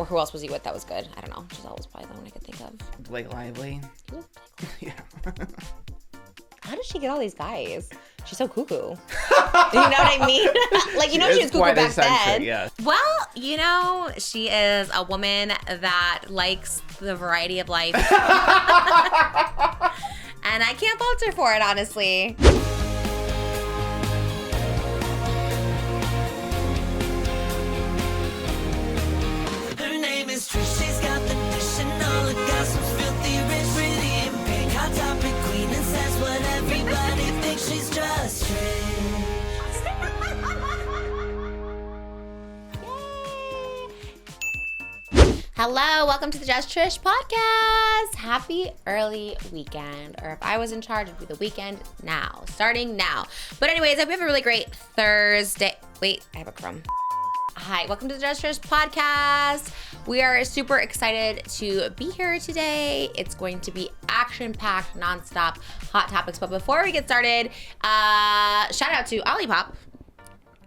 Or who else was he with that was good? I don't know. Giselle was probably the one I could think of. Blake Lively. Yeah. How does she get all these guys? She's so cuckoo. You know what I mean? Like, you know she was cuckoo back then. Yeah. Well, you know, she is a woman that likes the variety of life. And I can't fault her for it, honestly. Her name is Trish, she's got the dish and all the gossip's filthy rich, pretty and pink, hot topic queen, and says what everybody thinks, she's just Trish. Hello, welcome to the Just Trish podcast. Happy early weekend. Or if I was in charge, it'd be the weekend now, starting now. But anyways, I hope you have a really great Thursday. Wait, I have a crumb. Hi, welcome to the Just Trish podcast. We are super excited to be here today. It's going to be action-packed, nonstop hot topics. But before we get started, shout out to Olipop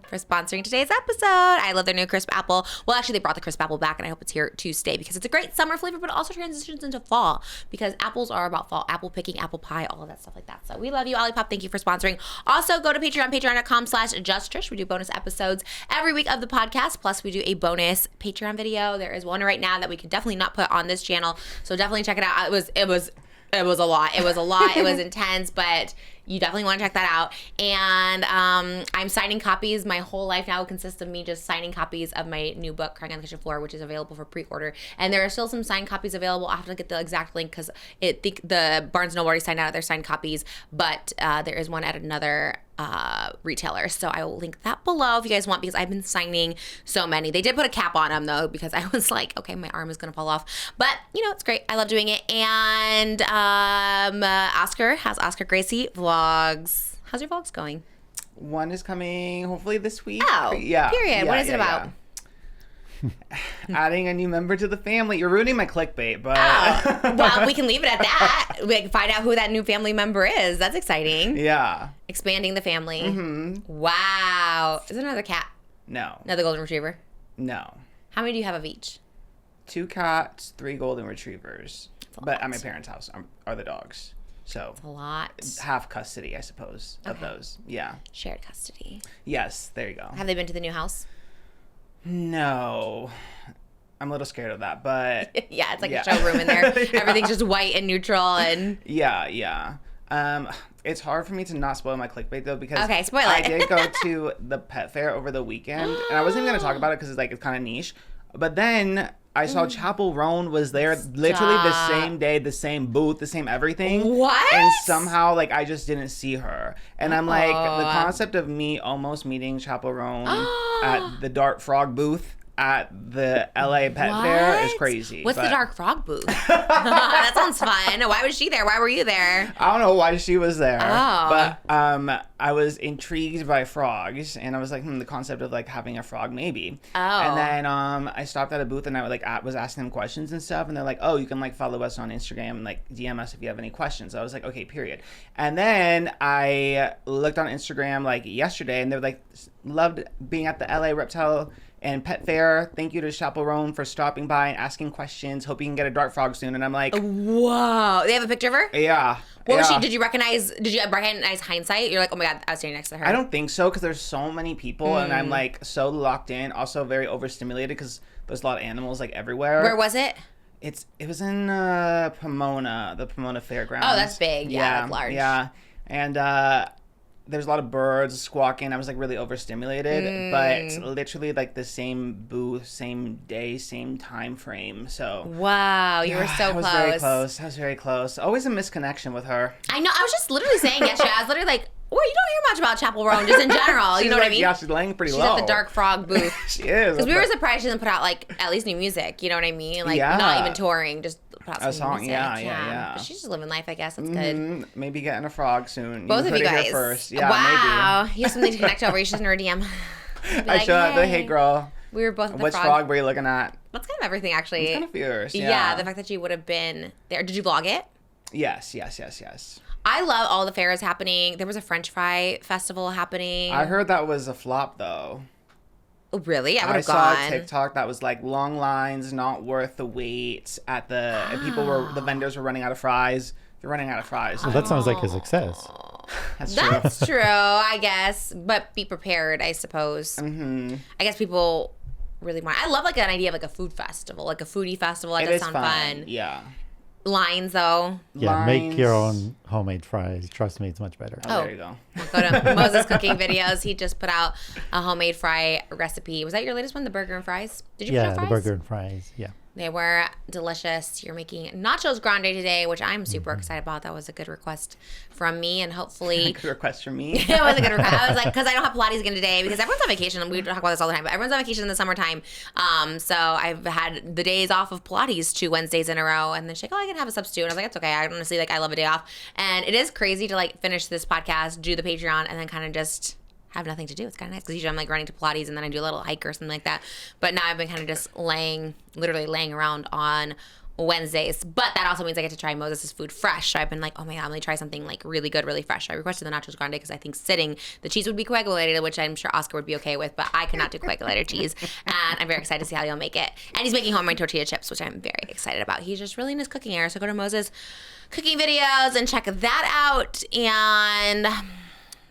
for sponsoring today's episode. I love their new crisp apple. Well, actually, they brought the crisp apple back, and I hope it's here to stay because it's a great summer flavor, but it also transitions into fall because apples are about fall. Apple picking, apple pie, all of that stuff like that. So we love you, Olipop. Thank you for sponsoring. Also, go to Patreon, patreon.com/JustTrish. We do bonus episodes every week of the podcast. Plus, we do a bonus Patreon video. There is one right now that we could definitely not put on this channel. So definitely check it out. It was a lot. It was intense, but you definitely want to check that out. And I'm signing copies. My whole life now consists of me just signing copies of my new book, Crying on the Kitchen Floor, which is available for pre-order. And there are still some signed copies available. I have to get the exact link because the Barnes & Noble already signed out their signed copies, but there is one at another retailer. So I will link that below if you guys want, because I've been signing so many. They did put a cap on them though, because I was like, okay, my arm is gonna fall off. But you know, it's great. I love doing it. And Oscar has Oscar Gracie vlogs. How's your vlogs going? One is coming hopefully this week. Oh, yeah. Period. What is it about? Adding a new member to the family. You're ruining my clickbait, but Well, we can leave it at that. We can find out who that new family member is. That's exciting. yeah. Expanding the family. Mm-hmm. Wow. Is it another cat? No. Another golden retriever? No. How many do you have of each? 2 cats, 3 golden retrievers. But at my parents' house are the dogs. So It's a lot. half custody, I suppose, of Okay. those. Yeah. Shared custody. Yes, there you go. Have they been to the new house? No. I'm a little scared of that, but Yeah, it's like Yeah. a showroom in there. Yeah. Everything's just white and neutral and... yeah. It's hard for me to not spoil my clickbait though, because Okay, spoil it. I did go to the pet fair over the weekend, and I wasn't even gonna talk about it because it's kind of niche. But then I saw Chappell Roan was there literally the same day, the same booth, the same everything. What? And somehow I just didn't see her. And I'm like, Oh. the concept of me almost meeting Chappell Roan at the Dart Frog booth at the LA Pet Fair is crazy. What's the but Dark Frog booth? That sounds fun. Why was she there? Why were you there? I don't know why she was there. Oh. But I was intrigued by frogs, and I was like, the concept of having a frog maybe. Oh. And then I stopped at a booth, and I was asking them questions and stuff, and they're like, oh, you can follow us on Instagram and DM us if you have any questions. So I was like, okay, period. And then I looked on Instagram yesterday, and they were loved being at the LA Reptile and Pet Fair. Thank you to Chappell Roan for stopping by and asking questions. Hope you can get a dart frog soon. And I'm like, Whoa. They have a picture of her? yeah. What was yeah. she? Did you recognize hindsight? You're like, oh my God, I was standing next to her. I don't think so, because there's so many people, and I'm so locked in. Also very overstimulated because there's a lot of animals everywhere. Where was it? It was in Pomona, the Pomona Fairgrounds. Oh, that's big. Yeah, that's large. Yeah, and there's a lot of birds squawking. I was really overstimulated, but literally the same booth, same day, same time frame. So Wow, you were so I was close. very close. I was very close. Always a misconnection with her. I know. I was just literally saying yesterday. I was literally like, well, you don't hear much about Chappell Roan just in general. You know what I mean? Yeah, she's laying pretty She's low. at the Dark Frog booth. She is. Because we were surprised she didn't put out at least new music. You know what I mean? Yeah. Not even touring, just put out some A song, music. yeah. But she's just living life, I guess. That's good. Maybe getting a frog soon. Both of heard you it here guys. first. Yeah, wow. You have something to connect over. You should send her a DM. Be I should have been, hey. hey girl, We were both at the which frog were you looking at? That's kind of everything, actually. It's kind of fierce. Yeah, the fact that you would have been there. Did you vlog it? Yes. I love all the fairs happening. There was a French fry festival happening. I heard that was a flop though. Really? I would I have saw gone. a TikTok that was like long lines, not worth the wait at the. And the vendors were running out of fries. They're running out of fries. Well, that sounds like a success. That's true. True, I guess. But be prepared, I suppose. Mm-hmm. I guess people really want. I love like an idea of like a food festival, like a foodie festival. That It does is sound fun. fun. Yeah. Lines though. Yeah, make your Lines. own homemade fries. Trust me, it's much better. Oh, there you go. Go to Moses Cooking Videos. He just put out a homemade fry recipe. Was that your latest one, the burger and fries? Did you put Yeah, out the fries? burger and fries. Yeah. They were delicious. You're making nachos grande today, which I'm super excited about. That was a good request from me, and hopefully Good request from me. it was a good request. I was like, because I don't have Pilates again today because everyone's on vacation, and we talk about this all the time, but everyone's on vacation in the summertime. So I've had the days off of Pilates 2 Wednesdays in a row, and then she's like, oh, I can have a substitute. And I was like, it's okay. I honestly, like, I love a day off. And it is crazy to like finish this podcast, do the Patreon, and then kind of just have nothing to do. It's kind of nice because usually I'm like running to Pilates and then I do a little hike or something like that. But now I've been kind of just literally laying around on Wednesdays. But that also means I get to try Moses' food fresh. So I've been like, oh my God, I'm going to try something like really good, really fresh. I requested the nachos grande because I think sitting, the cheese would be coagulated, which I'm sure Oscar would be okay with, but I cannot do coagulated cheese. And I'm very excited to see how he'll make it. And he's making homemade tortilla chips, which I'm very excited about. He's just really in his cooking era. So go to Moses Cooking Videos and check that out. And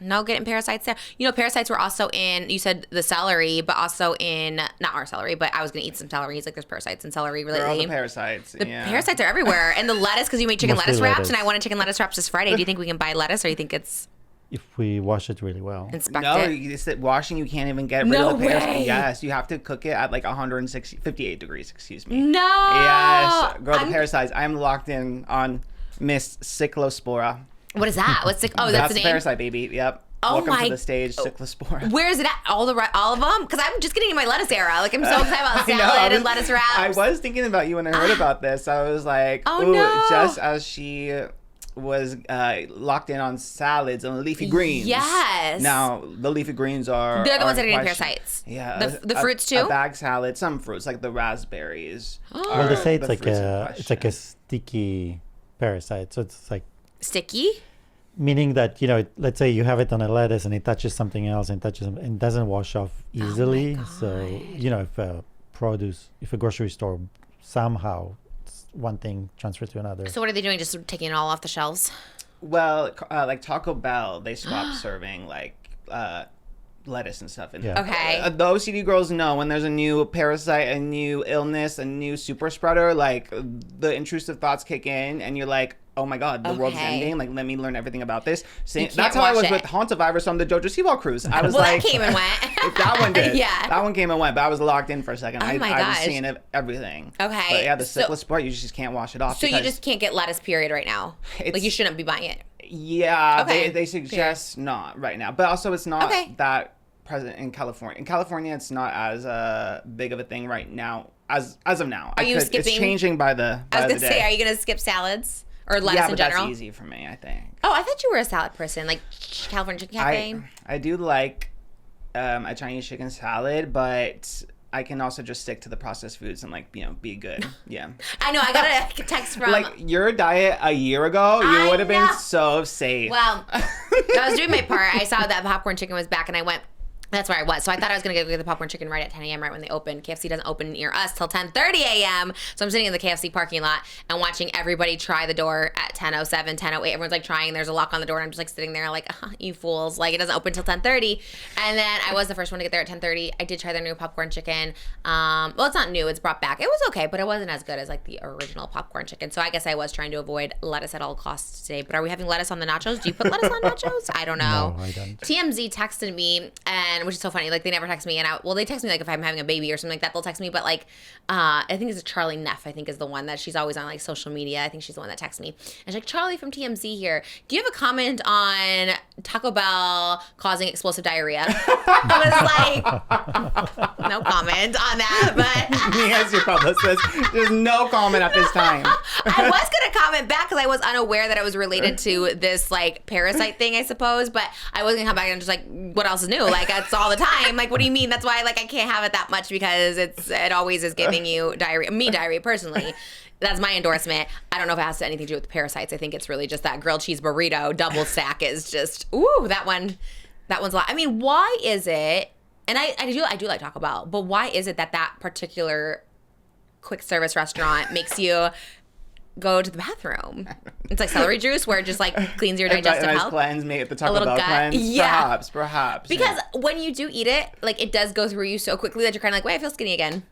no getting parasites there. You know, parasites were also in, you said the celery, but also in, not our celery, but I was going to eat some celery. He's like, there's parasites in celery Where are all lately. the parasites? The parasites are everywhere. And the lettuce, because you made chicken Mostly lettuce wraps, lettuce. and I wanted chicken lettuce wraps this Friday. Do you think we can buy lettuce, or you think it's If we wash it really well. inspect No, it? washing you can't even get rid No of the parasites. way. Yes, you have to cook it at like 58 degrees, excuse me. No! Yes, girl, the I'm- parasites. I'm locked in on Miss Cyclospora. What is that? What's oh, that's That's the the name? parasite, baby. Yep. Oh Welcome my- to the stage, Cyclospora. Where is it at? All of them? Because I'm just getting in my lettuce era. Like, I'm so excited about I know, salad I was- and lettuce wraps. I was thinking about you when I heard about this. I was like, Oh, ooh, no. just as she was locked in on salads and leafy greens. Yes. Now, the leafy greens are... They're the ones that are are getting question- parasites. Yeah. The fruits too? A bag salad, some fruits, like the raspberries. Well, they say the it's like fruits in it's like a question. sticky parasite. So it's like, Sticky? meaning that, you know, let's say you have it on a lettuce and it touches something else and it doesn't wash off easily. So, you know, if a grocery store somehow one thing transfers to another. So what are they doing? Just taking it all off the shelves? Well, like Taco Bell, they stopped serving like lettuce and stuff. And Yeah. Okay. the OCD girls know when there's a new parasite, a new illness, a new super spreader, like the intrusive thoughts kick in and you're like, oh my God, the world's Okay. ending. Like, let me learn everything about this. can't That's how I watch was it. with Haunt Survivors on the JoJo Siwa cruise. I was Well, like, that came and went. that one did. Yeah. That one came and went, but I was locked in for a second. Oh I my was gosh. seeing everything. Okay. But yeah, the So- syphilis part, you just can't wash it off. So you because- just can't get lettuce, period, right now? Like, It's- you shouldn't be buying it. Yeah, Okay. they suggest not right now. But also, it's not Okay. that present in California. In California, it's not as big of a thing right now as of now. Are you It's skipping- changing by the I was by the going to say, day. are you going to skip salads or lettuce Yeah, in but general? that's easy for me, I think. Oh, I thought you were a salad person, like California Chicken Cafe. I do like a Chinese chicken salad, but I can also just stick to the processed foods and like be good. Yeah. I know. I got a text from. Like your diet a year ago, I you would have been know. so safe. Well, I was doing my part. I saw that popcorn chicken was back, and I went. That's where I was. So I thought I was going to get the popcorn chicken right at 10 a.m. right when they open. KFC doesn't open near us till 10:30 a.m. So I'm sitting in the KFC parking lot and watching everybody try the door at 10:07, 10:08. Everyone's like trying. There's a lock on the door. And I'm just like sitting there like, you fools. Like it doesn't open till 10:30. And then I was the first one to get there at 10:30. I did try their new popcorn chicken. Well, it's not new. It's brought back. It was okay, but it wasn't as good as like the original popcorn chicken. So I guess I was trying to avoid lettuce at all costs today. But are we having lettuce on the nachos? Do you put lettuce on nachos? I don't know. No, I don't. TMZ texted me, and which is so funny. Like they never text me, and they text me like if I'm having a baby or something like that. They'll text me, but like I think it's Charlie Neff. I think is the one that she's always on like social media. I think she's the one that texts me, and she's like, Charlie from TMZ here. Do you have a comment on Taco Bell causing explosive diarrhea? I was like, no comment on that, but. Me as your publicist, there's no comment at this time. I was gonna comment back because I was unaware that it was related to this like parasite thing, I suppose. But I was gonna come back and just like, what else is new? Like that's all the time. Like, what do you mean? That's why like I can't have it that much because it always is giving you diarrhea. Me diarrhea personally. That's my endorsement. I don't know if it has anything to do with the parasites. I think it's really just that grilled cheese burrito double stack is just that one's a lot. I mean, why is it And I do like Taco Bell, but why is it that particular quick service restaurant makes you go to the bathroom? It's like celery juice where it just like cleans your digestive health. Cleanse, make the Taco little Bell gut. cleanse. Yeah. Perhaps. Because when you do eat it, like it does go through you so quickly that you're kind of like, wait, I feel skinny again.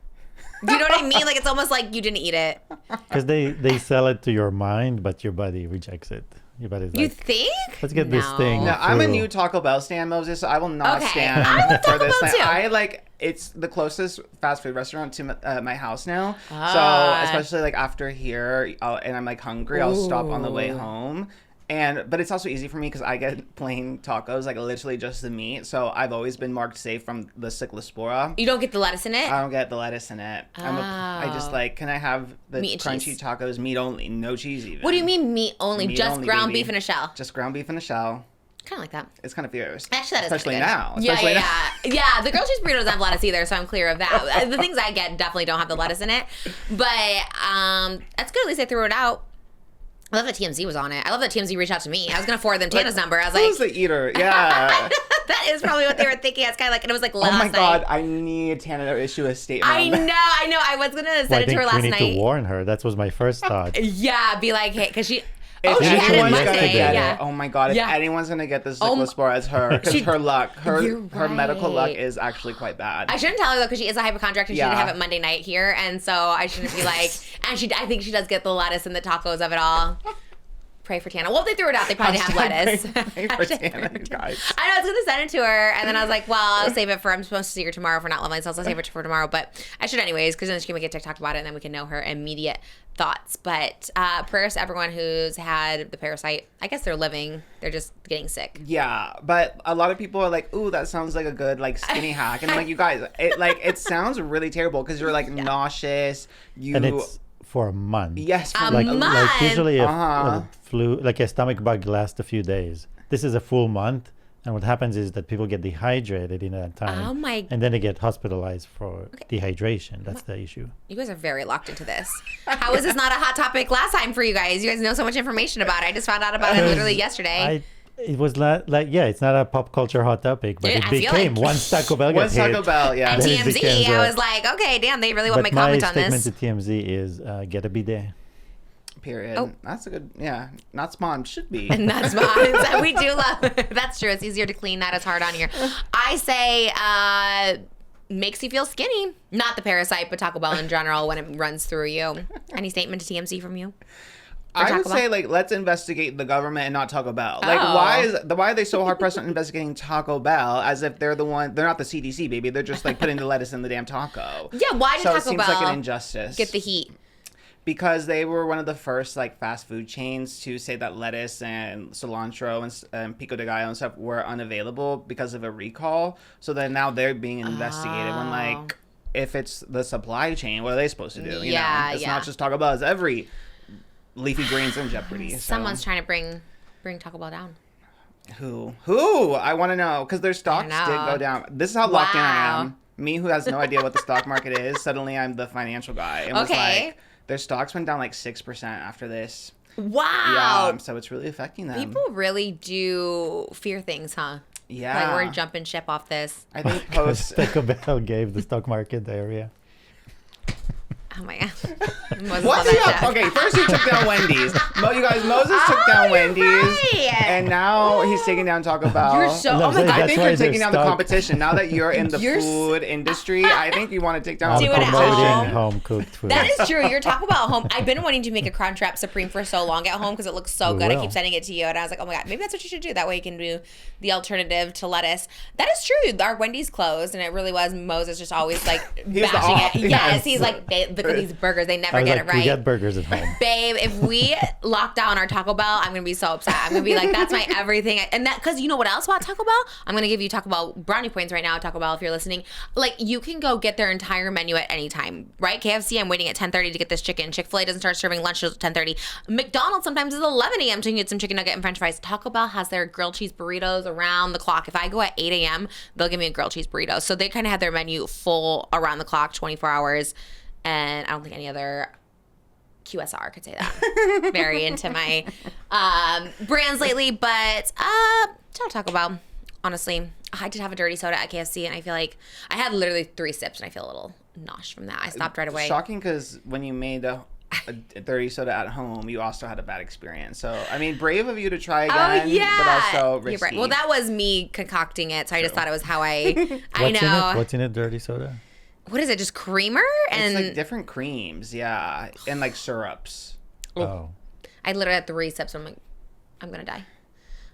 Do you know what I mean? Like it's almost like you didn't eat it. Because they sell it to your mind, but your body rejects it. Your body's You like, think? let's get this thing. No, I'm a through. new Taco Bell stand, Moses. So I will not Okay. stand I love for Taco this Bell thing. too. I like it's the closest fast food restaurant to my house now. Ah. So especially like after here, and I'm like hungry, I'll stop on the way home. But it's also easy for me because I get plain tacos, like literally just the meat. So I've always been marked safe from the Cyclospora. You don't get the lettuce in it? I don't get the lettuce in it. I just like, can I have the Meat and crunchy cheese. tacos, meat only, no cheese even? What do you mean meat only? Meat Just only, ground baby. beef in a shell? Just ground beef in a shell. Kind of like that. It's kind of fierce. Actually, that is especially kinda good. now. Especially now. Yeah, the grilled cheese burrito doesn't have lettuce either, so I'm clear of that. The things I get definitely don't have the lettuce in it. But that's good. At least they threw it out. I love that TMZ was on it. I love that TMZ reached out to me. I was going to forward them Tana's number. I was Who's like... the eater? Yeah. That is probably what they were thinking. It's kind of like... And it was like Oh last my night. God. I need Tana to issue a statement. I know. I was going to Well, send I it to think her last we need night. to warn her. That was my first thought. Yeah, be like, hey, because she... If she had it anyone's Monday. gonna get Yeah. it, oh my God! If Yeah. anyone's gonna get this Oh, Cyclospora, it's her. Because her luck, You're her medical luck right. is actually quite bad. I shouldn't tell her though because she is a hypochondriac and she Yeah. didn't have it Monday night here, and so I shouldn't be like. And I think she does get the lettuce and the tacos of it all. Pray for Tana. Well, if they threw it out, they probably didn't have lettuce. Pray for Tana, you guys. I know I was gonna send it to her, and then I was like, well, I'll save it for. I'm supposed to see her tomorrow for not loving myself. So I'll save it for tomorrow, but I should anyways because then she can make a TikTok about it, and then we can know her immediate thoughts. But prayers to everyone who's had the parasite. I guess they're living. They're just getting sick. Yeah, but a lot of people are like, "Ooh, that sounds like a good like skinny hack," and I'm like, you guys, it sounds really terrible because you're like nauseous. And it's for a month. Yes, for like, month? like usually a Uh-huh. flu, like a stomach bug lasts a few days. This is a full month. And what happens is that people get dehydrated in that time. Oh my- And then they get hospitalized for dehydration. That's the issue. You guys are very locked into this. How is this not a hot topic last time for you guys? You guys know so much information about it. I just found out about it literally yesterday. It was not like, yeah, it's not a pop culture hot topic, but Dude, it I feel became like- once Taco Bell got Once Taco hit. Bell, yeah. And Then it TMZ, becomes I a- was like, okay, damn, they really want my But my comment on statement this. to TMZ is get a bidet. Period. Oh. That's a good, yeah. Not spawn, should be. And that's mine. We do love that's true. It's easier to clean that. It's hard on here. I say makes you feel skinny. Not the parasite, but Taco Bell in general when it runs through you. Any statement to TMZ from you? I would Taco Bell? say like let's investigate the government and not Taco Bell. Like Oh. why are they so hard pressed on investigating Taco Bell as if they're the one? They're not the CDC, baby. They're just like putting the lettuce in the damn taco. Yeah, why did So it Taco seems Bell like an injustice. get the heat? Because they were one of the first like fast food chains to say that lettuce and cilantro and pico de gallo and stuff were unavailable because of a recall. So then now they're being investigated when like if it's the supply chain, what are they supposed to do? You Yeah, know, it's yeah. not just Taco Bell. It's every leafy greens in jeopardy. So. Someone's trying to bring Taco Bell down. Who? I want to know because their stocks did know. go down. This is how locked in I Wow. am. Me, who has no idea what the stock market is, suddenly I'm the financial guy. And was Okay. like, their stocks went down like 6% after this. Wow. Yeah, so it's really affecting them. People really do fear things, huh? Yeah. Like we're jumping ship off this. I think post. Taco Bell gave the stock market diarrhea. Oh my god. Moses What's love he that up? joke. Okay, first he took down Wendy's. You guys, Moses took down you're Wendy's, right. and now he's taking down Taco Bell. You're so. No, Oh my that's god. I think why you're their taking down the stock- competition. Now that you're in the You're s- food industry, I think you want to take down I'm Do the it at promoting home. home cooked food. That is true. You're talking about home. I've been wanting to make a Crunchwrap Supreme for so long at home because it looks so We good. I will. keep sending it to you, and I was like, oh my god, maybe that's what you should do. That way you can do the alternative to lettuce. That is true. Our Wendy's closed, and it really was Moses just always like the bashing off. it. Yes, Yes. he's like, look at these burgers. They never I was get like, it right. we get burgers at home. Babe, if we lock down our Taco Bell, I'm gonna be so upset. I'm gonna be like, that's my everything. And that, because you know what else about Taco Bell? I'm gonna give you Taco Bell brownie points right now. Taco Bell, if you're listening, like you can go get their entire menu at any time, right? KFC, I'm waiting at 10:30 to get this chicken. Chick-fil-A doesn't start serving lunch until 10:30. McDonald's sometimes is 11 a.m. to get some chicken nugget and French fries. Taco Bell has their grilled cheese burritos around the clock. If I go at 8 a.m., they'll give me a grilled cheese burrito. So they kind of have their menu full around the clock, 24 hours. And I don't think any other QSR could say that. Very into my brands lately, but shout out Taco Bell. Honestly, I did have a dirty soda at KFC, and I feel like I had literally 3 sips, and I feel a little nauseous from that. I stopped right away. Shocking, because when you made a dirty soda at home, you also had a bad experience. So, I mean, brave of you to try again, but also risky. You're right. Well, that was me concocting it, so I just thought it was how I know. What's in a dirty soda? What is it? Just creamer? And it's like different creams, yeah, and like syrups. Oh. I literally had 3 sips, and I'm like, I'm going to die.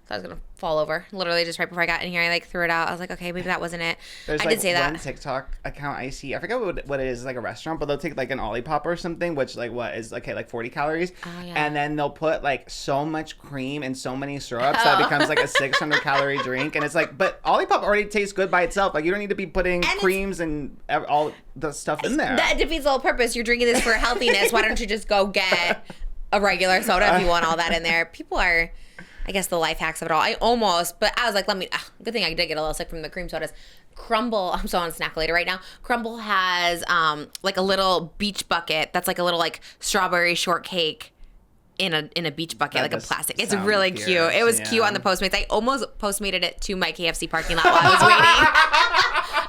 So I was going to fall over. Literally just right before I got in here, I like threw it out. I was like, okay, maybe that wasn't it. There's I like did say that. one TikTok account I see. I forget what it is. It's like a restaurant, but they'll take like an Olipop or something, which like what is okay, like 40 calories. Oh, yeah. And then they'll put like so much cream and so many syrups that it becomes like a 600 calorie drink. And it's like, but Olipop already tastes good by itself. Like you don't need to be putting creams and all the stuff in there. That defeats the whole purpose. You're drinking this for healthiness. Why don't you just go get a regular soda if you want all that in there? People are... I guess the life hacks of it all. But I was like, good thing I did get a little sick from the cream sodas. CRUMBL, I'm so on Snackolator right now. CRUMBL has like a little beach bucket that's like a little like strawberry shortcake in a beach bucket, like a plastic. It's really cute. It was cute on the Postmates. I almost Postmated it to my KFC parking lot while I was waiting.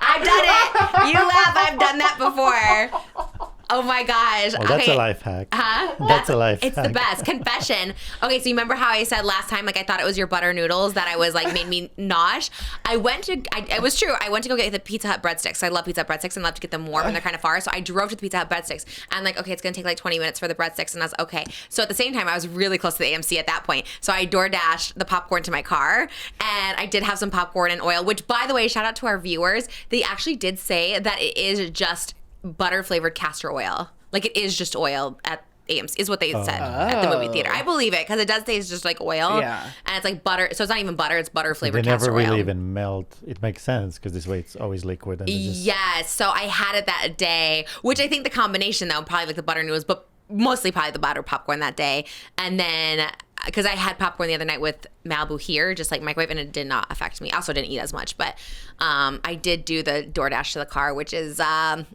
I've done it. You laugh. I've done that before. Oh my gosh. Well, that's a life hack. Huh? That's a life hack. It's the best. Confession. Okay, so you remember how I said last time, like I thought it was your butter noodles that I was like made me nauseous? It was true. I went to go get the Pizza Hut breadsticks. I love Pizza Hut breadsticks and love to get them warm and they're kind of far. So I drove to the Pizza Hut breadsticks. And I'm like, okay, it's going to take like 20 minutes for the breadsticks. And I was okay. So at the same time, I was really close to the AMC at that point. So I DoorDashed the popcorn to my car. And I did have some popcorn and oil, which by the way, shout out to our viewers. They actually did say that it is just butter flavored castor oil. Like it is just oil at AMC is what they said at the movie theater. I believe it because it does taste just like oil. Yeah. And it's like butter. So it's not even butter. It's butter flavored castor oil. They never really even melt. It makes sense because this way it's always liquid. And yes. So I had it that day, which I think the combination though, probably like the butter noodles, but mostly probably the butter popcorn that day. And then because I had popcorn the other night with Malibu here, just like microwave, and it did not affect me. I also didn't eat as much, but I did do the DoorDash to the car, which is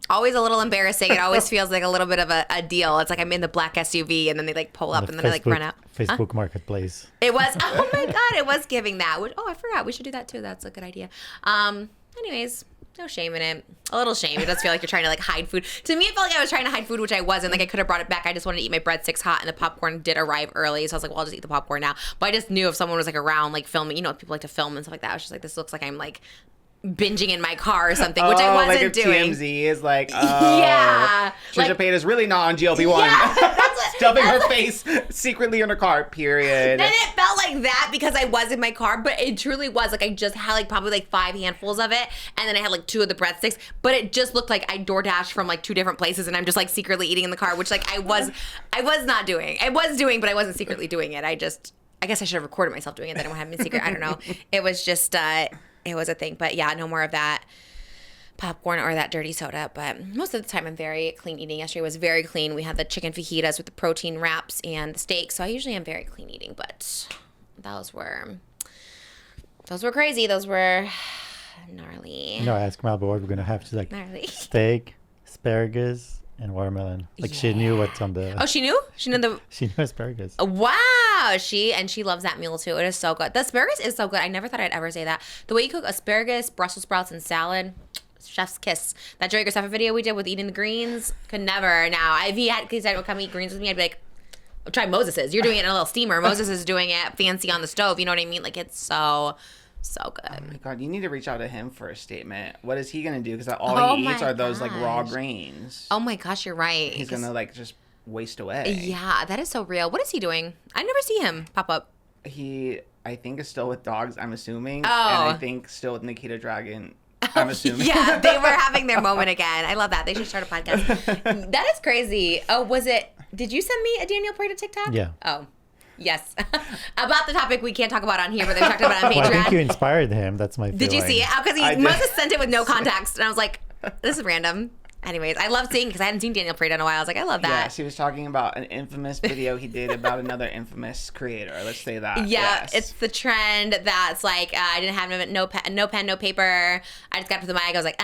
always a little embarrassing. It always feels like a little bit of a deal. It's like I'm in the black SUV, and then they like pull up, and then I like run out. Facebook Marketplace. It was, oh my God, it was giving that. I forgot. We should do that too. That's a good idea. Anyways. No shame in it. A little shame. It does feel like you're trying to like hide food. To me, it felt like I was trying to hide food, which I wasn't. Like I could have brought it back. I just wanted to eat my breadsticks hot, and the popcorn did arrive early. So I was like, well, I'll just eat the popcorn now. But I just knew if someone was like around, like filming, you know, people like to film and stuff like that. I was just like, this looks like I'm like binging in my car or something, which I wasn't like doing. TMZ is like, yeah, Trisha like, Paytas really not on GLP-1. Yeah, stuffing her face secretly in her car, period. And it felt like that because I was in my car, but it truly was like I just had like probably like 5 handfuls of it, and then I had like 2 of the breadsticks, but it just looked like I DoorDashed from like 2 different places, and I'm just like secretly eating in the car, which like I was not doing. I was doing, but I wasn't secretly doing it. I guess I should have recorded myself doing it. Then it would have been secret. I don't know. It was just it was a thing, but yeah, no more of that popcorn or that dirty soda. But most of the time I'm very clean eating. Yesterday was very clean. We had the chicken fajitas with the protein wraps and the steak, so I usually am very clean eating, but those were crazy. Those were gnarly. I asked Malibu what we're gonna have. She's like, gnarly. Steak, asparagus, and watermelon. Like she knew what's on the. Oh, she knew she knew asparagus. Wow, she loves that meal too. It is so good. The asparagus is so good. I never thought I'd ever say that. The way you cook asparagus, Brussels sprouts, and salad, chef's kiss. That Joey Graceffa video we did with eating the greens, could never. Now, if he said, "Well, come eat greens with me," I'd be like, "Try Moses's. You're doing it in a little steamer. Moses is doing it fancy on the stove." You know what I mean? Like it's so good. Oh my God, you need to reach out to him for a statement. What is he gonna do? Because all he eats are those like raw grains. Oh my gosh, you're right. He's gonna like just waste away. Yeah, that is so real. What is he doing? I never see him pop up. He, I think, is still with dogs. I'm assuming. Oh. And I think still with Nikita Dragon. I'm assuming. Yeah, they were having their moment again. I love that. They should start a podcast. That is crazy. Oh, was it? Did you send me a Daniel Prada TikTok? Yeah. Oh. Yes. About the topic we can't talk about on here, but they talked about it on Patreon. Well, I think you inspired him. That's my feeling. Did you see it? Because he must have sent it with no context. And I was like, this is random. Anyways, I love seeing because I hadn't seen Daniel Prada in a while. I was like, I love that. Yes, he was talking about an infamous video he did about another infamous creator. Let's say that. Yeah, Yes. it's the trend that's like, I didn't have no pen, no paper. I just got up to the mic. I was like,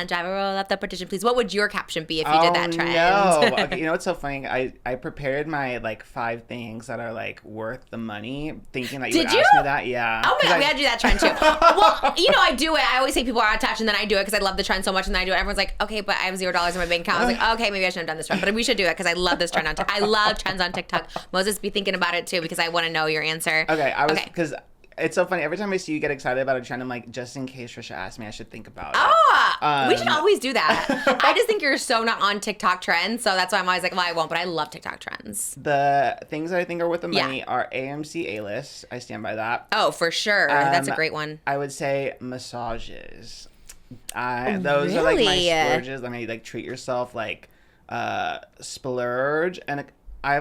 driver, roll up the partition, please. What would your caption be if you did that trend? No. Okay, you know what's so funny? I prepared my like 5 things that are like worth the money, thinking that you would ask me that. Yeah. Oh my God, we had to do that trend too. Well, you know, I do it. I always say people are attached, and then I do it because I love the trend so much, and then I do it. Everyone's like, okay, but I have $0 in my bank account. I was like, okay, maybe I shouldn't have done this trend, but we should do it because I love this trend on TikTok. I love trends on TikTok. Moses, be thinking about it too because I want to know your answer. Okay, because it's so funny. Every time I see you get excited about a trend, I'm like, just in case Trisha asks me, I should think about it. We should always do that. I just think you're so not on TikTok trends, so that's why I'm always like, well, I won't, but I love TikTok trends. The things that I think are worth the money are AMC A-list. I stand by that. Oh, for sure. That's a great one. I would say massages. Those are like my splurges. When you like treat yourself, like splurge. And I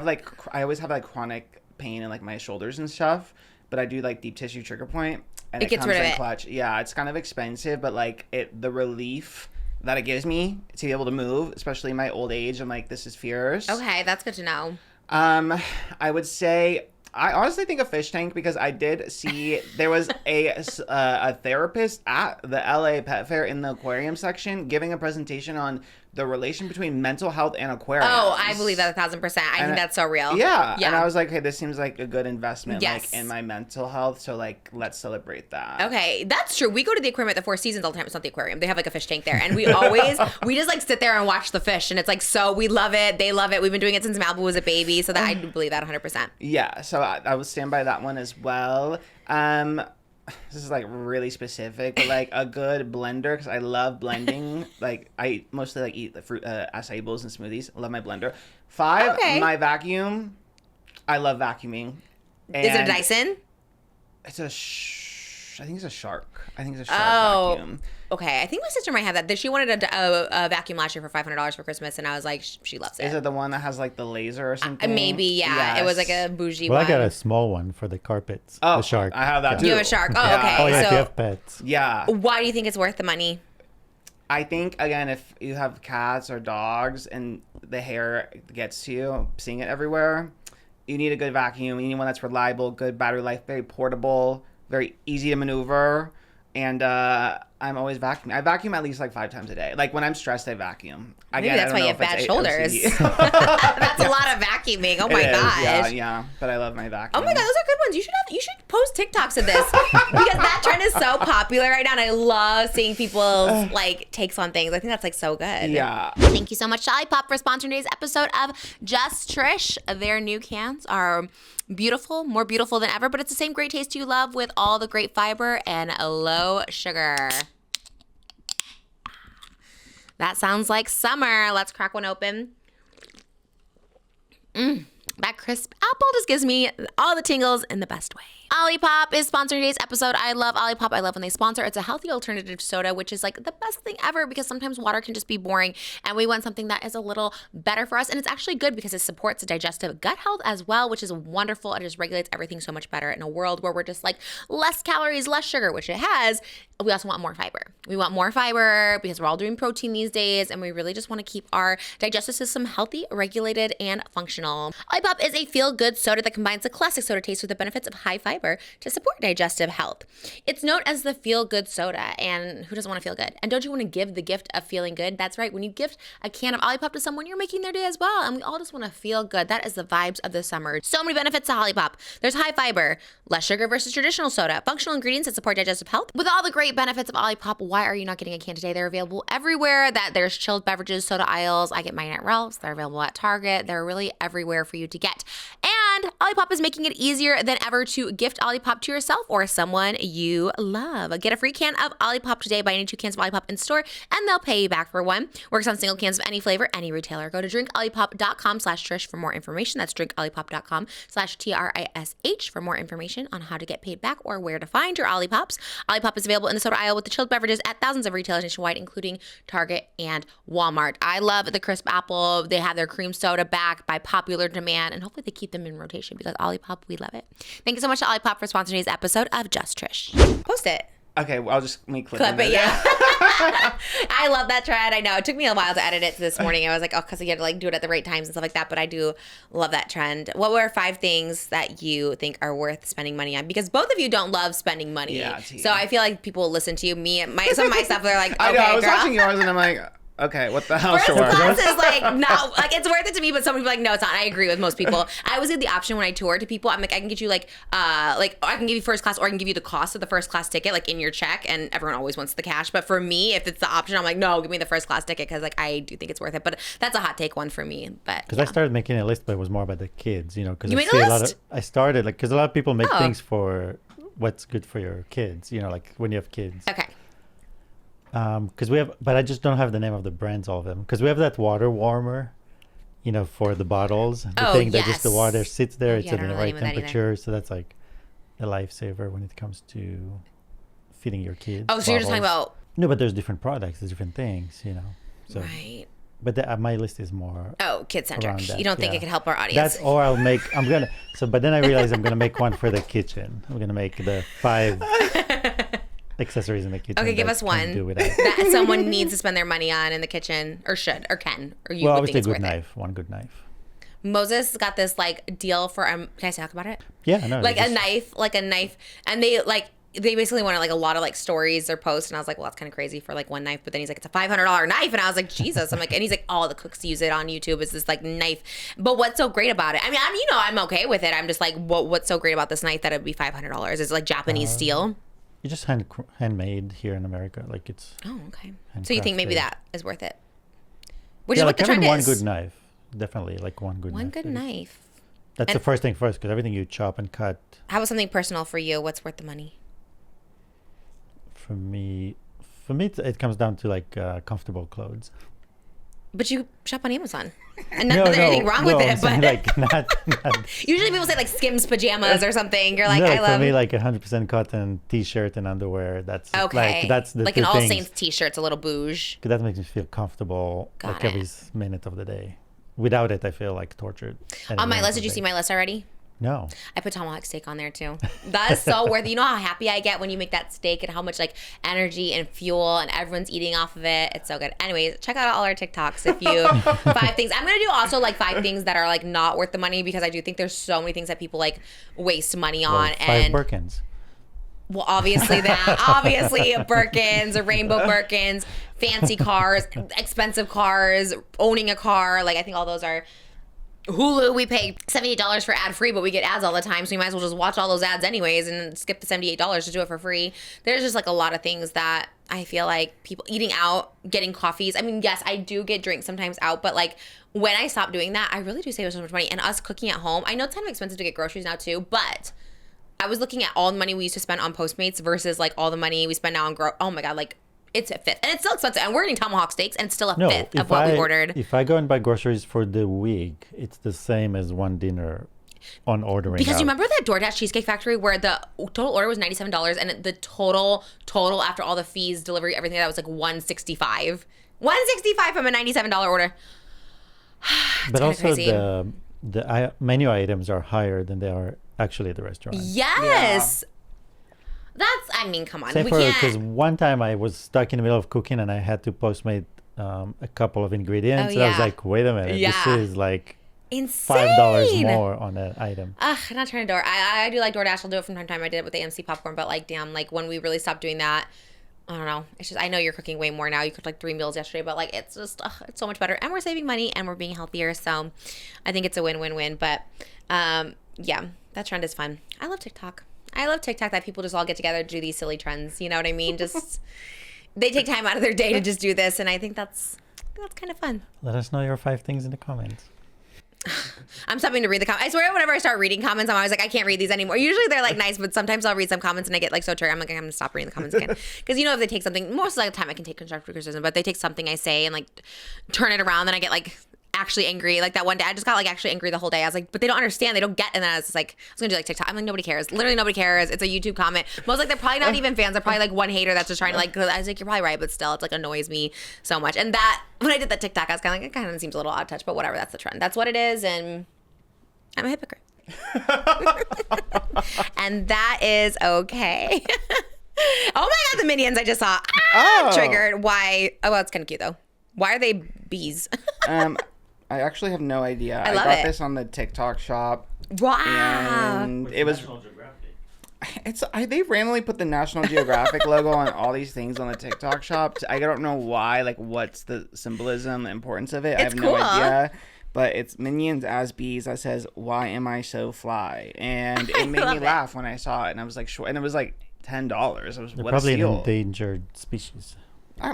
always have like chronic pain in like my shoulders and stuff, but I do like deep tissue trigger point, and it gets comes rid of in clutch. Yeah, it's kind of expensive, but like the relief that it gives me to be able to move, especially in my old age, I'm like, this is fierce. Okay, that's good to know. I would say, I honestly think a fish tank, because I did see there was a therapist at the LA Pet Fair in the aquarium section giving a presentation on the relation between mental health and aquariums. Oh, I believe that 1,000%. I think that's so real. Yeah. And I was like, hey, this seems like a good investment like in my mental health. So like, let's celebrate that. Okay, that's true. We go to the aquarium at the Four Seasons all the time. It's not the aquarium. They have like a fish tank there. And we just like sit there and watch the fish. And it's like, so we love it. They love it. We've been doing it since Malibu was a baby. So that I do believe that 100%. Yeah. So I would stand by that one as well. This is like really specific, but like a good blender, because I love blending. Like I mostly like eat the fruit acai bowls and smoothies. I love my blender. 5, my vacuum. I love vacuuming. And is it a Dyson? It's I think it's a Shark. I think it's a Shark vacuum. Okay, I think my sister might have that. She wanted a vacuum last year for $500 for Christmas, and I was like, she loves it. Is it the one that has like the laser or something? Maybe, yeah. Yes. It was like a bougie one. Well, I got a small one for the carpets. Oh, the Shark. I have that too. You have a Shark. Oh, okay. Oh, yeah, so, if you have pets. Yeah. Why do you think it's worth the money? I think, again, if you have cats or dogs and the hair gets to you, seeing it everywhere, you need a good vacuum. You need one that's reliable, good battery life, very portable, very easy to maneuver. And I'm always vacuuming. I vacuum at least like 5 times a day. Like when I'm stressed, I vacuum. Maybe that's why you have bad shoulders. That's a lot of vacuuming. Oh my gosh. Yeah. But I love my vacuum. Oh my God, those are good ones. You should post TikToks of this because that trend is so popular right now, and I love seeing people's like takes on things. I think that's like so good. Yeah. Thank you so much, Olipop, for sponsoring today's episode of Just Trish. Their new cans are beautiful, more beautiful than ever, but it's the same great taste you love with all the great fiber and low sugar. That sounds like summer. Let's crack one open. That crisp apple just gives me all the tingles in the best way. Olipop is sponsoring today's episode. I love Olipop. I love when they sponsor. It's a healthy alternative to soda, which is like the best thing ever because sometimes water can just be boring and we want something that is a little better for us. And it's actually good because it supports digestive gut health as well, which is wonderful. It just regulates everything so much better in a world where we're just like less calories, less sugar, which it has. We also want more fiber. We want more fiber because we're all doing protein these days and we really just want to keep our digestive system healthy, regulated, and functional. Olipop is a feel-good soda that combines the classic soda taste with the benefits of high fiber to support digestive health. It's known as the feel-good soda, and who doesn't want to feel good? And don't you want to give the gift of feeling good? That's right. When you gift a can of Olipop to someone, you're making their day as well, and we all just want to feel good. That is the vibes of the summer. So many benefits to Olipop. There's high fiber, less sugar versus traditional soda, functional ingredients that support digestive health. With all the great benefits of Olipop, why are you not getting a can today? They're available everywhere that there's chilled beverages, soda aisles. I get mine at Ralph's. They're available at Target. They're really everywhere for you to get. And Olipop is making it easier than ever to gift Olipop to yourself or someone you love. Get a free can of Olipop today. Buy any 2 cans of Olipop in store, and they'll pay you back for one. Works on single cans of any flavor, any retailer. Go to drinkolipop.com/Trish for more information. That's drinkolipop.com/TRISH for more information on how to get paid back or where to find your Olipops. Olipop is available in the soda aisle with the chilled beverages at thousands of retailers nationwide, including Target and Walmart. I love the crisp apple. They have their cream soda back by popular demand, and hopefully they keep them in rotation because Olipop, we love it. Thank you so much to Olipop for sponsoring today's episode of Just Trish. Post it. Okay, well, I'll just make clip Clip of it, yeah. I love that trend. I know it took me a while to edit it this morning. I was like, oh, because you had to like do it at the right times and stuff like that. But I do love that trend. What were 5 things that you think are worth spending money on? Because both of you don't love spending money. Yeah, so I feel like people will listen to you. Some of my stuff, they're like, okay, I know. I was girl. watching yours, and I'm like, okay, what the hell? First Sure. class is like, no, like it's worth it to me, but some people are like, no, it's not. I agree with most people. I always give the option when I tour to people. I'm like, I can get you like I can give you first class, or I can give you the cost of the first class ticket, like in your check. And everyone always wants the cash. But for me, if it's the option, I'm like, no, give me the first class ticket because like I do think it's worth it. But that's a hot take one for me. But Because I started making a list, but it was more about the kids, you know. Because You I made a see a lot list? of. I started like because a lot of people make Oh. things for what's good for your kids, you know, like when you have kids. Okay. Because we have, but I just don't have the name of the brands, all of them. Because we have that water warmer, you know, for the bottles. The Oh, thing that just the yes. water sits there, it's Yeah, I at don't the know the right name of that either. temperature. So that's like a lifesaver when it comes to feeding your kids. Oh, so you're just talking bottles. about No, but there's different products, there's different things, you know. So, right. but my list is more. Oh, kid centric. around that, You don't think yeah. it could help our audience? That's or I'll make. I'm gonna. So, but then I realized I'm gonna make one for the kitchen. I'm gonna make the 5 accessories in the kitchen. Okay, give that us can one do without. that someone needs to spend their money on in the kitchen, or should, or can, or you Well, would think obviously, it's a worth good it. knife. One good knife. Moses got this like deal for can I talk about it? Yeah, no. Like a knife, and they basically wanted like a lot of like stories or posts, and I was like, well, that's kind of crazy for like one knife. But then he's like, it's a $500 knife, and I was like, Jesus. I'm like, and he's like, all the cooks use it on YouTube. It's this like knife. But what's so great about it? I mean, I'm okay with it. I'm just like, what's so great about this knife that it'd be $500? It's like Japanese steel. You just handmade here in America, like it's. Oh, okay. So you think maybe handcrafted. that is worth it? Which Yeah, is what like the having trend one is. good knife, definitely like one good. One knife. good knife. That's the And- first thing first, because everything you chop and cut. How about something personal for you? What's worth the money? For me, it comes down to like comfortable clothes. But you shop on Amazon. And not that there's anything wrong with I'm it, saying, but like not usually people say like Skims pajamas or something. You're like, no, I like, love. for me, like 100% cotton T-shirt and underwear. That's Okay. like that's the like two an All things. Saints t-shirt's a little bouge. 'Cause that makes me feel comfortable Got like every it. minute of the day. Without it, I feel like tortured. On my list, did you see my list already? No. I put tomahawk steak on there too. That is so worth it. You know how happy I get when you make that steak and how much like energy and fuel and everyone's eating off of it. It's so good. Anyways, check out all our TikToks if you 5 things. I'm gonna do also like 5 things that are like not worth the money, because I do think there's so many things that people like waste money on. Well, 5 and Birkins. well, obviously Birkins, rainbow Birkins, fancy cars, expensive cars, owning a car. Like I think all those are. Hulu, we pay $78 for ad free, but we get ads all the time, so you might as well just watch all those ads anyways and skip the $78 to do it for free. There's just like a lot of things that I feel like people eating out, getting coffees. I mean, yes, I do get drinks sometimes out, but like when I stop doing that, I really do save so much money. And us cooking at home, I know it's kind of expensive to get groceries now too, but I was looking at all the money we used to spend on Postmates versus like all the money we spend now on oh my God, like it's a fifth. And it's still expensive. And we're eating tomahawk steaks and it's still a fifth of what we ordered. If I go and buy groceries for the week, it's the same as one dinner on ordering Because out. you remember that DoorDash Cheesecake Factory where the total order was $97 and the total after all the fees, delivery, everything, that was like $165. $165 from a $97 order. But also crazy. the menu items are higher than they are actually at the restaurant. Yes. That's, I mean, come on. Same We for can't. because one time I was stuck in the middle of cooking and I had to Postmate a couple of ingredients. Oh, And I was yeah. like, wait a minute, Yeah. this is like Insane. $5 more on that item. Ugh, not trying to door. I do like DoorDash. I'll do it from time to time. I did it with the AMC popcorn, but like, damn, like when we really stopped doing that, I don't know. It's just, I know you're cooking way more now. You cooked like 3 meals yesterday, but like, it's just, it's so much better. And we're saving money and we're being healthier. So I think it's a win-win-win. But yeah, that trend is fun. I love TikTok. I love TikTok that people just all get together to do these silly trends. You know what I mean? Just, they take time out of their day to just do this. And I think that's kind of fun. Let us know your 5 things in the comments. I'm stopping to read the comments. I swear whenever I start reading comments, I'm always like, I can't read these anymore. Usually they're like nice, but sometimes I'll read some comments and I get like so triggered. I'm like, I'm going to stop reading the comments again. Because you know, if they take something, most of the time I can take constructive criticism, but they take something I say and like turn it around, then I get like actually angry. Like that one day, I just got like actually angry the whole day. I was like, but they don't understand. They don't get. And then I was just like, I was going to do like TikTok. I'm like, nobody cares. Literally nobody cares. It's a YouTube comment. Most like they're probably not even fans. They're probably like one hater that's just trying to like, I was like, you're probably right, but still it's like annoys me so much. And that, when I did that TikTok, I was kind of like, it kind of seems a little odd touch, but whatever. That's the trend. That's what it is. And I'm a hypocrite. And that is okay. Oh my god, the Minions I just saw. Triggered. Why? Oh, well, it's kind of cute though. Why are they bees? I actually have no idea. I love got it. this on the TikTok shop. Wow. And it was. They randomly put the National Geographic logo on all these things on the TikTok shop. I don't know why. Like, what's the symbolism, the importance of it? I have cool. no idea. But it's Minions as bees that says, "Why am I so fly?" And it made me laugh when I saw it, and I was like, "Sure." And it was like $10. I was They're what probably a an steal. endangered species.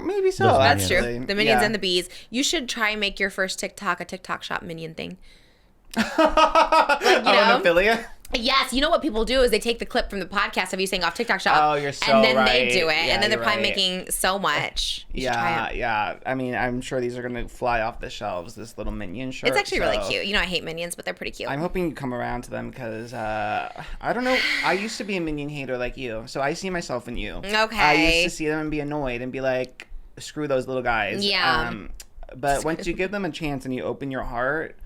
Maybe so. Those That's actually. true. The Minions Yeah. and the bees. You should try and make your first TikTok a TikTok shop Minion thing. An know? affiliate. Yes, you know what people do is they take the clip from the podcast of you saying off TikTok shop. Oh, you're so and then right. they do it, Yeah, and then they're you're probably right. making so much. You should try it. Yeah. I mean, I'm sure these are gonna fly off the shelves. This little Minion shirt. It's actually really so cute. You know, I hate Minions, but they're pretty cute. I'm hoping you come around to them because I don't know. I used to be a Minion hater like you, so I see myself in you. Okay. I used to see them and be annoyed and be like, "Screw those little guys." Yeah. But once you give them a chance and you open your heart,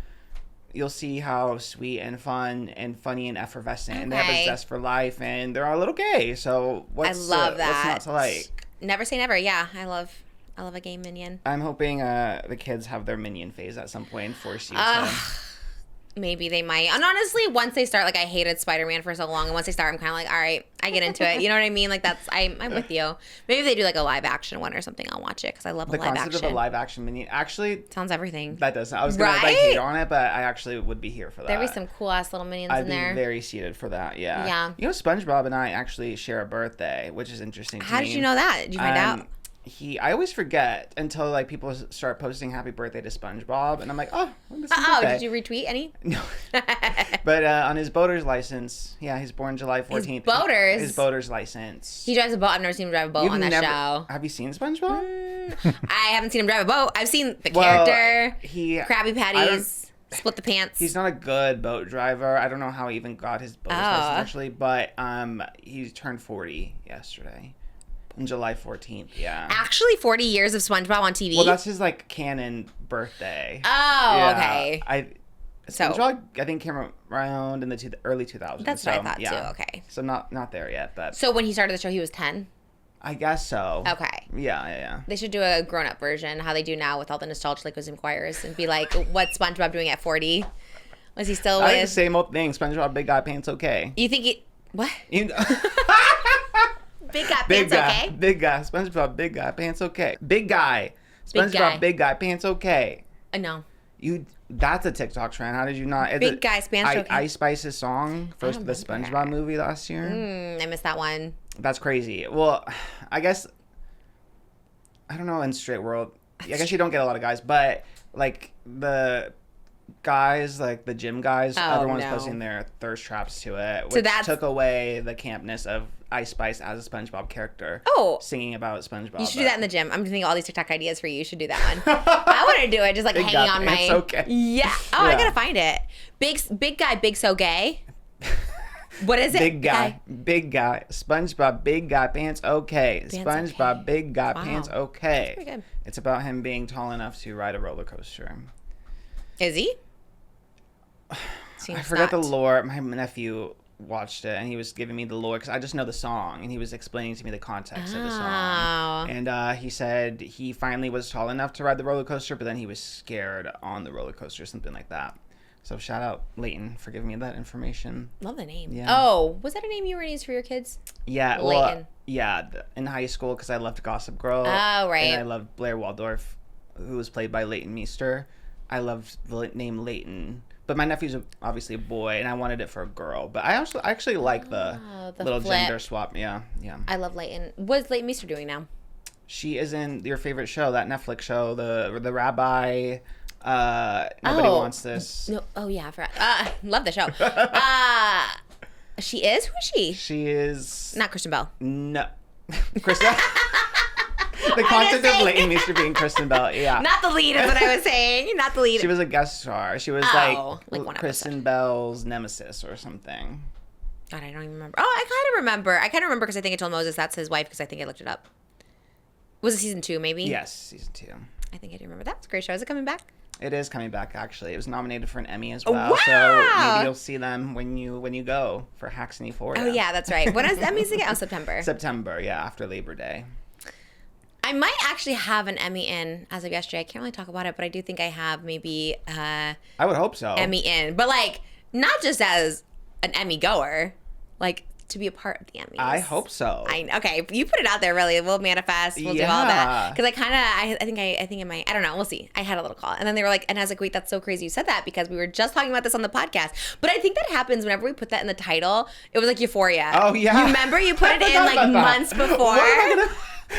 you'll see how sweet and fun and funny and effervescent, and they have Okay. a zest for life, and they're a little gay. So what's love that. What's not to like? Never say never. Yeah, I love a gay Minion. I'm hoping the kids have their Minion phase at some point and force you to. Maybe they might. And honestly, once they start, like, I hated Spider-Man for so long, and once they start, I'm kind of like, all right, I get into it. You know what I mean? Like, I'm with you. Maybe if they do like a live action one or something, I'll watch it because I love The a live concept action. of a live action Minion actually. Sounds everything. That doesn't. I was gonna like Right? hate on it, but I actually would be here for that. There'd be some cool ass little Minions I'd in be there. very seated for that. Yeah. Yeah. You know, SpongeBob and I actually share a birthday, which is interesting. To How me. did you know that? Did you find out? I always forget until like people start posting happy birthday to SpongeBob, and I'm like, oh, this is Oh, birthday. did you retweet any? No. But on his boater's license, yeah, he's born July 14th. boater's? His boater's license. He drives a boat. I've never seen him drive a boat You've on that never- show. Have you seen SpongeBob? I haven't seen him drive a boat. I've seen the Well, character, he Krabby Patties, split the pants. He's not a good boat driver. I don't know how he even got his boater's license actually, but he turned 40 yesterday. On July 14th, yeah. Actually 40 years of SpongeBob on TV. Well, that's his like canon birthday. Oh, Yeah, okay. So- SpongeBob, I think came around in the early 2000s. That's what I so, thought yeah. too. Okay. So not there yet, but So when he started the show, he was 10. I guess so. Okay. Yeah. They should do a grown-up version, how they do now with all the nostalgia like Wisdom Choirs, and be like, what's SpongeBob doing at 40? Was he still I like the with? same old thing. SpongeBob, big guy, pants okay. You think he? What? You know, Big guy big pants guy, okay? big guy, SpongeBob, big guy, pants okay. Big guy, SpongeBob, guy. big guy, pants okay. No. That's a TikTok trend. How did you not? It's Big Guy, Pants Okay. Ice Spice's song for don't the remember. SpongeBob movie last year. I missed that one. That's crazy. Well, I guess I don't know in straight world. I guess you don't get a lot of guys, but like the guys, like the gym guys, Oh, everyone's no. posting their thirst traps to it, So which that's- took away the campness of Ice Spice as a SpongeBob character. Oh. Singing about SpongeBob. You should do that in the gym. I'm thinking all these TikTok ideas for you. You should do that one. I want to do it, just like Big hanging guy on my. pants okay. Yeah. Oh, I Yeah. gotta find it. Big guy, big so gay. What is it? Big guy, big guy, SpongeBob, big guy, pants okay. Pants SpongeBob, okay. big guy, Wow. pants okay. pretty good. It's about him being tall enough to ride a roller coaster. Is he? I Seems forgot the not. lore. My nephew watched it and he was giving me the lore because I just know the song, and he was explaining to me the context of the Oh. song. And he said he finally was tall enough to ride the roller coaster, but then he was scared on the roller coaster, something like that. So shout out Leighton for giving me that information. Love the name. Yeah. Oh, was that a name you were gonna use for your kids? Yeah, Leighton. in high school because I loved Gossip Girl. Oh, right. And I loved Blair Waldorf, who was played by Leighton Meester. I loved the name Leighton. But my nephew's obviously a boy, and I wanted it for a girl. But I actually like the the little flip. gender swap. Yeah. I love Leighton. What's Leighton Meester doing now? She is in your favorite show, that Netflix show, the rabbi. Nobody Oh. wants this. No. Oh yeah, I forgot. Love the show. She is. Who is she? She is Not Kristen Bell. no, Kristen. The concept of say- Leighton Meester being Kristen Bell. Yeah. Not the lead is what I was saying. Not the lead. She was a guest star. She was Oh, like one Kristen Bell's nemesis or something. God, I don't even remember. Oh, I kind of remember. I kind of remember because I think I told Moses that's his wife because I think I looked it up. Was it season 2 maybe? Yes, season 2. I think I do remember that. It's a great show. Is it coming back? It is coming back, actually. It was nominated for an Emmy as well. Wow. So maybe you'll see them when you go for Hacks and Euphoria. Oh, yeah, that's right. When is the Emmys again? Oh, September. September, yeah, after Labor Day. I might actually have an Emmy in as of yesterday. I can't really talk about it, but I do think I have maybe I would hope so. Emmy in. But, like, not just as an Emmy goer, like, to be a part of the Emmys. I hope so. Okay, you put it out there, really. We'll manifest. We'll do all that. Because I think in my, I don't know. We'll see. I had a little call. And then they were like, and I was like, wait, that's so crazy you said that because we were just talking about this on the podcast. But I think that happens whenever we put that in the title. It was like Euphoria. Oh, yeah. You remember you put it in like months before?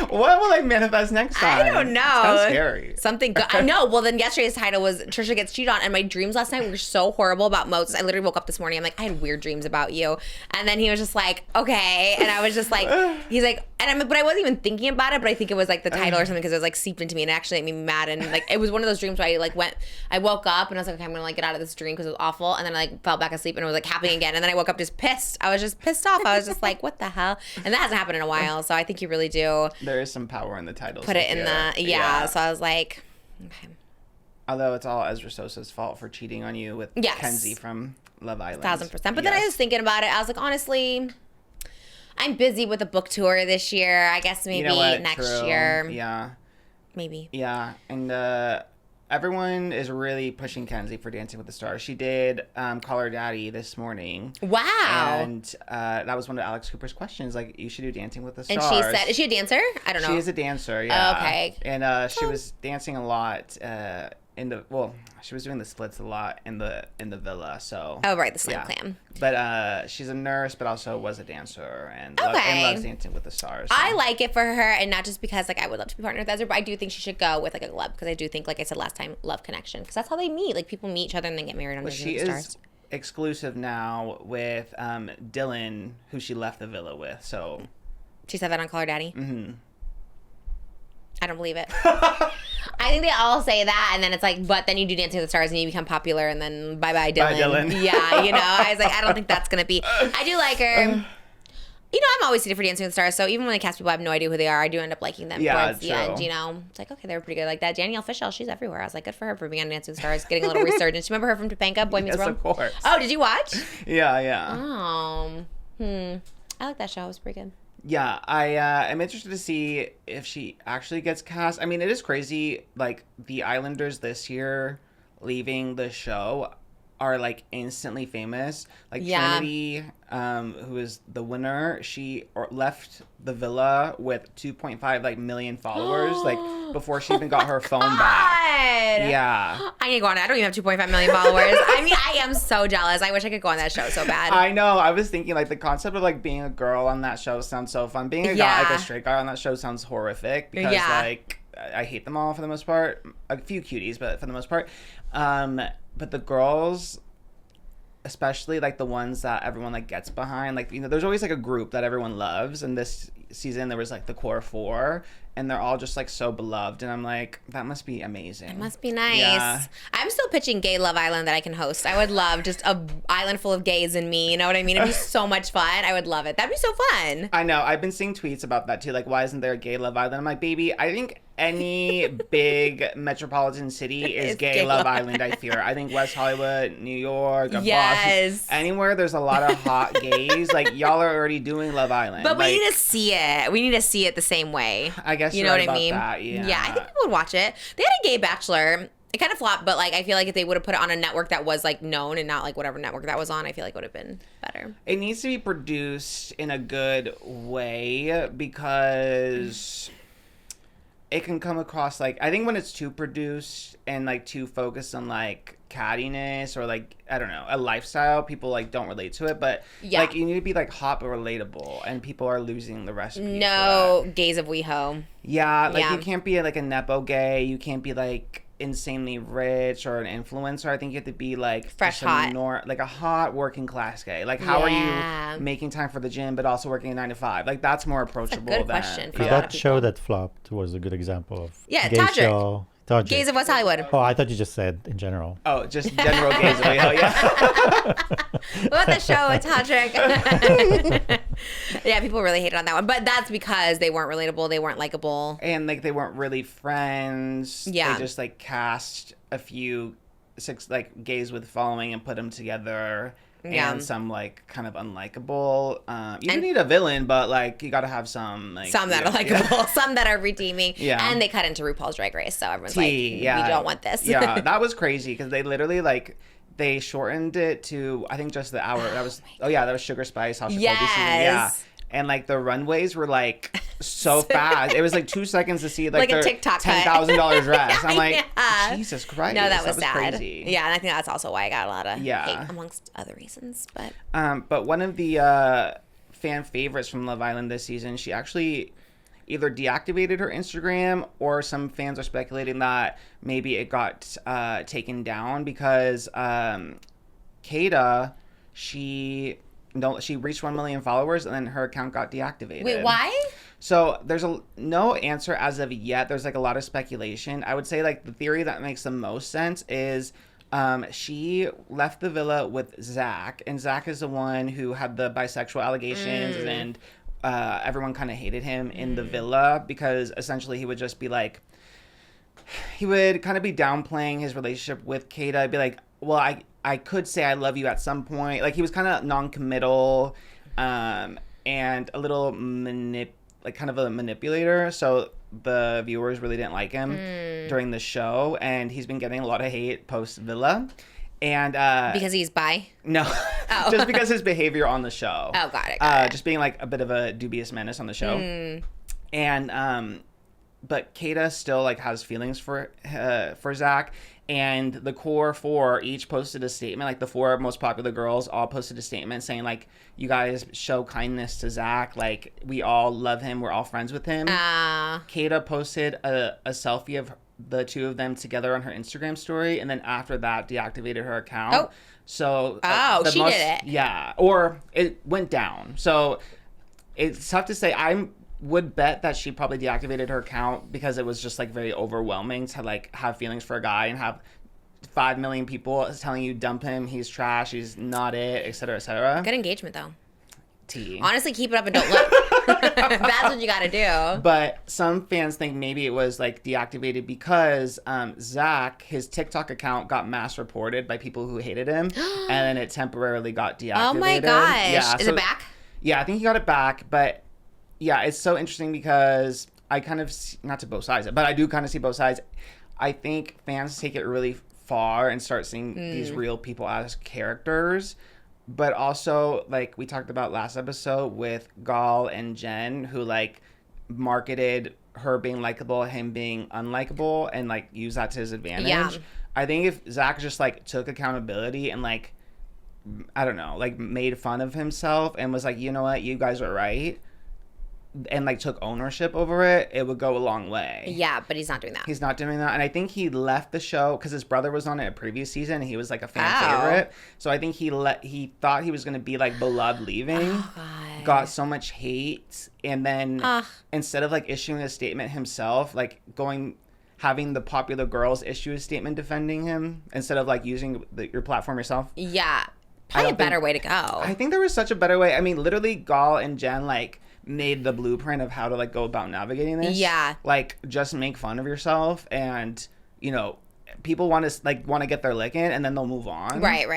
What will I manifest next time? I don't know. Sounds scary. Something good. I know. Well, then yesterday's title was Trisha Gets Cheated On. And my dreams last night were so horrible about Moses. I literally woke up this morning. I'm like, I had weird dreams about you. And then he was just like, okay. And I was just like, he's like, but I wasn't even thinking about it. But I think it was like the title or something because it was like seeped into me and it actually made me mad. And like, it was one of those dreams where I woke up and I was like, okay, I'm going to like get out of this dream because it was awful. And then I like fell back asleep and it was like happening again. And then I woke up just pissed. I was just pissed off. I was just like, what the hell? And that hasn't happened in a while. So I think you really do. There is some power in the title. Put it in the, yeah. So I was like, okay. Although it's all Ezra Sosa's fault for cheating on you with Kenzie from Love Island. 1000%. But then I was thinking about it. I was like, honestly, I'm busy with a book tour this year. I guess maybe next year. Yeah. Maybe. Yeah. And everyone is really pushing Kenzie for Dancing with the Stars. She did Call Her Daddy this morning. Wow. And that was one of Alex Cooper's questions. Like, you should do Dancing with the Stars. And she said, is she a dancer? I don't know. She is a dancer, yeah. Okay. And she was dancing a lot she was doing the splits a lot in the villa, so. Oh, right, the slam clam. But she's a nurse, but also was a dancer and loves Dancing with the Stars. So. I like it for her, and not just because like I would love to be partnered with Ezra, but I do think she should go with like a club because I do think, like I said last time, love connection because that's how they meet. Like people meet each other and then get married on Dancing with the Stars. She is exclusive now with Dylan, who she left the villa with. So. She said that on Call Her Daddy. Mm-hmm. I don't believe it. I think they all say that, and then it's like, but then you do Dancing with the Stars, and you become popular, and then bye-bye, Dylan. Bye, Dylan. Yeah, you know, I was like, I don't think that's going to be. I do like her. You know, I'm always seated for Dancing with the Stars, so even when they cast people, I have no idea who they are. I do end up liking them towards the end, you know? It's like, okay, they were pretty good. Like that Danielle Fishel, she's everywhere. I was like, good for her for being on Dancing with the Stars, getting a little resurgence. Remember her from Topanga, Boy Meets World? Yes, of course. Oh, did you watch? Yeah. Oh, I like that show. It was pretty good. Yeah, I am interested to see if she actually gets cast. I mean, it is crazy. Like, the Islanders this year leaving the show are, like, instantly famous. Like, Trinity, who is the winner, she left the villa with 2.5 million followers, like, before she even got her phone back. Yeah. I need to go on it. I don't even have 2.5 million followers. I mean, I am so jealous. I wish I could go on that show so bad. I know. I was thinking, like, the concept of, like, being a girl on that show sounds so fun. Being a guy, like, a straight guy on that show sounds horrific because, like, I hate them all for the most part. A few cuties, but for the most part. But the girls, especially like the ones that everyone like gets behind, like, you know, there's always like a group that everyone loves, and this season there was like the core four, and they're all just like so beloved, and I'm like, that must be amazing. It must be nice. Yeah. I'm still pitching Gay Love Island that I can host. I would love just a island full of gays and me, you know what I mean? It'd be so much fun. I would love it. That'd be so fun. I know. I've been seeing tweets about that too, like, why isn't there a Gay Love Island? I'm like, baby, I think any big metropolitan city is gay Love Island, I fear. I think West Hollywood, New York, Boston, anywhere there's a lot of hot gays, like, y'all are already doing Love Island. But like, we need to see it. We need to see it the same way. I guess you know what I mean? That, yeah. Yeah, I think people would watch it. They had a gay bachelor. It kind of flopped, but like I feel like if they would have put it on a network that was like known and not like whatever network that was on, I feel like it would have been better. It needs to be produced in a good way because it can come across like, I think when it's too produced and like too focused on like cattiness or like, I don't know, a lifestyle, people like don't relate to it. But like, you need to be like hot but relatable, and people are losing the recipe. No gays of WeHo. Yeah, like you can't be like a nepo gay. You can't be like insanely rich or an influencer. I think you have to be like fresh, hot, like a hot working class gay. Like, how are you making time for the gym but also working a 9 to 5? Like, that's more approachable. That's a good question. That show that flopped was a good example of gay Todrick. show. Todrick. Gays of West Hollywood. Oh, I thought you just said in general. Oh, just general gays of WeHo, yeah. What the show with Todrick? Yeah, people really hated on that one, but that's because they weren't relatable, they weren't likable, and like they weren't really friends. Yeah, they just like cast a few gays with following and put them together. Yeah. And some like kind of unlikable. You do need a villain, but like you got to have some like Some that are likable, some that are redeeming. Yeah. And they cut into RuPaul's Drag Race, so everyone's like, we yeah. don't want this. Yeah, that was crazy because they literally like they shortened it to I think just the hour. That was that was Sugar Spice. How she called this season. Yeah. And like the runways were like so fast. It was like 2 seconds to see like a their TikTok $10,000 dress. I'm like, Yeah. Jesus Christ. No, that was sad. Crazy. Yeah, and I think that's also why I got a lot of hate amongst other reasons. But one of the fan favorites from Love Island this season, she actually either deactivated her Instagram or some fans are speculating that maybe it got taken down because KAYDA, she reached 1 million followers and then her account got deactivated. Wait, why? So there's no answer as of yet. There's like a lot of speculation. I would say like the theory that makes the most sense is she left the villa with Zach, and Zach is the one who had the bisexual allegations and everyone kind of hated him in the villa because essentially he would just be like, he would kind of be downplaying his relationship with KAYDA, be like, well, I could say I love you at some point. Like he was kind of non-committal and a little kind of a manipulator. So the viewers really didn't like him during the show, and he's been getting a lot of hate post Villa. And because he's bi? No, just because his behavior on the show. Oh, got it. Just being like a bit of a dubious menace on the show. And but KAYDA still like has feelings for Zach, and the core four each posted a statement. Like the 4 most popular girls all posted a statement saying like, you guys show kindness to Zach, like we all love him, we're all friends with him. KAYDA posted a selfie of the 2 of them together on her Instagram story, and then after that deactivated her account. So she did it. Yeah, or it went down. So it's tough to say. Would bet that she probably deactivated her account because it was just like very overwhelming to like have feelings for a guy and have 5 million people telling you dump him, he's trash, he's not it, etc., etc. Good engagement though. T. Honestly, keep it up and don't look. That's what you got to do. But some fans think maybe it was like deactivated because Zach, his TikTok account got mass reported by people who hated him, and then it temporarily got deactivated. Oh my gosh! Yeah, Is it back? Yeah, I think he got it back, but. Yeah, it's so interesting because I kind of, not to both sides, but I do kind of see both sides. I think fans take it really far and start seeing these real people as characters. But also, like we talked about last episode with Gal and Jen, who like marketed her being likable, him being unlikable, and like use that to his advantage. Yeah. I think if Zach just like took accountability and like, I don't know, like made fun of himself and was like, you know what, you guys are right, and like took ownership over it, it would go a long way. Yeah, but he's not doing that. He's not doing that. And I think he left the show because his brother was on it a previous season and he was like a fan favorite. So I think he thought he was going to be like beloved leaving, got so much hate, and then instead of like issuing a statement himself, like having the popular girls issue a statement defending him instead of like using your platform yourself. Yeah, probably a better way to go. I think there was such a better way. I mean, literally Gal and Jen like made the blueprint of how to like go about navigating this. Yeah. Like just make fun of yourself, and you know, people want to get their lick in and then they'll move on. Right.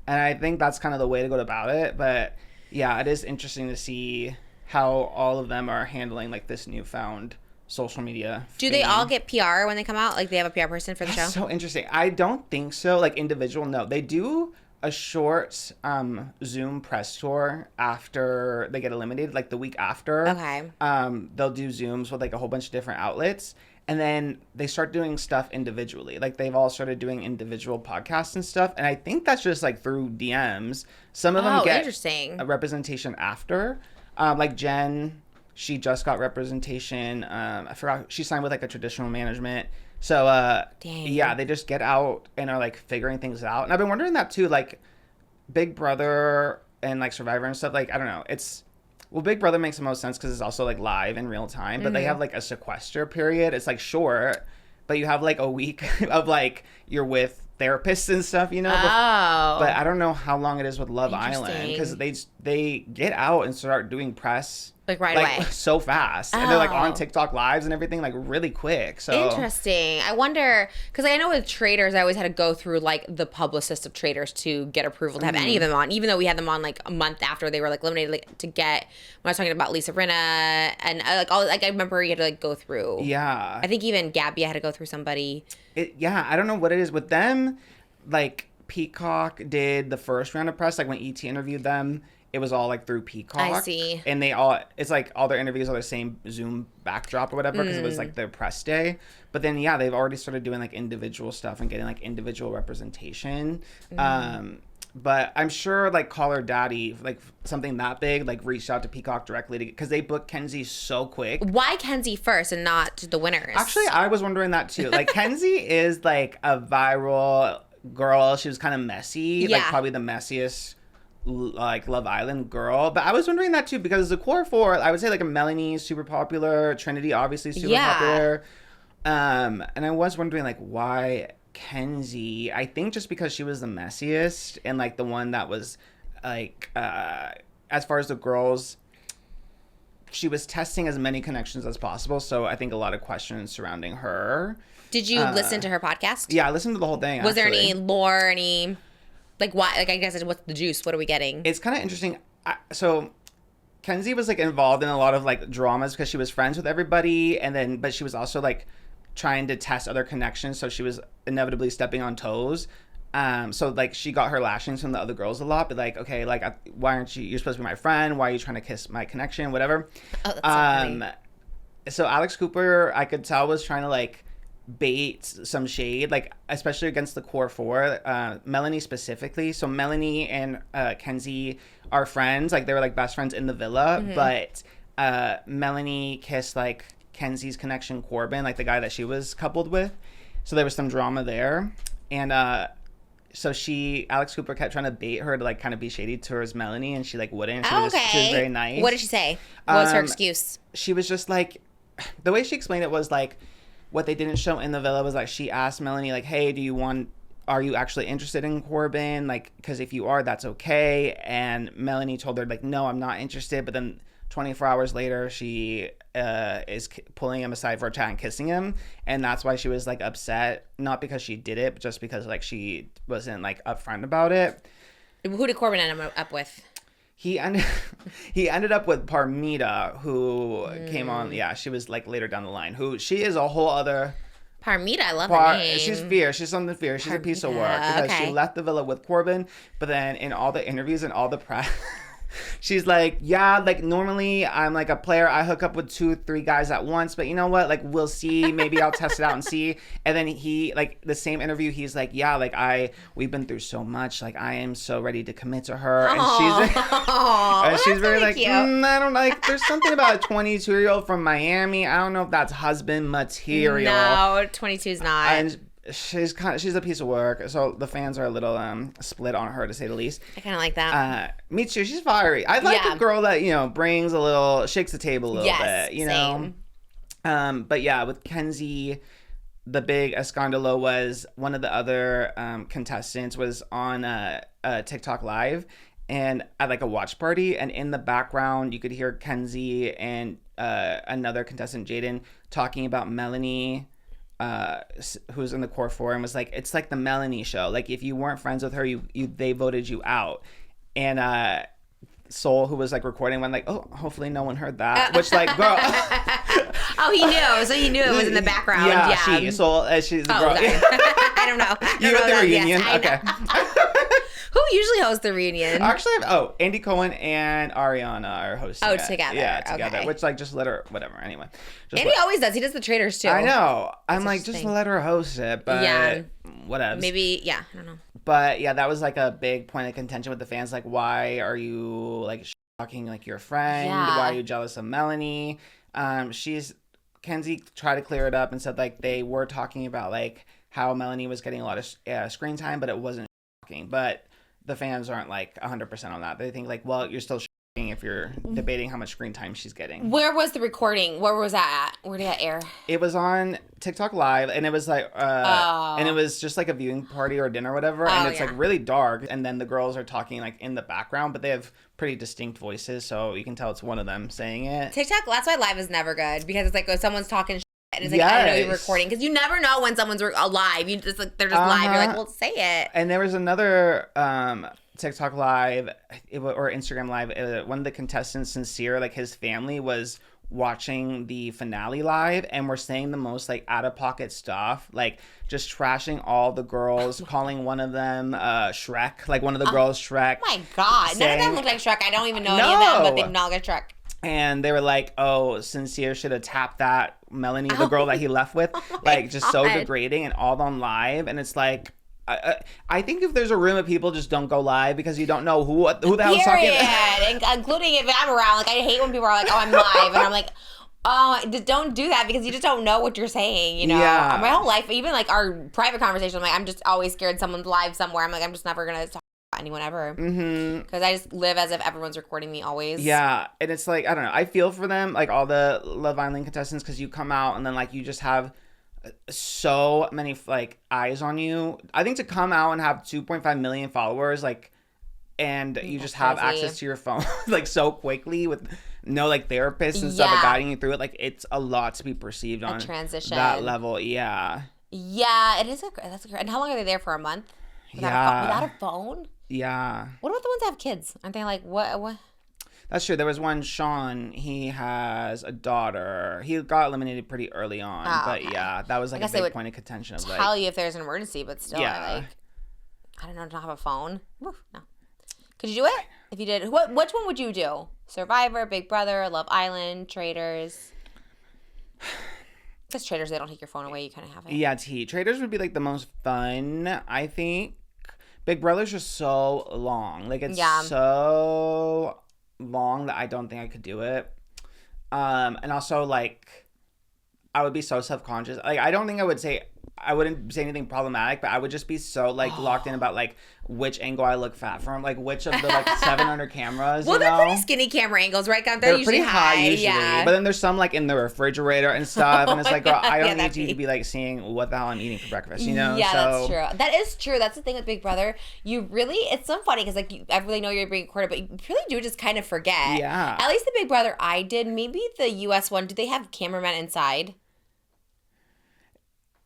And I think that's kind of the way to go about it. But yeah, it is interesting to see how all of them are handling like this newfound social media. Do they all get PR when they come out? Like they have a PR person for the show? So interesting. I don't think so. Like individual, no. They do a short Zoom press tour after they get eliminated, like the week after. Okay. They'll do Zooms with like a whole bunch of different outlets, and then they start doing stuff individually. Like they've all started doing individual podcasts and stuff, and I think that's just like through DMs. Some of them get a representation after. Like Jen, she just got representation. I forgot, she signed with like a traditional management. So, yeah, they just get out and are, like, figuring things out. And I've been wondering that, too. Like, Big Brother and, like, Survivor and stuff, like, I don't know. Well, Big Brother makes the most sense because it's also, like, live in real time. But they have, like, a sequester period. It's, like, short. But you have, like, a week of, like, you're with therapists and stuff, you know? Oh. But I don't know how long it is with Love Island. Because they get out and start doing press Like right away. So fast. And they're like on Oh. TikTok lives and everything like really quick. So Interesting. I wonder, because I know with traders, I always had to go through like the publicist of traders to get approval to have any of them on, even though we had them on like a month after they were like eliminated, like, to get, when I was talking about Lisa Rinna and like all, like I remember you had to like go through. yeah. I think even Gabby had to go through somebody. Yeah, I don't know what it is with them. Like Peacock did the first round of press, like when ET interviewed them, it was all like through Peacock. I see. And it's like all their interviews are the same Zoom backdrop or whatever because it was like their press day. But then yeah, they've already started doing like individual stuff and getting like individual representation. But I'm sure like Call Her Daddy, like something that big, like reached out to Peacock directly because they booked Kenzie so quick. Why Kenzie first and not the winners? Actually, I was wondering that too. Like Kenzie is like a viral girl. She was kind of messy, like Yeah. probably the messiest like Love Island girl. But I was wondering that too because the core four, I would say like a Melanie super popular, Trinity obviously super popular. And I was wondering like why Kenzie. I think just because she was the messiest and like the one that was like as far as the girls, she was testing as many connections as possible. So I think a lot of questions surrounding her. Did you listen to her podcast? Yeah, I listened to the whole thing. Was there actually. any lore, any, like, why? Like, I guess, what's the juice? What are we getting? It's kind of interesting. So Kenzie was like involved in a lot of like dramas because she was friends with everybody, and then but she was also like trying to test other connections, so she was inevitably stepping on toes. So like she got her lashings from the other girls a lot, but like, okay, like why aren't you're supposed to be my friend? Why are you trying to kiss my connection? Whatever. Oh, that's so funny. So Alex Cooper, I could tell, was trying to like bait some shade, like especially against the core four, Melanie specifically. So Melanie and Kenzie are friends, like they were like best friends in the villa, but Melanie kissed like Kenzie's connection Corbin, like the guy that she was coupled with. So there was some drama there, and so Alex Cooper kept trying to bait her to like kind of be shady towards Melanie, and she like wouldn't. She was very nice. What did she say? What was her excuse? She was just like, the way she explained it was like, what they didn't show in the villa was like she asked Melanie like, hey, are you actually interested in Corbin? Like, because if you are, that's okay. And Melanie told her like, no, I'm not interested. But then 24 hours later, she is pulling him aside for a chat and kissing him. And that's why she was like upset. Not because she did it, but just because like she wasn't like upfront about it. Who did Corbin end up with? He ended up with Parmita, who came on. Yeah, she was like later down the line. Who she is a whole other. Parmita, I love her name. She's fierce. She's something fierce. She's a piece of work because she left the villa with Corbin, but then in all the interviews and all the press, she's like, yeah, like normally I'm like a player. I hook up with 2-3 guys at once, but you know what? Like we'll see. Maybe I'll test it out and see. And then he like the same interview, he's like, yeah, like we've been through so much. Like I am so ready to commit to her. And she's very like, I don't like. There's something about a 22-year-old from Miami. I don't know if that's husband material. No, 22 is not. And she's a piece of work, so the fans are a little split on her, to say the least. I kind of like that. Me too. She's fiery. I like a girl that shakes the table a little bit. You know. But yeah, with Kenzie, the big escandalo was one of the other contestants was on TikTok Live, and at like a watch party, and in the background you could hear Kenzie and another contestant, Jaden, talking about Melanie. Who's in the core four, and was like, it's like the Melanie show. Like if you weren't friends with her, they voted you out. And Soul, who was like recording, went like, oh, hopefully no one heard that. Which like, girl. Oh, he knew. So he knew it was in the background. Yeah. Soul, she's the girl. Sorry. I don't know. You at the reunion? Yes, okay. Who usually hosts the reunion? Actually, Andy Cohen and Ariana are hosting it. Together. Yeah, together. Okay. Which like just let her, whatever. Anyway. Andy always does. He does the traders too. I know. I'm like, just let her host it. But yeah. Whatever. Maybe, yeah. I don't know. But yeah, that was like a big point of contention with the fans. Like, why are you like shocking like your friend? Yeah. Why are you jealous of Melanie? Kenzie tried to clear it up and said like they were talking about like how Melanie was getting a lot of screen time, but it wasn't shocking. But the fans aren't like 100% on that. They think like, well, you're still if you're debating how much screen time she's getting. Where was the recording? Where was that at? Where did that air? It was on TikTok Live, and it was like, and it was just like a viewing party or dinner or whatever, and it's like really dark, and then the girls are talking like in the background, but they have pretty distinct voices, so you can tell it's one of them saying it. TikTok, that's why live is never good, because it's like when someone's talking and it's like, I don't know you're recording, because you never know when someone's alive. You just like, they're just live. You're like, well, say it. And there was another TikTok Live or Instagram Live. One of the contestants, Sincere, like his family was watching the finale live and were saying the most like out of pocket stuff, like just trashing all the girls, calling one of them Shrek, like one of the girls Shrek. Oh my God, none of them look like Shrek. I don't even know any of them, but they not like Shrek. And they were like, oh, Sincere should have tapped that Melanie, the girl that he left with. Like, just so degrading and all on live. And it's like, I think if there's a room of people, just don't go live, because you don't know who the hell's talking. Including if I'm around. Like, I hate when people are like, oh, I'm live. And I'm like, oh, don't do that, because you just don't know what you're saying, you know? Yeah. My whole life, even like our private conversation, I'm like, I'm just always scared someone's live somewhere. I'm like, I'm just never going to talk to anyone ever. Because I just live as if everyone's recording me always. Yeah. And it's like, I don't know. I feel for them, like all the Love Island contestants, because you come out and then like you just have so many like eyes on you. I think to come out and have 2.5 million followers, like, and you just have access to your phone like so quickly with no like therapists and stuff guiding you through it, like it's a lot to be perceived on transition that level. Yeah, it is that's a. And how long are they there for? A month without a phone? Yeah. What about the ones that have kids? Aren't they like what? That's true. There was one, Sean. He has a daughter. He got eliminated pretty early on, but yeah, that was like a big point of contention. Of tell you if there's an emergency, but still, I don't know, not have a phone. Woo, no. Could you do it? If you did, which one would you do? Survivor, Big Brother, Love Island, Traitors? Because Traitors, they don't take your phone away. You kind of have it. Yeah, Traitors would be like the most fun, I think. Big Brother's just so long. Like it's so long that I don't think I could do it. And also like I would be so self-conscious. Like I don't think I wouldn't say anything problematic, but I would just be so like locked in about like which angle I look fat from, like which of the like 700 cameras. Well, they're pretty skinny camera angles, right? They're usually pretty high usually. But then there's some like in the refrigerator and stuff, and it's like, girl, I don't need you to be like seeing what the hell I'm eating for breakfast, you know? Yeah, that's true. That is true. That's the thing with Big Brother. You really, it's so funny because like I really know you're being recorded, but you really do just kind of forget. Yeah. At least the Big Brother I did, maybe the US one, do they have cameramen inside?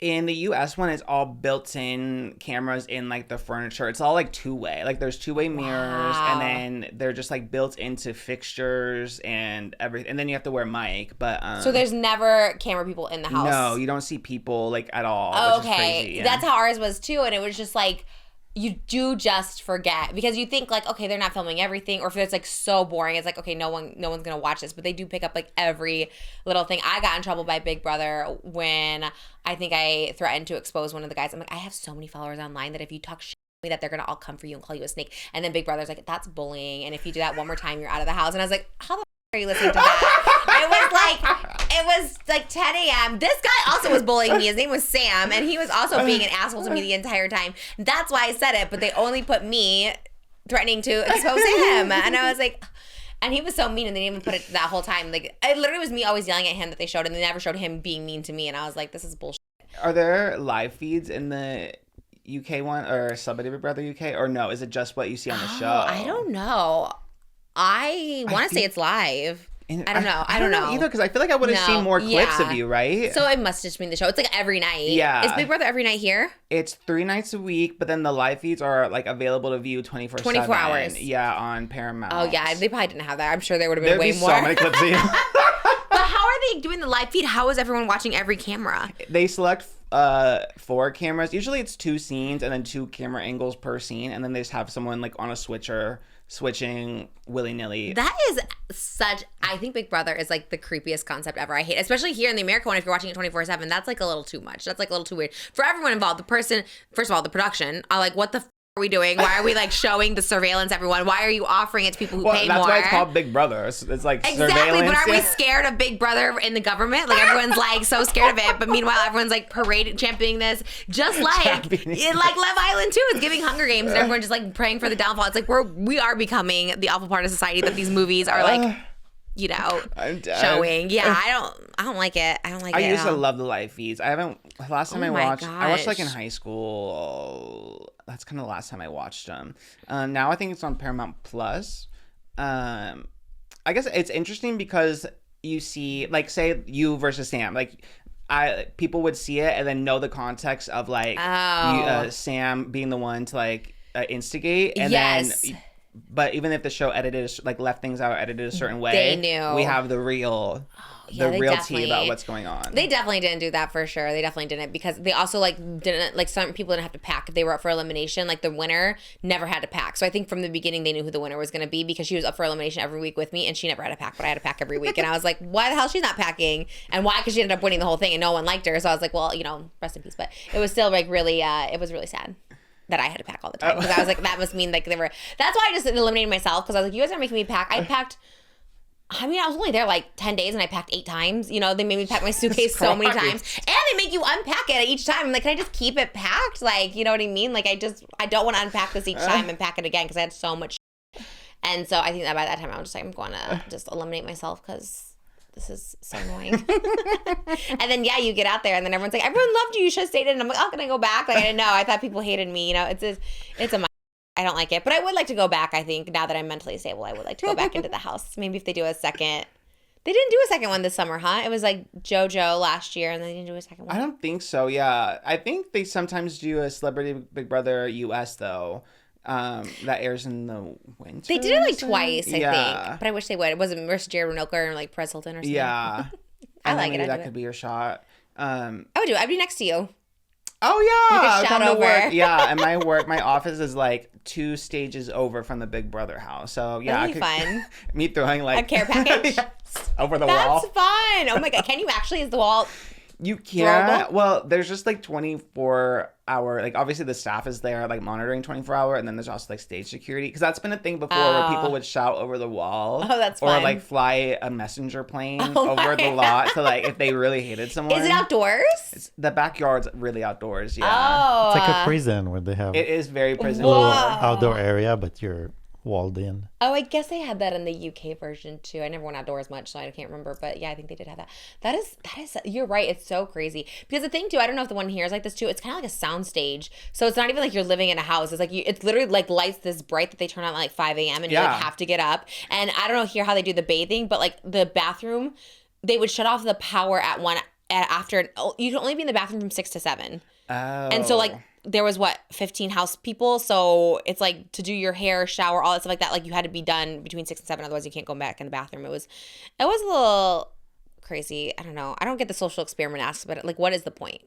In the US one, it's all built-in cameras in like the furniture. It's all like two-way. Like there's two-way mirrors, and then they're just like built into fixtures and everything. And then you have to wear a mic. But so there's never camera people in the house. No, you don't see people like at all. Oh, which is crazy, yeah. That's how ours was too, and it was just like you do just forget because you think like, okay, they're not filming everything, or if it's like so boring, it's like, okay, no one's gonna watch this, but they do pick up like every little thing. I got in trouble by Big Brother when I think I threatened to expose one of the guys. I'm like, I have so many followers online that if you talk shit to me, that they're gonna all come for you and call you a snake. And then Big Brother's like, that's bullying, and if you do that one more time, you're out of the house. And I was like, how the are you listening to that? It was like 10 a.m. This guy also was bullying me. His name was Sam, and he was also being an asshole to me the entire time. That's why I said it, but they only put me threatening to expose him. And I was like, and he was so mean, and they didn't even put it that whole time. Like, it literally was me always yelling at him that they showed, and they never showed him being mean to me. And I was like, this is bullshit. Are there live feeds in the UK one or Celebrity Big Brother UK, or no? Is it just what you see on the show? I don't know. I want to say it's live. I don't know. I don't know either, because I feel like I would have seen more clips of you, right? So it must just mean the show. It's like every night. Yeah. Is Big Brother every night here? It's 3 nights a week, but then the live feeds are like available to view 24/7. 24 hours. Yeah, on Paramount. Oh yeah, they probably didn't have that. I'm sure there would have been way more. There'd be so many clips of you. But how are they doing the live feed? How is everyone watching every camera? They select 4 cameras. Usually it's 2 scenes and then 2 camera angles per scene, and then they just have someone like on a switcher switching willy-nilly. That is I think Big Brother is like the creepiest concept ever. I hate, especially here in the American one, if you're watching it 24/7, that's like a little too much. That's like a little too weird. For everyone involved, the person, first of all, the production, I like, what the are we doing? Why are we like showing the surveillance everyone? Why are you offering it to people who pay that's more? why it's called Big Brother. It's like Exactly, surveillance. but are we scared of Big Brother in the government? Like everyone's like so scared of it, but meanwhile everyone's like championing this, just like like Love Island too. It's giving Hunger Games, and everyone just like praying for the downfall. It's like we are becoming the awful part of society that these movies are like, showing. Yeah, I don't like it. I don't like it. I used to love the live feeds. I haven't. Last time I watched like in gosh. high school. That's kind of the last time I watched them. Now I think it's on Paramount Plus. I guess it's interesting because you see, like, say you versus Sam, like. People would see it and then know the context of like Sam being the one to like instigate, and then. But even if the show left things out, edited a certain way, they knew. We have the real, real tea about what's going on. They definitely didn't do that for sure. They definitely didn't, because they also didn't some people didn't have to pack if they were up for elimination. Like the winner never had to pack. So I think from the beginning they knew who the winner was going to be, because she was up for elimination every week with me, and she never had to pack, but I had to pack every week. And I was like, why the hell she's not packing? And why? Because she ended up winning the whole thing and no one liked her. So I was like, well, rest in peace. But it was still like really, it was really sad that I had to pack all the time, because I was like, that must mean like that's why I just eliminated myself, because I was like, you guys are making me pack. I packed, I was only there like 10 days and I packed 8 times. They made me pack my suitcase so many times, and they make you unpack it each time. I'm like, can I just keep it packed? Like, you know what I mean? Like, I don't want to unpack this each time and pack it again, because I had so much shit. And so I think that by that time I was just like, I'm going to just eliminate myself, because this is so annoying. And then you get out there and then everyone's like, everyone loved you, you should have stayed in. And I'm like, oh, can I go back? Like, I didn't know. I thought people hated me. It's a I don't like it, but I would like to go back. I think now that I'm mentally stable, I would like to go back into the house. Maybe if they do a second. They didn't do a second one this summer, huh? It was like JoJo last year, and they didn't do a second one. I don't think so. Yeah, I think they sometimes do a Celebrity Big Brother US though. That airs in the winter. They did it like twice, I think. But I wish they would. It wasn't versus Jared Renoka or like Perez Hilton or something. Yeah. I like it. That could be your shot. I would do it. I'd be next to you. Oh yeah. You could shout over. Work. Yeah, and my office is like 2 stages over from the Big Brother house. So yeah, that'd be fun. Me throwing like a care package over the wall. That's fun. Oh my god, can you actually? Is the wall? You can't. Well, there's just like 24-hour, like obviously the staff is there like monitoring 24-hour, and then there's also like stage security, because that's been a thing before where people would shout over the wall. Oh, that's or fun. like fly a messenger plane over the lot to like if they really hated someone. Is it outdoors? The backyard's really outdoors. Yeah. Oh, it's like a prison where they have it is very prison. a little outdoor area, but you're walled in. Oh, I guess they had that in the UK version too. I never went outdoors much, so I can't remember. But yeah, I think they did have that. That is, you're right. It's so crazy. Because the thing too, I don't know if the one here is like this too. It's kind of like a sound stage. So it's not even like you're living in a house. It's like it's literally like lights this bright that they turn on at like 5 a.m. and you like have to get up. And I don't know here how they do the bathing, but like the bathroom, they would shut off the power at after. You can only be in the bathroom from 6 to 7. Oh. And so like there was 15 house people, so it's like to do your hair, shower, all that stuff like that, like you had to be done between 6 and 7, otherwise you can't go back in the bathroom. It was a little crazy. I don't know, I don't get the social experiment aspect, but like what is the point?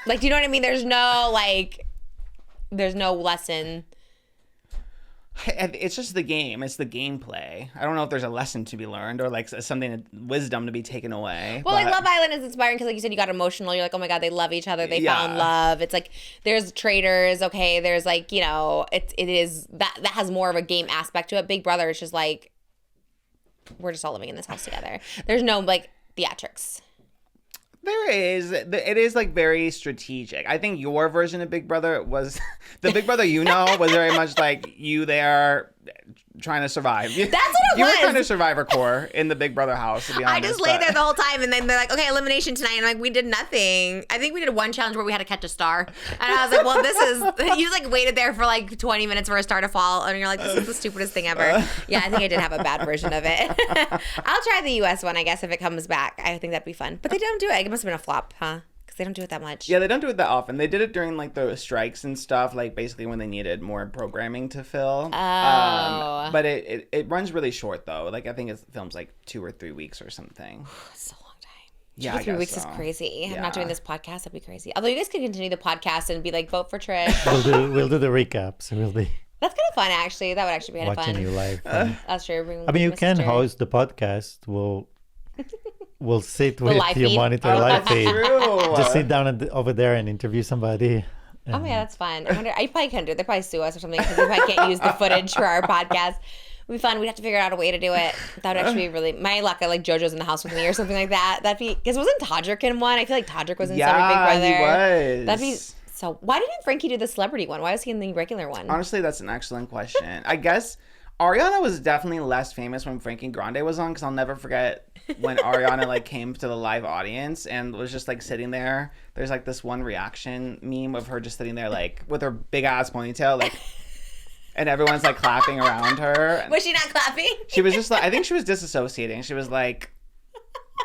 Like, do you know what I mean? There's no lesson. It's just the game. It's the gameplay. I don't know if there's a lesson to be learned or like something, wisdom to be taken away. Well, like Love Island is inspiring because, like you said, you got emotional. You're like, oh my god, they love each other. They found love. It's like there's traitors. Okay, there's like it is that has more of a game aspect to it. Big Brother is just like we're just all living in this house together. There's no like theatrics. There is. It is like very strategic. I think your version of Big Brother was the Big Brother was very much like you there trying to survive. That's what it was. You were kind of survivor core in the Big Brother house, to be honest. I just lay there the whole time, and then they're like, okay, elimination tonight. And I'm like, we did nothing. I think we did one challenge where we had to catch a star. And I was like, well, this is, you like waited there for like 20 minutes for a star to fall. And you're like, this is the stupidest thing ever. Yeah, I think I did have a bad version of it. I'll try the US one, I guess, if it comes back. I think that'd be fun. But they don't do it. It must have been a flop, huh? They don't do it that much. Yeah, they don't do it that often. They did it during like the strikes and stuff, like basically when they needed more programming to fill. Oh. But it runs really short though. Like I think it films like 2 or 3 weeks or something. It's a long time. Yeah, 3 weeks is crazy. I'm not doing this podcast. That'd be crazy. Although you guys could continue the podcast and be like, vote for Trish. We'll do the recaps. We'll be. That's kind of fun, actually. That would actually be kind of fun. Watching you live. That's true. I mean, you can host the podcast. We'll sit with your monitor live feed. True. Just sit down over there and interview somebody. Oh my God, that's fun. I wonder, I probably couldn't do it. They probably sue us or something because we probably can't use the footage for our podcast. It'd be fun. We'd have to figure out a way to do it. That would actually be really, my luck, like JoJo's in the house with me or something like that. That'd be, because wasn't Todrick in one? I feel like Todrick was in Celebrity Big Brother. Yeah, he was. That'd be, so why didn't Frankie do the celebrity one? Why was he in the regular one? Honestly, that's an excellent question. I guess Ariana was definitely less famous when Frankie Grande was on, because I'll never forget when Ariana like came to the live audience and was just like sitting there. There's like this one reaction meme of her just sitting there like with her big ass ponytail, like, and everyone's like clapping around her. Was she not clapping? She was just like, I think she was disassociating. She was like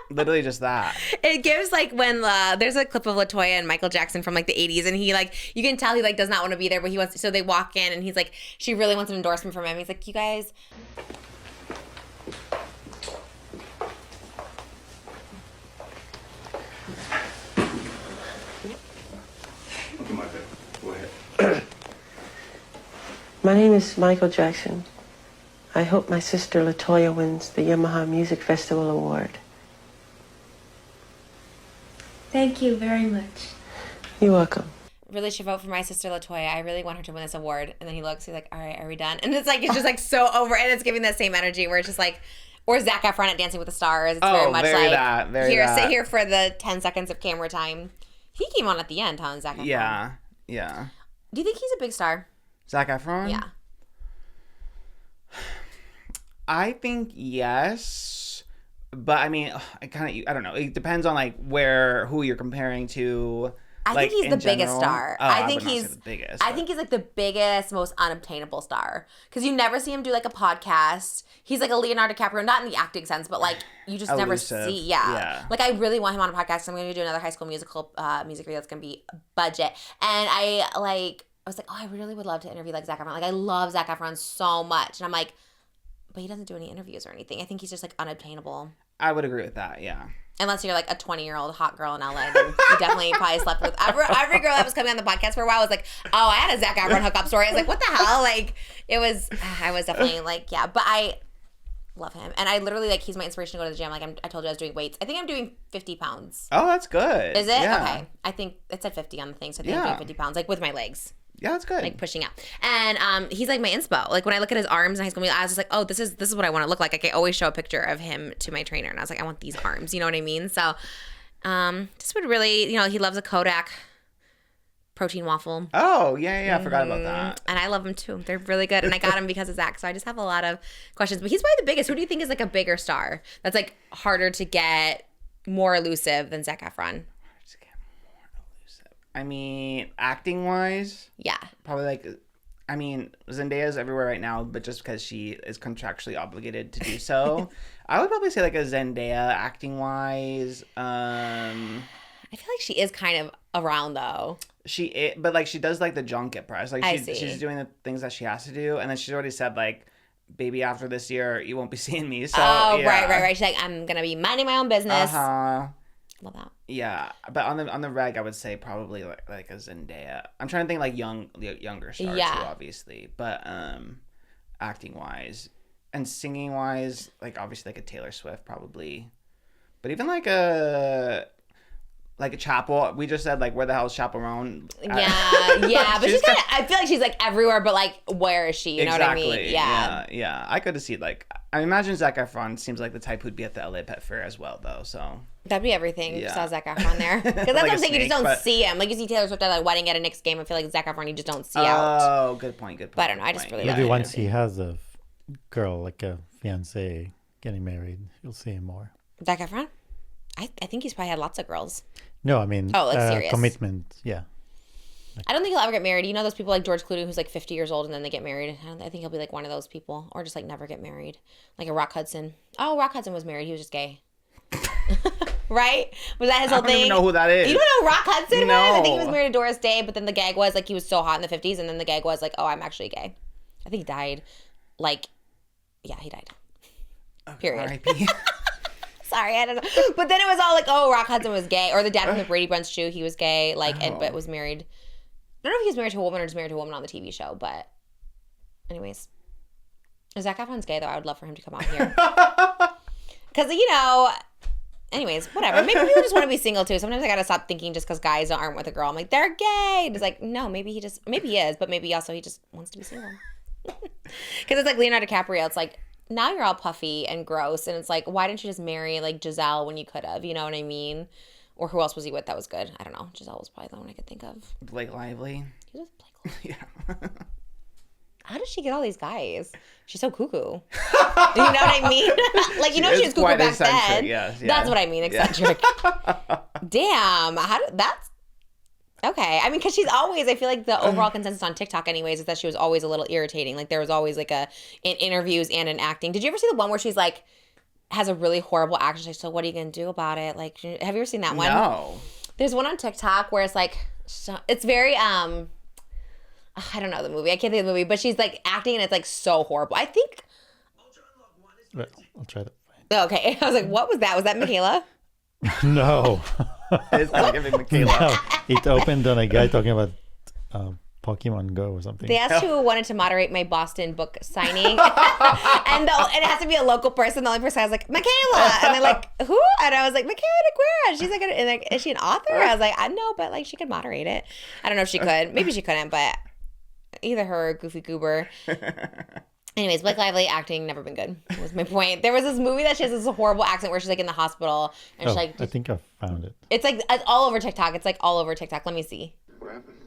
literally just that. It gives like when there's a clip of LaToya and Michael Jackson from like the 80s, and he like, you can tell he like does not want to be there, but he wants, so they walk in and he's like, she really wants an endorsement from him. He's like, you guys. My name is Michael Jackson. I hope my sister LaToya wins the Yamaha Music Festival Award. Thank you very much. You're welcome. Really should vote for my sister LaToya. I really want her to win this award. And then he looks, he's like, all right, are we done? And it's like, it's just like so over, and it's giving that same energy where it's just like, or Zac Efron at Dancing with the Stars. It's very much very like, that, very here, that. sit here for the 10 seconds of camera time. He came on at the end, huh, Zac Efron? Yeah, yeah. Do you think he's a big star? Zac Efron? Yeah. I think yes, but I mean, I don't know. It depends on like who you're comparing to. I like, think he's the biggest star. Oh, I think would not he's say the biggest. I think he's like the biggest, most unobtainable star. Because you never see him do like a podcast. He's like a Leonardo DiCaprio, not in the acting sense, but like you just never Elusive. see. Yeah. Like I really want him on a podcast. I'm going to do another High School Musical music video that's going to be budget. And I was like, oh, I really would love to interview like Zac Efron. Like I love Zac Efron so much. And I'm like, but he doesn't do any interviews or anything. I think he's just like unobtainable. I would agree with that, yeah. Unless you're like a 20-year-old hot girl in LA, then you definitely probably slept with every girl that was coming on the podcast for a while was like, oh, I had a Zac Efron hookup story. I was like, what the hell? Like, I was definitely like, yeah, but I love him. And I literally, like, he's my inspiration to go to the gym. Like, I told you I was doing weights. I think I'm doing 50 pounds. Oh, that's good. Is it? Yeah. Okay. I think it said 50 on the thing, so I think I'm doing 50 pounds, like, with my legs. Yeah, that's good. Like pushing out. And he's like my inspo. Like when I look at his arms in High School Musical, I was just like, oh, this is what I want to look like. Like I always show a picture of him to my trainer, and I was like, I want these arms. You know what I mean? So just would really, he loves a Kodak protein waffle. Oh, yeah, I forgot about that. And I love them too. They're really good. And I got them because of Zach. So I just have a lot of questions. But he's probably the biggest. Who do you think is like a bigger star that's like harder to get, more elusive than Zac Efron? I mean, acting wise, yeah, probably like, I mean, Zendaya's everywhere right now, but just because she is contractually obligated to do so, I would probably say like a Zendaya acting wise. I feel like she is kind of around though. But like she does like the junket press, like I see. she's doing the things that she has to do, and then she's already said like, baby, after this year you won't be seeing me. So oh, yeah. right. She's like, I'm gonna be minding my own business. Love that. Yeah, but on the reg, I would say probably like a Zendaya. I'm trying to think like younger stars too, obviously, but acting wise and singing wise, like obviously like a Taylor Swift probably, but even like a Chappell. We just said like, where the hell is Chappell Roan? Yeah, but she's kind of. I feel like she's like everywhere, but like, where is she? You know what I mean? Yeah. I could see like, I imagine Zac Efron seems like the type who'd be at the LA Pet Fair as well, though. So that'd be everything. You saw Zac Efron there, because that's what I'm saying. You just don't see him. Like you see Taylor Swift at a wedding at a Knicks game. I feel like Zac Efron, you just don't see out. Oh, good point. But I don't know. I just really love maybe it. once he has a girl, like a fiance, getting married, you'll see him more. Zac Efron? I think he's probably had lots of girls. No, I mean, serious commitment. Yeah. I don't think he'll ever get married. You know those people like George Clooney who's like 50 years old and then they get married? I think he'll be like one of those people, or just like never get married. Like a Rock Hudson. Oh, Rock Hudson was married. He was just gay. Right? Was that his whole thing? I don't even know who that is. You don't know who Rock Hudson was? I think he was No. married to Doris Day, but then the gag was like he was so hot in the 50s, and then the gag was like, oh, I'm actually gay. I think he died. He died. Period. R.I.P. Sorry, I don't know. But then it was all like, oh, Rock Hudson was gay. Or the dad from the Brady Bunch shoe, he was gay, but was married. I don't know if he was married to a woman or just married to a woman on the TV show, but anyways. Zac Efron's gay, though. I would love for him to come out here. Because, Anyways, whatever. Maybe people just want to be single too. Sometimes I gotta stop thinking just because guys aren't with a girl. I'm like, they're gay. And it's like, no, maybe he is, but maybe also he just wants to be single. Because it's like Leonardo DiCaprio. It's like, now you're all puffy and gross, and it's like, why didn't you just marry like Giselle when you could have? You know what I mean? Or who else was he with that was good? I don't know. Giselle was probably the one I could think of. Blake Lively. He was with Blake Lively. Yeah. How does she get all these guys? She's so cuckoo. You know what I mean? Like, you know, she was cuckoo quite back eccentric, then. yes, yeah. That's what I mean, eccentric. Damn. That's okay. I mean, because she's always, I feel like the overall consensus on TikTok anyways is that she was always a little irritating. Like, there was always like in interviews and in acting. Did you ever see the one where she's like, has a really horrible accent? She's like, so what are you going to do about it? Like, have you ever seen that one? No. There's one on TikTok where it's like, it's very, I don't know the movie. I can't think of the movie, but she's like acting and it's like so horrible. I think. I'll try to Okay. I was like, what was that? Was that MIKAYLA? No. It's not giving MIKAYLA. No. It opened on a guy talking about Pokemon Go or something. They asked who wanted to moderate my Boston book signing. And it has to be a local person. The only person I was like, MIKAYLA. And they're like, who? And I was like, MIKAYLA NOGUIERA. And she's like, is she an author? I was like, I know, but like she could moderate it. I don't know if she could. Maybe she couldn't, but either her or Goofy Goober. Anyways, Blake Lively acting never been good. Was my point. There was this movie that she has this horrible accent where she's like in the hospital and she's like, I think I found it. it's like it's all over TikTok. It's like all over TikTok. Let me see. What happened?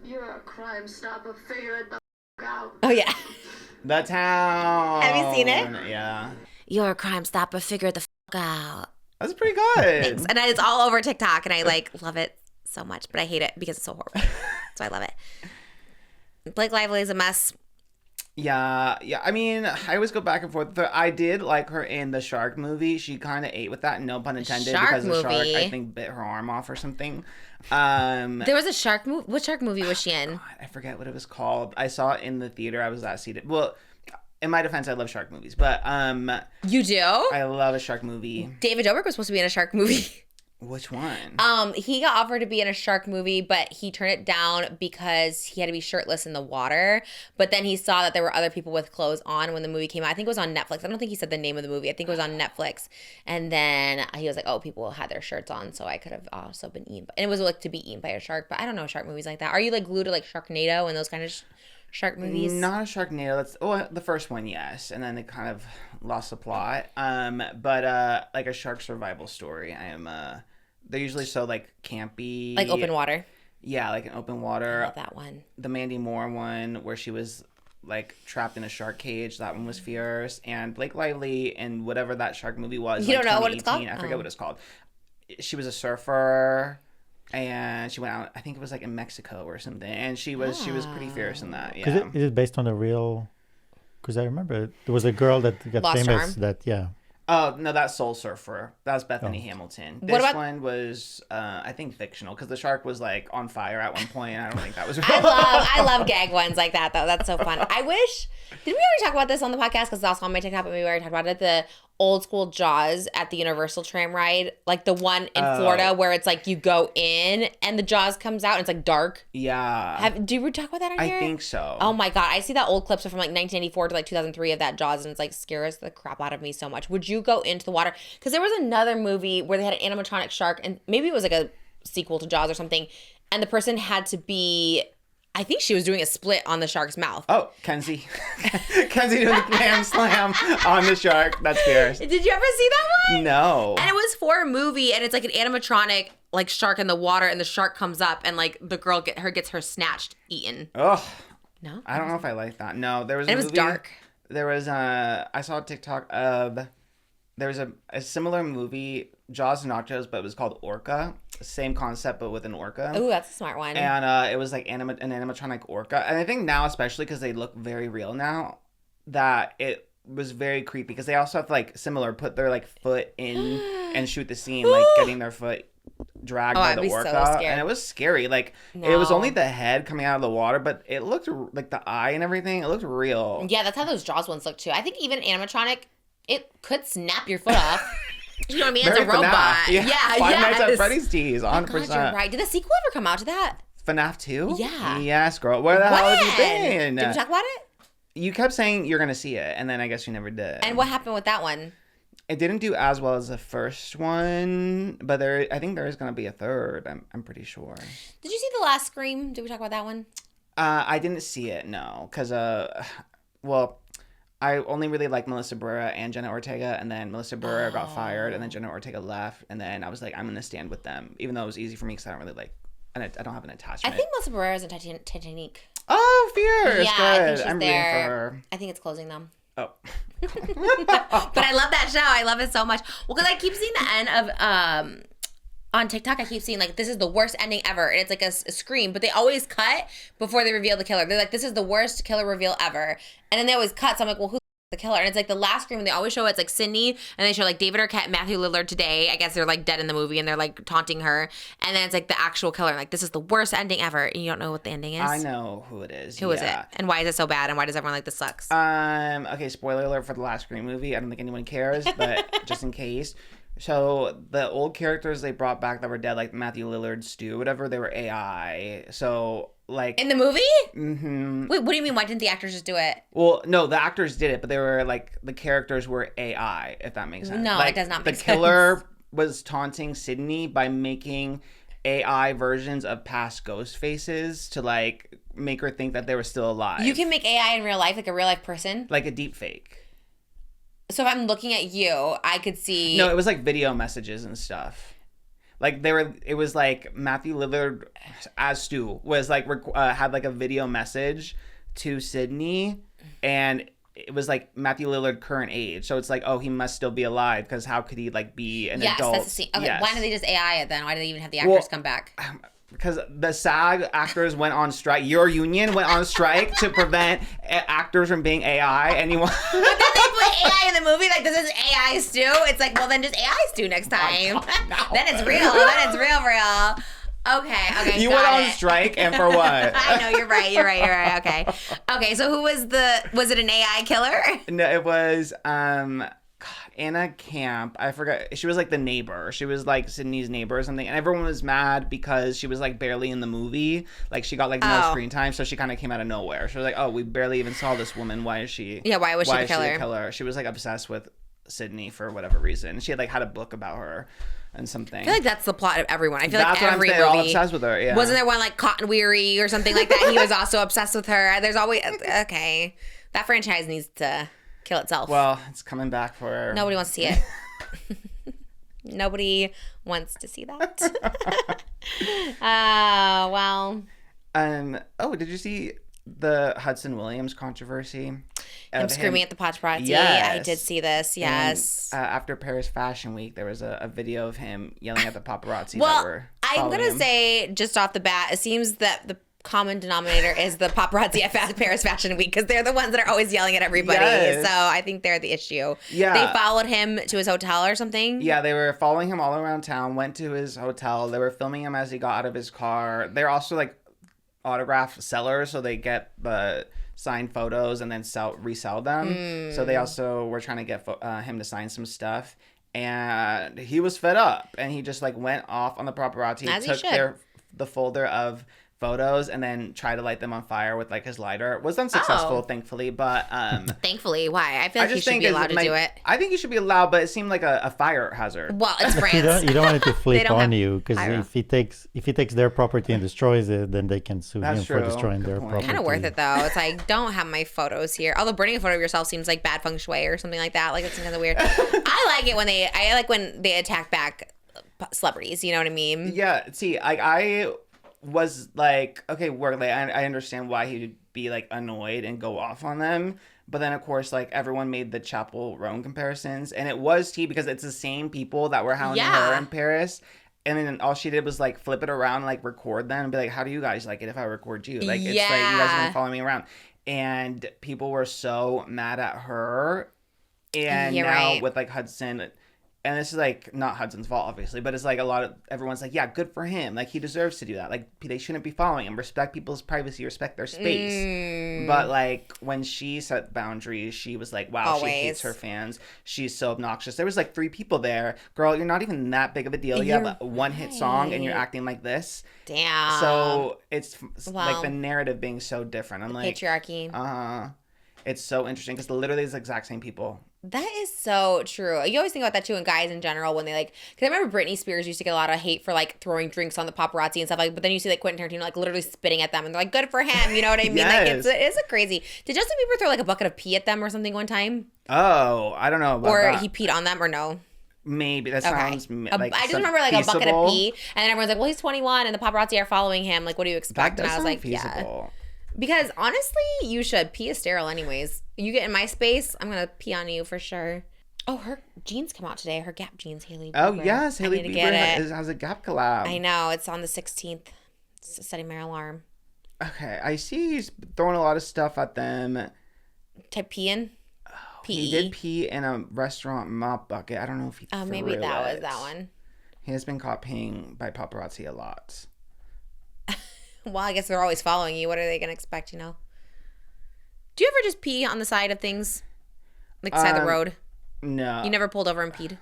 You're a crime stopper. Figure it the out. Oh yeah. The Town. Have you seen it? Yeah. You're a crime stopper. Figure the out. That's pretty good. Thanks. And it's all over TikTok, and I like love it so much, but I hate it because it's so horrible. So I love it. Blake Lively is a mess. Yeah. I mean, I always go back and forth. I did like her in the shark movie. She kind of ate with that, no pun intended, Shark because the shark, movie. I think, bit her arm off or something. There was a shark movie. What shark movie was she in? God, I forget what it was called. I saw it in the theater. I was that seated. Well, in my defense, I love shark movies, but You do? I love a shark movie. David Dobrik was supposed to be in a shark movie. Which one? He got offered to be in a shark movie, but he turned it down because he had to be shirtless in the water. But then he saw that there were other people with clothes on when the movie came out. I think it was on Netflix. I don't think he said the name of the movie. I think it was on Netflix. And then he was like, oh, people had their shirts on, so I could have also been eaten. And it was like to be eaten by a shark, but I don't know shark movies like that. Are you like glued to like Sharknado and those kind of shark movies? Not a Sharknado. That's the first one, yes, and then they kind of lost the plot. But like a shark survival story. I am. They're usually so like campy. Like open water. Yeah, like an open water. I love that one. The Mandy Moore one where she was like trapped in a shark cage. That one was fierce. And Blake Lively and whatever that shark movie was. You like don't know what it's called? I forget what it's called. She was a surfer. And she went out, I think it was like in Mexico or something. And she was pretty fierce in that. Yeah. Is it based on a real? Because I remember there was a girl that got Lost her famous. arm. That yeah. Oh, no, that's Soul Surfer. That was Bethany Oh. Hamilton. What This about- one was, I think, fictional because the shark was like on fire at one point. And I don't think that was real. I love gag ones like that though. That's so fun. I wish. Did we already talk about this on the podcast? Because it's also on my TikTok, but we already talked about it. The old school Jaws at the Universal tram ride, like the one in Florida where it's like you go in and the Jaws comes out and it's like dark. Yeah. Do we talk about that on I here? think so. Oh my god, I see that old clips from like 1994 to like 2003 of that Jaws, and it's like scares the crap out of me so much. Would you go into the water? Because there was another movie where they had an animatronic shark, and maybe it was like a sequel to Jaws or something, and the person had to be, I think she was doing a split on the shark's mouth. Oh, Kenzie. Kenzie doing the hand slam on the shark. That's fierce. Did you ever see that one? No. And it was for a movie, and it's like an animatronic like shark in the water, and the shark comes up, and like the girl gets her snatched, eaten. Oh, No, I don't know if I like that. No, there was. And it was movie, dark. There was I saw a TikTok of. There was a similar movie, Jaws and Nachos, but it was called Orca. Same concept, but with an orca. Oh, that's a smart one. And it was like an animatronic orca. And I think now, especially because they look very real now, that it was very creepy because they also have to, like, similar, put their like foot in and shoot the scene, like getting their foot dragged by I'd the be so orca. scared. And it was scary. Like, it was No. only the head coming out of the water, but it looked like the eye and everything. It looked real. Yeah, that's how those Jaws ones look too. I think even animatronic, it could snap your foot off. You know what I mean? It's a Very robot. FNAF. Yeah, Five Nights at yes. Freddy's tease, 100%. Oh God, you're right. Did the sequel ever come out to that? FNAF 2? Yeah. Yes, girl. Where the hell have you been? Did we talk about it? You kept saying you're going to see it, and then I guess you never did. And what happened with that one? It didn't do as well as the first one, but I think there is going to be a third. I'm pretty sure. Did you see the last Scream? Did we talk about that one? I didn't see it, no, because well, I only really like Melissa Barrera and Jenna Ortega, and then Melissa Barrera got fired, and then Jenna Ortega left, and then I was like, I'm gonna stand with them, even though it was easy for me because I don't really like, and I don't have an attachment. I think Melissa Barrera is in Titanic. Oh, fierce! Yeah, Good. I think she's I'm there. rooting for her. I think it's closing though. Oh. But I love that show. I love it so much. Well, because I keep seeing the end of on TikTok. I keep seeing like this is the worst ending ever, and it's like a Scream, but they always cut before they reveal the killer. They're like, this is the worst killer reveal ever, and then they always cut. So I'm like, well, who's the killer? And it's like the last Scream. And they always show it's like Sydney, and they show like David Arquette, Matthew Lillard today. I guess they're like dead in the movie, and they're like taunting her, and then it's like the actual killer. And like this is the worst ending ever, and you don't know what the ending is. I know who it is. Who is it? And why is it so bad? And why does everyone like this sucks? Okay, spoiler alert for the last Scream movie. I don't think anyone cares, but just in case. So the old characters they brought back that were dead, like Matthew Lillard, Stu, whatever, they were AI. So like In the movie? Mm-hmm. Wait, what do you mean? Why didn't the actors just do it? Well, no, the actors did it, but they were like the characters were AI, if that makes sense. No, like, it does not make sense. The killer was taunting Sydney by making AI versions of past ghost faces to like make her think that they were still alive. You can make AI in real life, like a real life person? Like a deep fake. So if I'm looking at you, I could see... No, it was like video messages and stuff. Like it was like Matthew Lillard as Stu was like had like a video message to Sydney, and it was like Matthew Lillard current age. So it's like, oh, he must still be alive because how could he like be an adult? Yes, that's the scene. Okay, yes. why didn't they just AI it then? Why did they even have the actors come back? Because the SAG actors went on strike. Your union went on strike to prevent actors from being AI. Anyone? But then they put AI in the movie. Like, this is AI Stu. It's like, well, then just AI Stu next time. Then it's real. Then it's real. Okay. You got went on it. strike, and for what? I know, you're right. Okay, so who was was it an AI killer? No, it was Anna Camp. I forgot. She was like the neighbor. She was like Sydney's neighbor or something. And everyone was mad because she was like barely in the movie. Like she got like no screen time. So she kind of came out of nowhere. She was like, oh, we barely even saw this woman. Why is she? Yeah, why was she the killer? killer? She was like obsessed with Sydney for whatever reason. She had like had a book about her and something. I feel like that's the plot of everyone. I feel that's like every what I'm saying. movie. They're all obsessed with her. Yeah. Wasn't there one like Cotton Weary or something like that? He was also obsessed with her. There's always okay. That franchise needs to kill itself. Well, it's coming back for Nobody wants to see it. Nobody wants to see that. Well. Oh, did you see the Hudson Williams controversy? Him screaming at the paparazzi. Yes. I did see this. Yes. And, after Paris Fashion Week, there was a video of him yelling at the paparazzi. Well, that were I'm going to say just off the bat, it seems that the common denominator is the paparazzi at Paris Fashion Week because they're the ones that are always yelling at everybody. Yes. So I think they're the issue. Yeah. They followed him to his hotel or something. Yeah, they were following him all around town, went to his hotel. They were filming him as he got out of his car. They're also like autograph sellers, so they get the signed photos and then resell them. So they also were trying to get him to sign some stuff. And he was fed up and he just like went off on the paparazzi, As he took should. the folder of photos and then tried to light them on fire with like his lighter. It was unsuccessful, thankfully, but Thankfully, why? I feel like I he just should think be it's, allowed to like, do it. I think he should be allowed, but it seemed like a fire hazard. Well, it's France. You don't want it to flip don't on have you because pyro. if he takes their property and destroys it, then they can sue That's him for true. destroying Good their point. property. Kind of worth it though. It's like, don't have my photos here. Although burning a photo of yourself seems like bad feng shui or something like that. Like it's kind of weird. I like it when they attack back celebrities. You know what I mean? Yeah, see, I was like, okay, work. Like, I understand why he'd be like annoyed and go off on them, but then of course, like everyone made the Chappell Roan comparisons, and it was because it's the same people that were hounding her in Paris. And then all she did was like flip it around, and, like record them, and be like, "How do you guys like it if I record you?" Like it's like you guys have been following me around, and people were so mad at her. And You're now right. with like Hudson. And this is like not Hudson's fault, obviously, but it's like everyone's like, yeah, good for him. Like he deserves to do that. Like they shouldn't be following him. Respect people's privacy, respect their space. But like when she set boundaries, she was like, wow, she hates her fans. She's so obnoxious. There was like 3 people there. Girl, you're not even that big of a deal. You have a one-hit song and you're acting like this. Damn. So it's like the narrative being so different. I'm like patriarchy. It's so interesting because literally it's the exact same people. That is so true. You always think about that too in guys in general when they like, because I remember Britney Spears used to get a lot of hate for like throwing drinks on the paparazzi and stuff like, but then you see like Quentin Tarantino like literally spitting at them and they're like, good for him. You know what I mean? Yes. Like it's a crazy. Did Justin Bieber throw like a bucket of pee at them or something one time? Oh, I don't know about Or that. he peed on them or no? Maybe that sounds like I just remember like a bucket of pee and then everyone's like, well, he's 21 and the paparazzi are following him. Like, what do you expect? That does And I was sound like, feasible. yeah. Because honestly, you should. Pee is sterile anyways. You get in my space, I'm going to pee on you for sure. Oh, her jeans come out today. Her Gap jeans, Hailey Bieber. Oh, yes. Hailey I need to Bieber get it. has a Gap collab. I know. It's on the 16th. It's setting my alarm. Okay. I see he's throwing a lot of stuff at them. Type peeing? He did pee in a restaurant mop bucket. I don't know if he Oh, maybe threw that it. was that one. He has been caught peeing by paparazzi a lot. Well, I guess they're always following you. What are they going to expect, you know? Do you ever just pee on the side of things? Like the side of the road? No. You never pulled over and peed?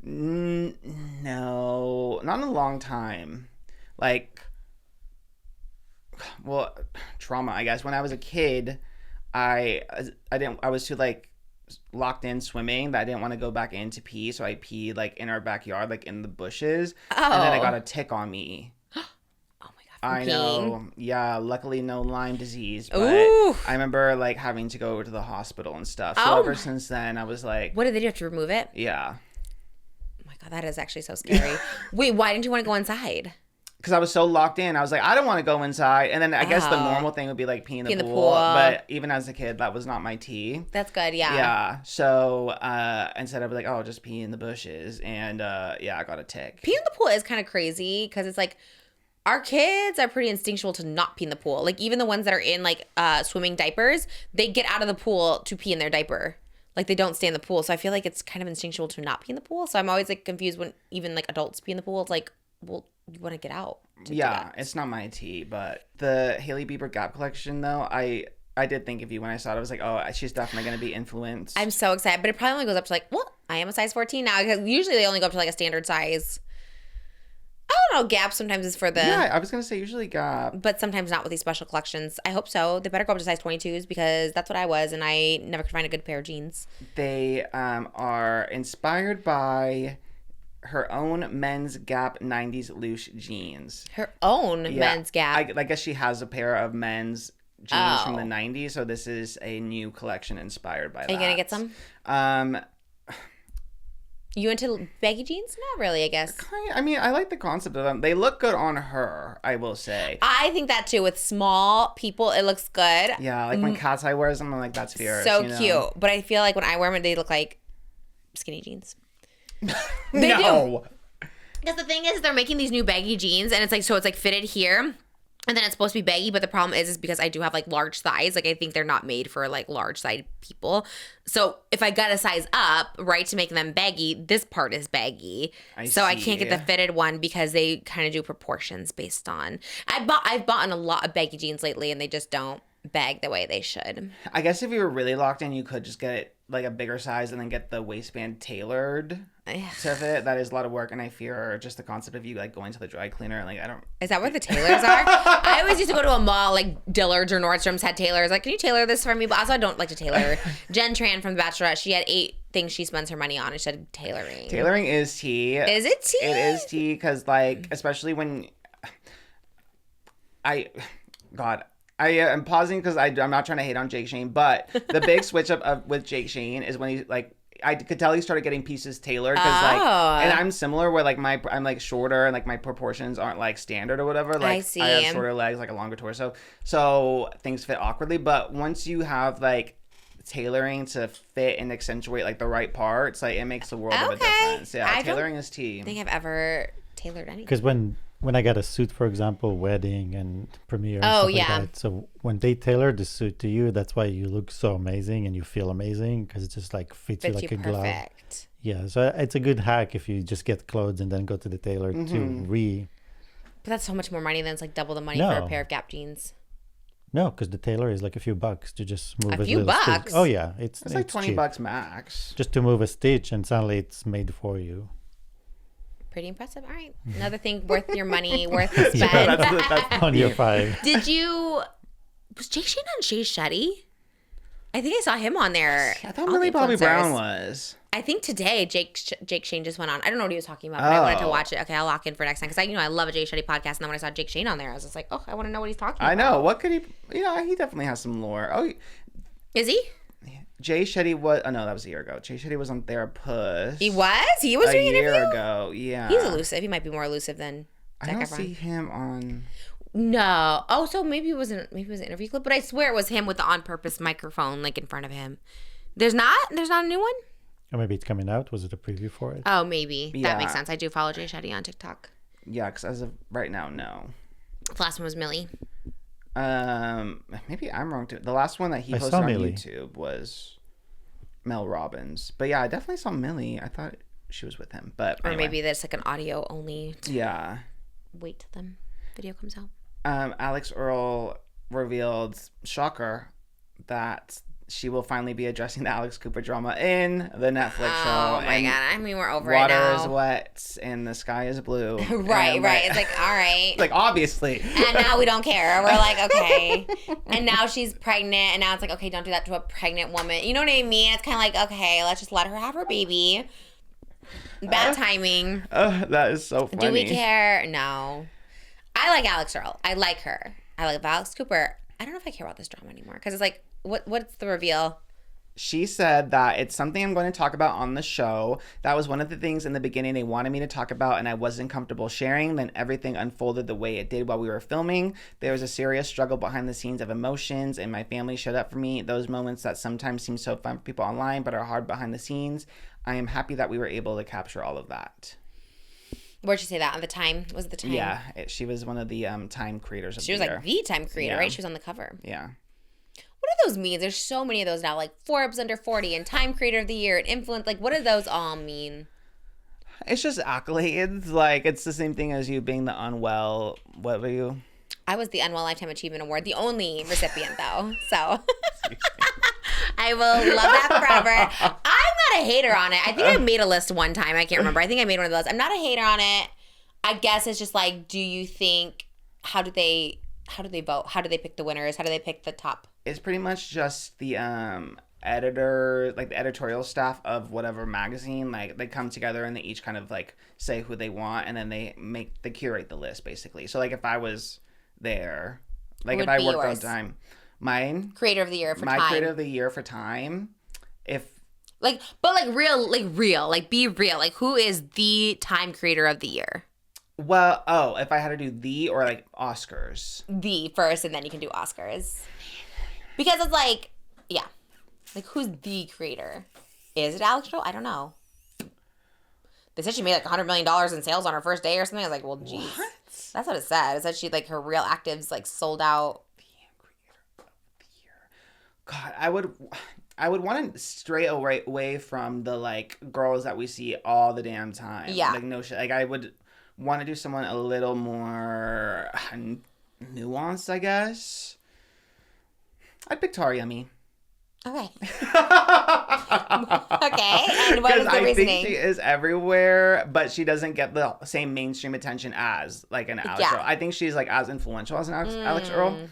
No. Not in a long time. Like, well, trauma, I guess. When I was a kid, I was too like locked in swimming that I didn't want to go back in to pee, so I peed like in our backyard, like in the bushes. And then I got a tick on me. I know. Yeah, luckily no Lyme disease, but Ooh. I remember like having to go over to the hospital and stuff. So ever since then I was like, What did they do? Have to remove it? yeah. Oh my God, that is actually so scary. Wait, why didn't you want to go inside? Because I was so locked in. I was like, I don't want to go inside. And then I guess the normal thing would be like pee in the pool. But even as a kid, that was not my tea. That's good, yeah. Yeah. So instead I was like, oh, just pee in the bushes. And yeah, I got a tick. Pee in the pool is kind of crazy because it's like our kids are pretty instinctual to not pee in the pool. Like even the ones that are in like swimming diapers, they get out of the pool to pee in their diaper. Like they don't stay in the pool. So I feel like it's kind of instinctual to not pee in the pool. So I'm always like confused when even like adults pee in the pool. It's like, well, you want to get out. Yeah, it's not my tea. But the Hailey Bieber Gap collection, though, I did think of you when I saw it. I was like, oh, she's definitely going to be influenced. I'm so excited. But it probably only goes up to like, well, I am a size 14 now. Because usually they only go up to like a standard size. I don't know. Gap sometimes is for the... Yeah, I was going to say usually Gap. But sometimes not with these special collections. I hope so. They better go up to size 22s because that's what I was. And I never could find a good pair of jeans. They are inspired by her own men's Gap 90s loose jeans. Her own men's Gap. I guess she has a pair of men's jeans from the 90s, so this is a new collection inspired by that. Are you going to get some? You into baggy jeans? Not really, I guess. I mean, I like the concept of them. They look good on her, I will say. I think that too. With small people, it looks good. Yeah, like when Cat's Eye wears them, I'm like, that's fierce. So you know? cute. But I feel like when I wear them, they look like skinny jeans. They No. do. Because the thing is, they're making these new baggy jeans, and it's like, so it's like fitted here, and then it's supposed to be baggy, but the problem is because I do have like large thighs, like I think they're not made for like large thigh people. So if I got a size up, right, to make them baggy, this part is baggy. I can't get the fitted one because they kind of do proportions based on. I've bought a lot of baggy jeans lately, and they just don't bag the way they should. I guess if you were really locked in, you could just get it like a bigger size and then get the waistband tailored to fit. That is a lot of work, and I fear just the concept of you like going to the dry cleaner and like I don't. Is that where the tailors are? I always used to go to a mall like Dillard's or Nordstrom's had tailors. Like, can you tailor this for me? But also, I don't like to tailor. Jen Tran from The Bachelorette, she had 8 things she spends her money on, and she said tailoring. Tailoring is tea. Is it tea? It is tea because like especially when I am pausing because I'm not trying to hate on Jake Shane, but the big switch up with Jake Shane is when he like I could tell he started getting pieces tailored because like, and I'm similar where like I'm like shorter and like my proportions aren't like standard or whatever. Like I see. I have shorter legs, like a longer torso, so things fit awkwardly. But once you have like tailoring to fit and accentuate like the right parts, like it makes a world of a difference. Yeah, tailoring is tea. I think I've ever tailored anything. Because when I got a suit, for example, wedding and premiere and stuff like that, so when they tailor the suit to you, that's why you look so amazing and you feel amazing because it just like fits you like a glove. Yeah, so it's a good hack if you just get clothes and then go to the tailor to But that's so much more money than it's like double the money for a pair of Gap jeans. No, because the tailor is like a few bucks to just move a few little bucks. Stitch. Oh yeah, it's like cheap. $20 max Just to move a stitch, and suddenly it's made for you. Pretty impressive. All right, another thing worth your money, worth the spend. Yeah, that's on your 5. Did you Was Jake Shane on Jay Shetty? I think I saw him on there. I thought All Millie the Bobby influencers. Brown was. I think today Jake Shane just went on. I don't know what he was talking about, but I wanted to watch it. Okay, I'll lock in for next time because I love a Jay Shetty podcast. And then when I saw Jake Shane on there, I was just like, oh, I want to know what he's talking about. I know. What could he? He definitely has some lore. Oh, Is he? Jay Shetty was. Oh no, that was a year ago. Jay Shetty was on Therapist. He was. He was doing a an year interview ago. Yeah. He's elusive. He might be more elusive than I Zac don't Efron. see him on. No. Oh, so maybe it was an interview clip, but I swear it was him with the on purpose microphone like in front of him. There's not a new one? Or maybe it's coming out. Was it a preview for it? Oh, maybe. Yeah. That makes sense. I do follow Jay Shetty on TikTok. Yeah, because as of right now, no. The last one was Millie. Maybe I'm wrong too. The last one that he I posted saw on Millie. YouTube was Mel Robbins. But yeah, I definitely saw Millie. I thought she was with him, but Or anyway. maybe there's like an audio only. Yeah. Wait till the video comes out. Alex Earle revealed, shocker, that she will finally be addressing the Alex Cooper drama in the Netflix show. Oh my And God. I mean, we're over it water now. is wet and the sky is blue. Right. And, It's like, all right. like obviously. And now we don't care. We're like, okay. And now she's pregnant. And now it's like, okay, don't do that to a pregnant woman. You know what I mean? It's kind of like, okay, let's just let her have her baby. Bad timing. That is so funny. Do we care? No. I like Alex Earle. I like her. I like Alex Cooper. I don't know if I care about this drama anymore. Because it's like, what's the reveal? She said that it's something I'm going to talk about on the show. That was one of the things in the beginning they wanted me to talk about and I wasn't comfortable sharing. Then everything unfolded the way it did while we were filming. There was a serious struggle behind the scenes of emotions and my family showed up for me. Those moments that sometimes seem so fun for people online but are hard behind the scenes. I am happy that we were able to capture all of that. Where'd she say that? On the Time? Was it the Time? Yeah, she was one of the Time creators of She was the year. like the Time creator, Yeah. right? She was on the cover. Yeah. What do those mean? There's so many of those now, like Forbes under 40 and Time Creator of the Year and Influence. Like, what do those all mean? It's just accolades. Like, it's the same thing as you being the unwell. What were you? I was the Unwell Lifetime Achievement Award, the only recipient though. So I will love that forever. I'm not a hater on it. I think I made a list one time. I can't remember. I think I made one of those. I'm not a hater on it. I guess it's just like, do you think, how do they vote? How do they pick the winners? How do they pick the top? It's pretty much just the editor, like the editorial staff of whatever magazine. Like they come together and they each kind of like say who they want, and then they curate the list basically. So like if I was there, like if I worked on Time, mine Creator of the Year for my Time. creator of the year for Time, if Like, but like real, like be real. Like, who is the Time Creator of the Year? well, if I had to do the or like Oscars. The first, and then you can do Oscars. Because it's like, yeah. Like, who's the creator? Is it Alex Earle? I don't know. They said she made like $100 million in sales on her first day or something. I was like, well, geez. What? That's what it said. It said she, like, her real actives, like, sold out. God, I would want to stray away from the like girls that we see all the damn time. Yeah. Like no shit. Like I would want to do someone a little more nuanced, I guess. I'd pick Tariemi. Okay. Okay. And what was the I reasoning? think she is everywhere, but she doesn't get the same mainstream attention as like an Alex Yeah. Earle. I think she's like as influential as an Alex Earle.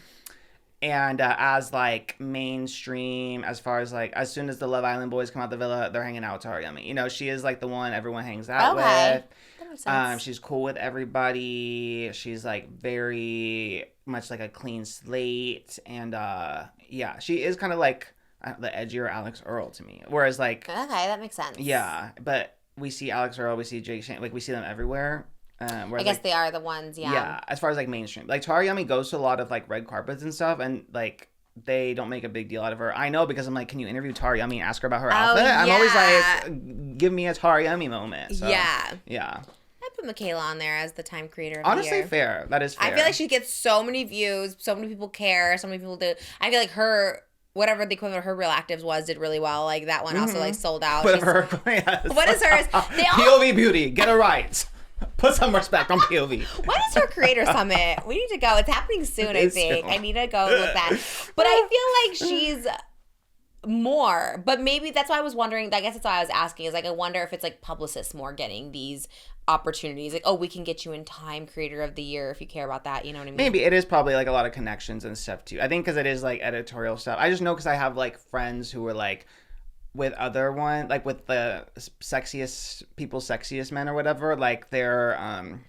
And as like mainstream, as far as like, as soon as the Love Island boys come out the villa, they're hanging out with Tariemi. You know, she is like the one everyone hangs out with. That makes sense. She's cool with everybody. She's like very much like a clean slate. And yeah, she is kind of like the edgier Alex Earle to me. Whereas like, Okay, that makes sense. yeah, but we see Alex Earle, we see Jake Shane, like we see them everywhere. I Whereas, guess like, they are the ones, yeah. yeah, as far as like mainstream, like Tariemi goes to a lot of like red carpets and stuff, and like they don't make a big deal out of her. I know because I'm like, can you interview Tariemi and ask her about her outfit? I'm always like, give me a Tariemi moment. So, Yeah. yeah. I put MIKAYLA on there as the Time Creator of Honestly, the Year. fair. That is fair. I feel like she gets so many views, so many people care, so many people do. I feel like her, whatever the equivalent of her real actives was, did really well. Like that one also like sold out. Whatever her, yes. What is hers? They all, POV beauty, get it right. Put some respect on POV. when is her Creator Summit? We need to go. It's happening soon, I is think. soon. I need to go with that. But I feel like she's more. But maybe that's why I was wondering. I guess that's why I was asking. Is like I wonder if it's like publicists more getting these opportunities. Like, oh, we can get you in Time Creator of the Year if you care about that. You know what I mean? Maybe it is probably like a lot of connections and stuff too. I think because it is like editorial stuff. I just know because I have like friends who were like with other one, like with the sexiest men or whatever. Like they're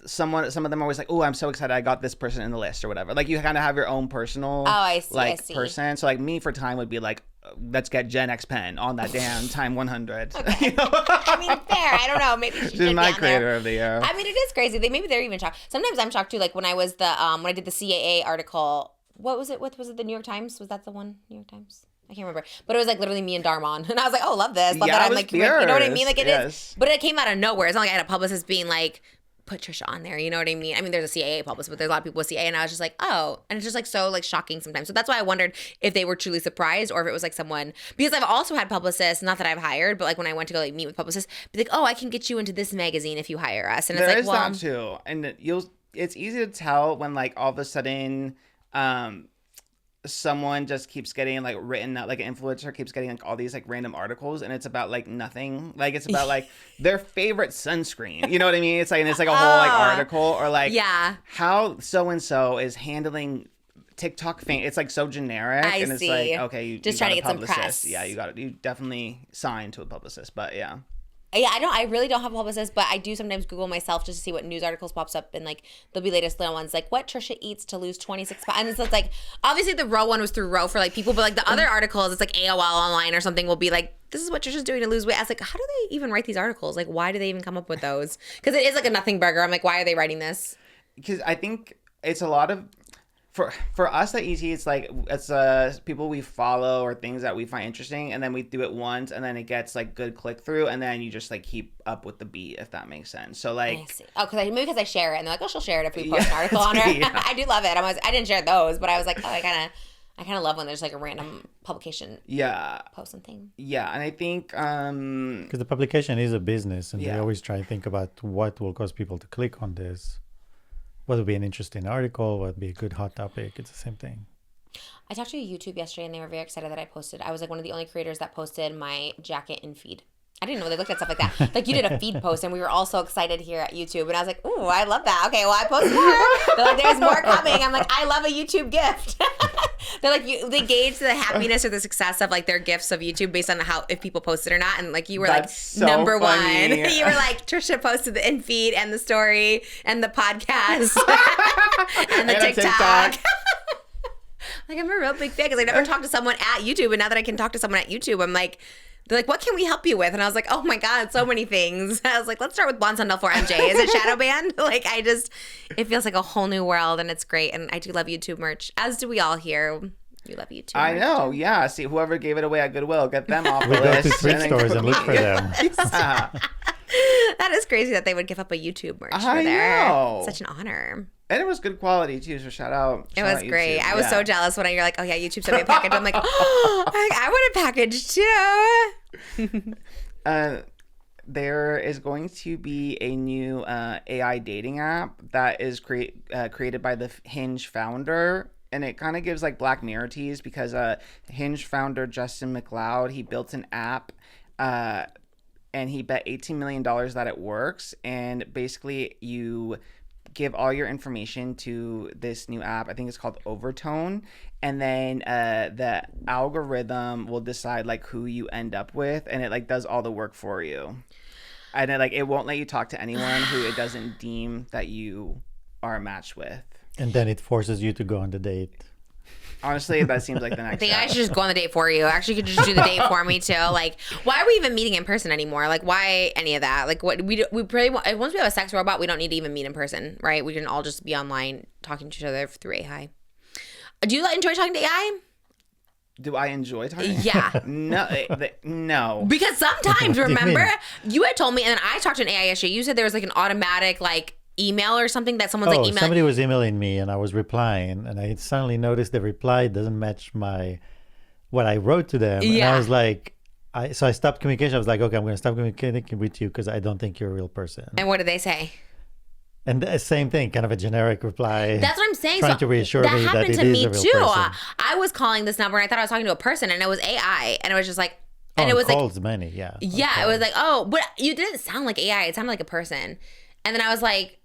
some of them are always like, oh, I'm so excited I got this person in the list or whatever. Like you kind of have your own personal person. So like me for Time would be like, let's get Jen X Pen on that damn Time 100. Okay. I mean, fair. I don't know. Maybe she She's my creator of the year. I mean, it is crazy. Maybe they're even shocked. Sometimes I'm shocked too. Like when I was when I did the CAA article. What was it? What was it? The New York Times? Was that the one? New York Times? I can't remember. But it was like literally me and Darman, and I was like, oh, love this. Love that I'm like, you know what I mean? Like it is. But it came out of nowhere. It's not like I had a publicist being like, put Trisha on there, you know what I mean? I mean, there's a CAA publicist, but there's a lot of people with CAA, and I was just like, oh, and it's just like so like shocking sometimes. So that's why I wondered if they were truly surprised or if it was like someone, because I've also had publicists, not that I've hired, but like when I went to go like meet with publicists, be like, oh, I can get you into this magazine if you hire us, and it's there like, is well, that too, and it's easy to tell when like all of a sudden, someone just keeps getting like written out, like an influencer keeps getting like all these like random articles, and it's about like nothing, like it's about like their favorite sunscreen, you know what I mean? It's like, and it's like a whole like article, or like how so and so is handling TikTok fame. It's like so generic, and it's like, okay, you just trying to get some press. Yeah, you definitely signed to a publicist, but yeah. Yeah, I really don't have a publicist, but I do sometimes Google myself just to see what news articles pops up, and like there'll be latest little ones like what Trisha eats to lose 26 pounds. And it's like, obviously the Row one was through Row for like people, but like the other articles, it's like AOL online or something will be like, this is what Trisha's doing to lose weight. I was like, how do they even write these articles? Like, why do they even come up with those? Because it is like a nothing burger. I'm like, why are they writing this? Because I think it's a lot of, for us at ET, it's like it's people we follow or things that we find interesting, and then we do it once, and then it gets like good click through, and then you just like keep up with the beat, if that makes sense. So like, I see. Oh, maybe because I share it, and they're like, oh, she'll share it if we post an article on her. Yeah. I do love it. I didn't share those, but I was like, oh, I kind of love when there's like a random publication. Post something. Yeah, and I think because the publication is a business, and they always try to think about what will cause people to click on this. What would be an interesting article? What would be a good hot topic? It's the same thing. I talked to YouTube yesterday, and they were very excited that I posted. I was like one of the only creators that posted my jacket in feed. I didn't know they looked at stuff like that. Like you did a feed post, and we were all so excited here at YouTube. And I was like, ooh, I love that. Okay, well, I posted more. They're like, there's more coming. I'm like, I love a YouTube gift. They're like, they gauge the happiness or the success of like their gifts of YouTube based on how if people posted or not. And like you were like so number funny. One. You were like, Trisha posted the in feed and the story and the podcast and the TikTok. Like I'm a real big fan because I never talked to someone at YouTube, and now that I can talk to someone at YouTube, I'm like, they're like, what can we help you with? And I was like, oh my God, so many things. I was like, let's start with Blonde Sundell 4 MJ. Is it shadow banned? Like, it feels like a whole new world, and it's great. And I do love YouTube merch, as do we all here. You love YouTube I know, yeah. See, whoever gave it away at Goodwill, get them off the list. We go to thrift stores and look for them. Yeah. That is crazy that they would give up a YouTube merch for there. I know. Such an honor. And it was good quality too, so shout out. It was great. I was so jealous when you're like, oh yeah, YouTube sent me a package. I'm like, oh, I want a package too. There is going to be a new AI dating app that is created by the Hinge founder. And it kind of gives like Black Mirror tease because Hinge founder Justin McLeod, he built an app and he bet $18 million that it works. And basically you give all your information to this new app. I think it's called Overtone. And then the algorithm will decide like who you end up with. And it like does all the work for you. And it won't let you talk to anyone who it doesn't deem that you are a match with. And then it forces you to go on the date. Honestly, that seems like the next I think step. I should just go on the date for you. Actually, you could just do the date for me too. Like, why are we even meeting in person anymore? Like, why any of that? Like, what we pretty once we have a sex robot, we don't need to even meet in person, right? We can all just be online talking to each other through AI. Do you enjoy talking to AI? Do I enjoy talking? Yeah. No. Because sometimes, remember, you had told me, and then I talked to an AI yesterday. You said there was like an automatic email or something that someone's emailing. Somebody was emailing me and I was replying, and I suddenly noticed the reply doesn't match what I wrote to them. Yeah. And I was like, so I stopped communication. I was like, okay, I'm going to stop communicating with you because I don't think you're a real person. And what did they say? And the same thing, kind of a generic reply. That's what I'm saying. Trying to reassure me that it is a real person. I was calling this number and I thought I was talking to a person, and it was AI, and it was just like, And it was calls many, yeah. Yeah, it was like, oh, but you didn't sound like AI. It sounded like a person. And then I was like,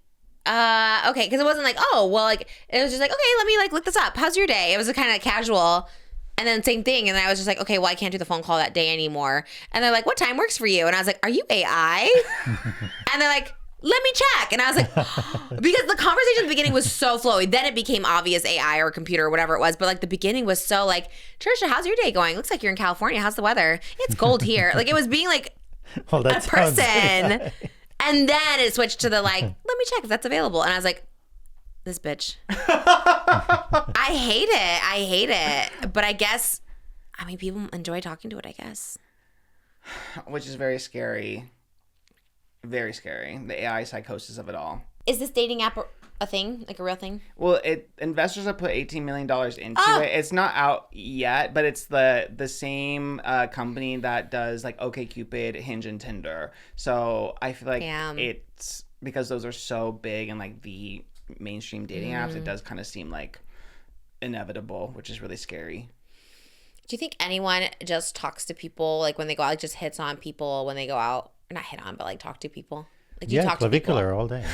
okay, because it wasn't like, oh, well, like, it was just like, okay, let me like look this up. How's your day? It was kind of casual. And then same thing. And then I was just like, okay, well, I can't do the phone call that day anymore. And they're like, what time works for you? And I was like, are you AI? And they're like, let me check. And I was like, because the conversation at the beginning was so flowy. Then it became obvious AI or computer or whatever it was. But like the beginning was so like, Trisha, how's your day going? Looks like you're in California. How's the weather? It's cold here. Like it was being like Well, a person. And then it switched to the like, let me check if that's available. And I was like, this bitch. I hate it. I hate it. But I guess, I mean, people enjoy talking to it, I guess. Which is very scary. Very scary. The AI psychosis of it all. Is this dating app a thing? Like a real thing? Well, investors have put $18 million into it. It's not out yet, but it's the same company that does like OkCupid, Hinge, and Tinder. So I feel like it's because those are so big and like the mainstream dating apps, it does kind of seem like inevitable, which is really scary. Do you think anyone just talks to people like when they go out, like just hits on people when they go out? Or not hit on, but like talk to people? Like do you talk clavicular to people? all day.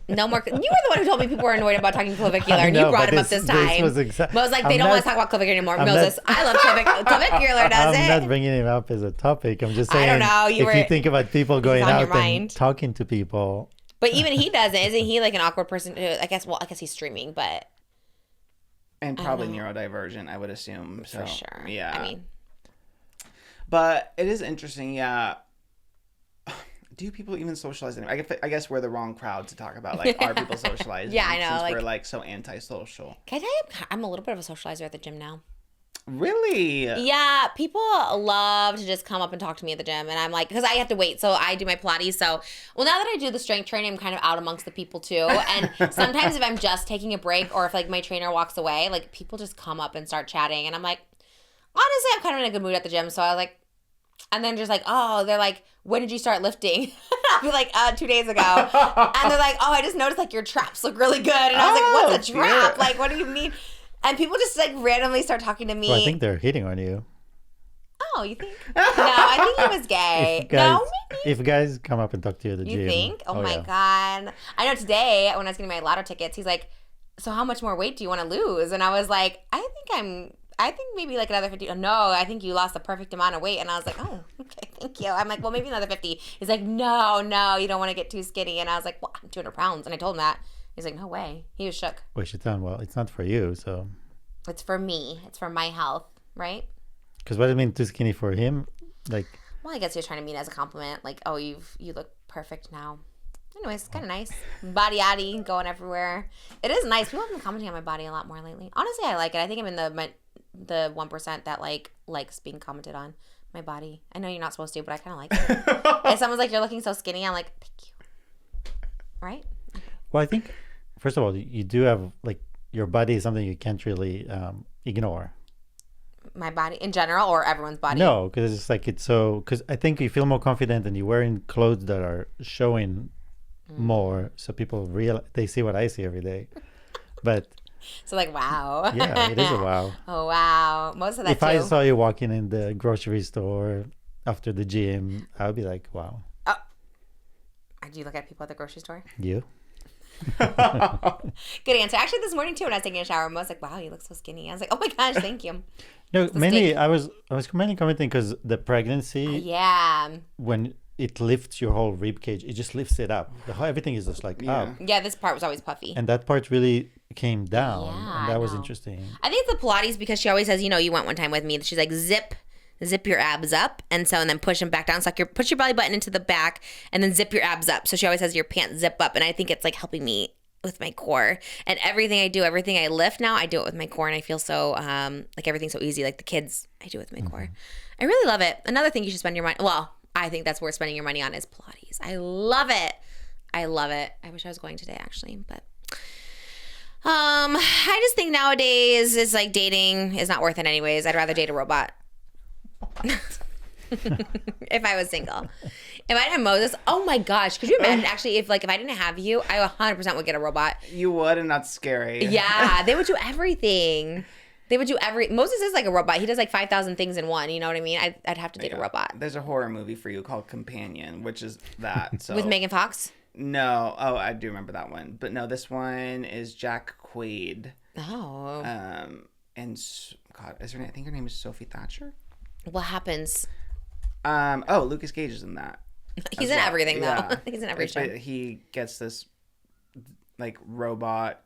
No more. You were the one who told me people were annoyed about talking clavicular, and you brought him up this time. But I was like, they don't want to talk about clavicular anymore. Moses, I love clavicular. Does I'm not bringing him up as a topic. I'm just saying. I don't know. If you think about people going out and talking to people. But even he doesn't. Isn't he like an awkward person? I guess he's streaming, but. And probably neurodivergent, I would assume. So, for sure. Yeah. I mean. But it is interesting, yeah. Do people even socialize anymore? I guess we're the wrong crowd to talk about, like, are people socializing? Yeah, I know. Since like, we're, like, so antisocial. Can I tell you, I'm a little bit of a socializer at the gym now. Really? Yeah, people love to just come up and talk to me at the gym. And I'm like, because I have to wait. So I do my Pilates. So, well, now that I do the strength training, I'm kind of out amongst the people too. And sometimes if I'm just taking a break or if like my trainer walks away, like people just come up and start chatting. And I'm like, honestly, I'm kind of in a good mood at the gym. So I was like, and then just like, oh, they're like, when did you start lifting? I'll be like, 2 days ago. And they're like, oh, I just noticed like your traps look really good. And I was like, what's a trap? Like, what do you mean? And people just like randomly start talking to me. Well, I think they're hitting on you. Oh, you think? No, I think he was gay. No, maybe. If guys come up and talk to you at the gym. You think? Oh my God. I know today when I was getting my lotto tickets, he's like, so how much more weight do you want to lose? And I was like, I think maybe like another 50. No, I think you lost the perfect amount of weight. And I was like, oh, okay, thank you. I'm like, well, maybe another 50. He's like, no, you don't want to get too skinny. And I was like, well, I'm 200 pounds. And I told him that. He's like, no way. He was shook. Well, she told him, well, it's not for you, so. It's for me. It's for my health, right? Because what does it mean too skinny for him? Like. Well, I guess he was trying to mean it as a compliment. Like, oh, you look perfect now. Anyways, it's kind of nice. Body yaddy, going everywhere. It is nice. People have been commenting on my body a lot more lately. Honestly, I like it. I think I'm in the 1% that likes being commented on my body. I know you're not supposed to, but I kind of like it. If someone's like, you're looking so skinny, I'm like, thank you. Right? Well, I think, first of all, you do have, like, your body is something you can't really ignore. My body in general or everyone's body? No, because it's like, it's so, because I think you feel more confident and you're wearing clothes that are showing more, so people they see what I see every day. But so like, wow. Yeah, it is a wow. Oh wow, most of that. If I saw you walking in the grocery store after the gym, I would be like, wow. Oh, do you look at people at the grocery store? You. Good answer. Actually, this morning too, when I was taking a shower, I was like, wow, you look so skinny. I was like, oh my gosh, thank you. No, mainly I was commenting because the pregnancy. Yeah. When it lifts your whole rib cage, it just lifts it up. Everything is just like up. Yeah, this part was always puffy. And that part really came down. Yeah, and that was interesting. I think it's the Pilates because she always says, you went one time with me. She's like, zip your abs up. And then push them back down. So like push your belly button into the back and then zip your abs up. So she always has your pants zip up. And I think it's like helping me with my core. And everything I do, everything I lift now, I do it with my core. And I feel so, like everything's so easy. Like the kids, I do it with my core. I really love it. Another thing you should spend your money, well, I think that's worth spending your money on is Pilates. I love it. I wish I was going today actually, but I just think nowadays it's like dating is not worth it anyways. I'd rather date a robot. If I was single. If I didn't have Moses, oh my gosh, could you imagine actually if I didn't have you, I 100% would get a robot. You would, and that's scary. Yeah, they would do everything. They would do Moses is like a robot. He does like 5,000 things in one. You know what I mean? I'd have to date a robot. There's a horror movie for you called Companion, which is that. So. With Megan Fox? No. Oh, I do remember that one. But no, this one is Jack Quaid. Oh. And God, I think her name is Sophie Thatcher. What happens? Lucas Gage is in that. He's in everything though. He's in every show. He gets this like robot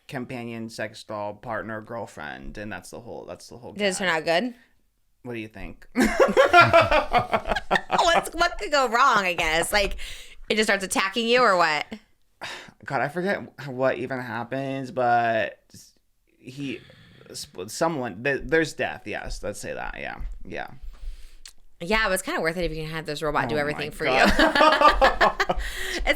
companion, sex doll, partner, girlfriend, and that's the whole. Did it turn out good? What do you think? What could go wrong? I guess like it just starts attacking you, or what? God, I forget what even happens, but there's death. Yes, let's say that. Yeah. Yeah, but it's kind of worth it if you can have this robot do everything for you. It's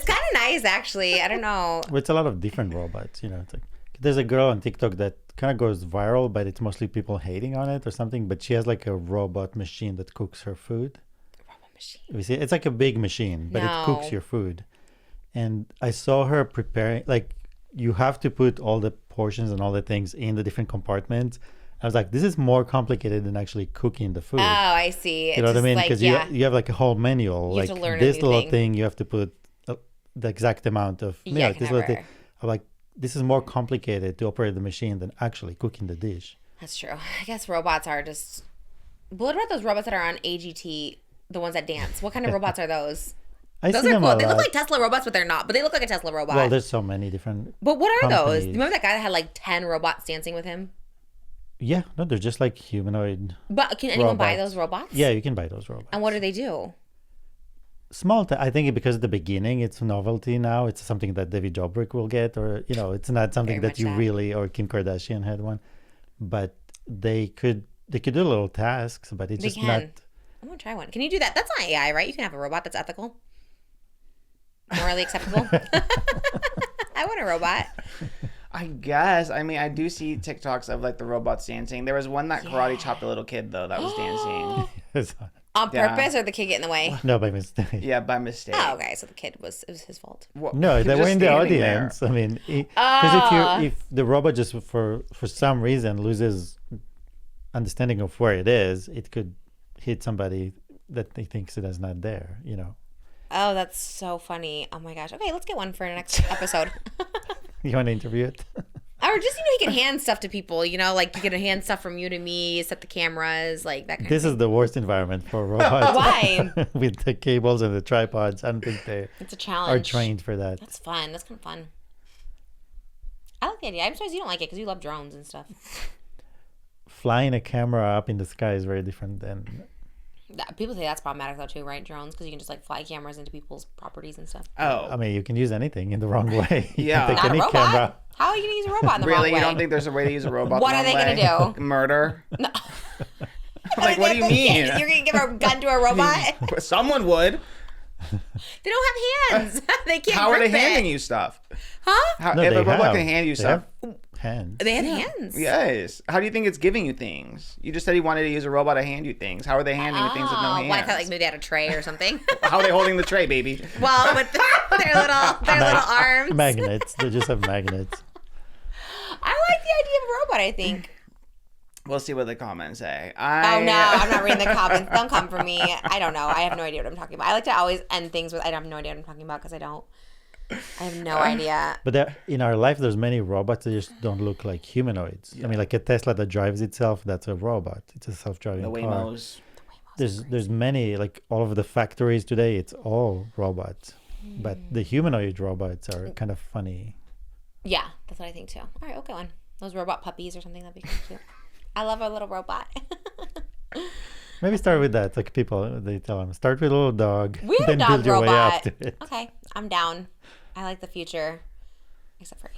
kind of nice, actually. I don't know. Well, it's a lot of different robots, you know. It's like, there's a girl on TikTok that kind of goes viral, but it's mostly people hating on it or something. But she has like a robot machine that cooks her food. Robot machine. You see, it's like a big machine, but it cooks your food. And I saw her preparing, like, you have to put all the portions and all the things in the different compartments. I was like, this is more complicated than actually cooking the food. Oh, I see. You know what I mean? Because you have like a whole manual. You like have to learn this a new little thing. thing, you have to put the exact amount of milk. This little thing. I'm like, this is more complicated to operate the machine than actually cooking the dish. That's true. I guess robots are just. What about those robots that are on AGT? The ones that dance. What kind of robots are those? Those are cool. They look like Tesla robots, but they're not. But they look like a Tesla robot. Well, there's so many different. But what are companies. those? Remember that guy that had like 10 robots dancing with him? Yeah, no, they're just like humanoid. But can anyone buy those robots? Yeah, you can buy those robots. And what do they do? I think because at the beginning it's a novelty now. It's something that David Dobrik will get, or you know, it's not something that you really, or Kim Kardashian had one. But they could do little tasks, but it's just not. I'm gonna try one. Can you do that? That's not AI, right? You can have a robot that's ethical, morally acceptable. I want a robot. I guess. I mean, I do see TikToks of like the robots dancing. There was one that karate chopped a little kid though that was dancing. On purpose, or the kid get in the way? No, by mistake. Yeah, by mistake. Oh, okay. So it was his fault. Well, no, they were in the audience. There. I mean, because if the robot just for some reason loses understanding of where it is, it could hit somebody that he thinks it is not there. You know. Oh, that's so funny. Oh my gosh. Okay, let's get one for the next episode. You want to interview it? Or just, you know, he can hand stuff to people, you know, like you can hand stuff from you to me, set the cameras, like that kind of thing. This is the worst environment for robots. Why? With the cables and the tripods. I don't think they it's a challenge. are trained for that. That's fun. That's kind of fun. I like the idea. I'm surprised you don't like it because you love drones and stuff. Flying a camera up in the sky is very different than... People say that's problematic though too, right? Drones, because you can just like fly cameras into people's properties and stuff. Oh, I mean, you can use anything in the wrong way. Yeah, not a robot. Camera. How are you gonna use a robot in the wrong way? Really, you don't think there's a way to use a robot? What are they gonna do? Murder? No. Like, what do you mean? You're gonna give a gun to a robot? Someone would. They don't have hands. They can't. How are they handing you stuff? Huh? If a robot can hand you stuff. Hands. They have hands. Yes. How do you think it's giving you things? You just said you wanted to use a robot to hand you things. How are they handing you things with no hands? Well, I thought like maybe they had a tray or something. How are they holding the tray, baby? Well, with their little arms. Magnets. They just have magnets. I like the idea of a robot, I think. We'll see what the comments say. Oh, no. I'm not reading the comments. Don't come for me. I don't know. I have no idea what I'm talking about. I like to always end things with I have no idea what I'm talking about because I have no idea. But in our life, there's many robots that just don't look like humanoids. Yeah. I mean, like a Tesla that drives itself, that's a robot. It's a self-driving car. The Waymos. There's many, like all of the factories today, it's all robots. But the humanoid robots are kind of funny. Yeah, that's what I think too. All right, okay, one. Those robot puppies or something, that'd be kind of cute. I love a little robot. Maybe start with that. Like people, they tell them, start with a little dog. We have then a dog build your robot. way up to it. Okay, I'm down. I like the future, except for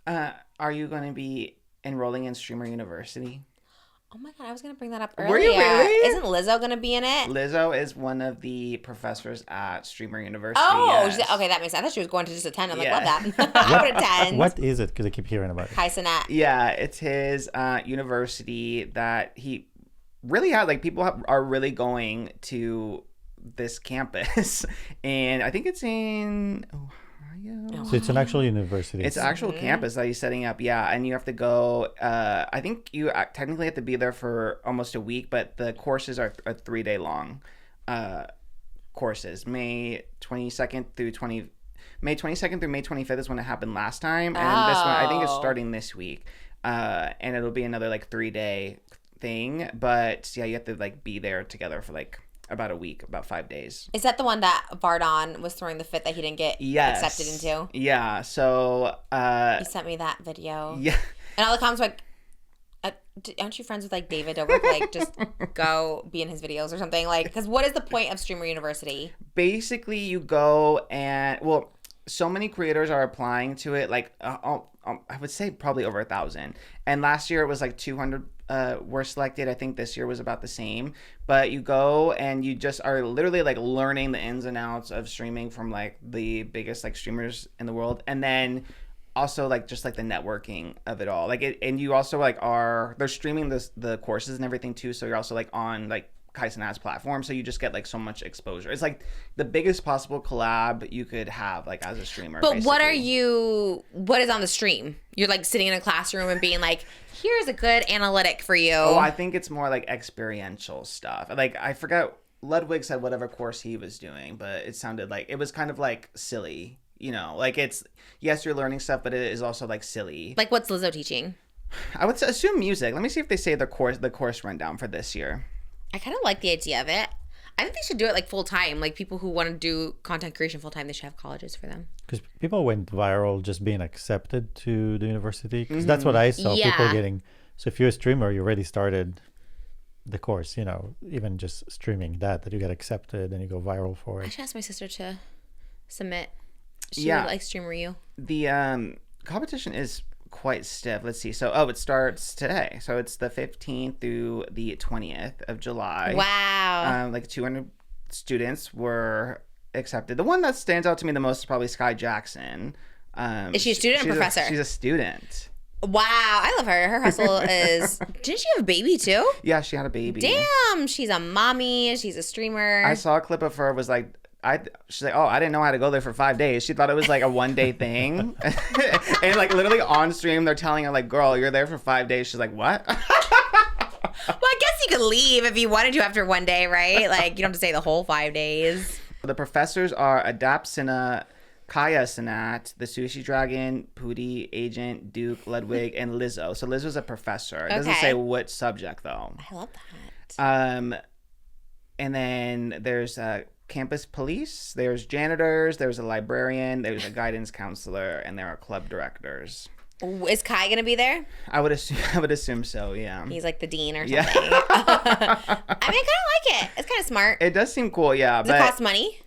AI. Are you going to be enrolling in Streamer University? Oh my God, I was going to bring that up earlier. Were you really? Isn't Lizzo going to be in it? Lizzo is one of the professors at Streamer University. Oh, yes. okay, that makes sense. I thought she was going to just attend. I'm Yeah. like, love that. I would attend. What is it? Because I keep hearing about it. Hi, Sinat. Yeah, it's his university that he really had, like, people are really going to this campus. And I think it's in Ohio. Ohio. So it's an actual university. It's actual campus that he's setting up, yeah. And you have to go. I think you technically have to be there for almost a week, but the courses are 3-day long courses. May 22nd through May 25th is when it happened last time, and this one I think is starting this week. And it'll be another like 3-day thing, but yeah, you have to like be there together for like about a week, about 5 days. Is that the one that VARDAN was throwing the fit that he didn't get accepted into? Yeah. So He sent me that video. yeah. And all the comments were like, aren't you friends with like David Dobrik? Like, just go be in his videos or something. Like, because what is the point of Streamer University? Basically, you go and so many creators are applying to it. Like, I would say probably over 1,000. And last year it was like 200 were selected. I think this year was about the same. But you go and you just are literally like learning the ins and outs of streaming from like the biggest like streamers in the world, and then also like just like the networking of it all. Like and you also like they're streaming the courses and everything too. So you're also like on like KAYDA's platform, so you just get like so much exposure. It's like the biggest possible collab you could have like as a streamer. But basically. what is on the stream? You're like sitting in a classroom and being like, here's a good analytic for you. Oh, I think it's more like experiential stuff. Like I forgot, Ludwig said whatever course he was doing, but it sounded like it was kind of like silly, you know, like it's, yes, you're learning stuff, but it is also like silly. Like what's Lizzo teaching? I would assume music. Let me see if they say the course rundown for this year. I kind of like the idea of it. I think they should do it like full time. Like people who want to do content creation full time, they should have colleges for them. Because people went viral just being accepted to the university. Because that's what I saw. Yeah. People getting. So if you're a streamer, you already started the course. You know, even just streaming that you get accepted and you go viral for I it. should ask my sister to submit. She Yeah. would like streamer you. The competition is quite stiff. Let's see. So it starts today. So it's the 15th through the 20th of July. Wow. Like 200 students were accepted. The one that stands out to me the most is probably Sky Jackson. Is she a student or professor? She's a student. Wow. I love her. Her hustle is... Didn't she have a baby too? Yeah, she had a baby. Damn. She's a mommy. She's a streamer. I saw a clip of her. Was like, she's like, oh, I didn't know how to go there for 5 days. She thought it was like a 1-day thing. And like literally on stream, they're telling her like, girl, you're there for 5 days. She's like, what? Well, I guess you could leave if you wanted to after 1 day, right? Like you don't have to stay the whole 5 days. The professors are Adapt Sina, Kaya Sinat, the Sushi Dragon, Pootie, Agent, Duke, Ludwig, and Lizzo. So Lizzo's a professor. It doesn't Okay. say what subject though. I love that. And then there's campus police, there's janitors, there's a librarian, there's a guidance counselor, and there are club directors. Is Kai going to be there? I would assume so, yeah. He's like the dean or Yeah. something. I mean, I kind of like it. It's kind of smart. It does seem cool, yeah. Does it cost money?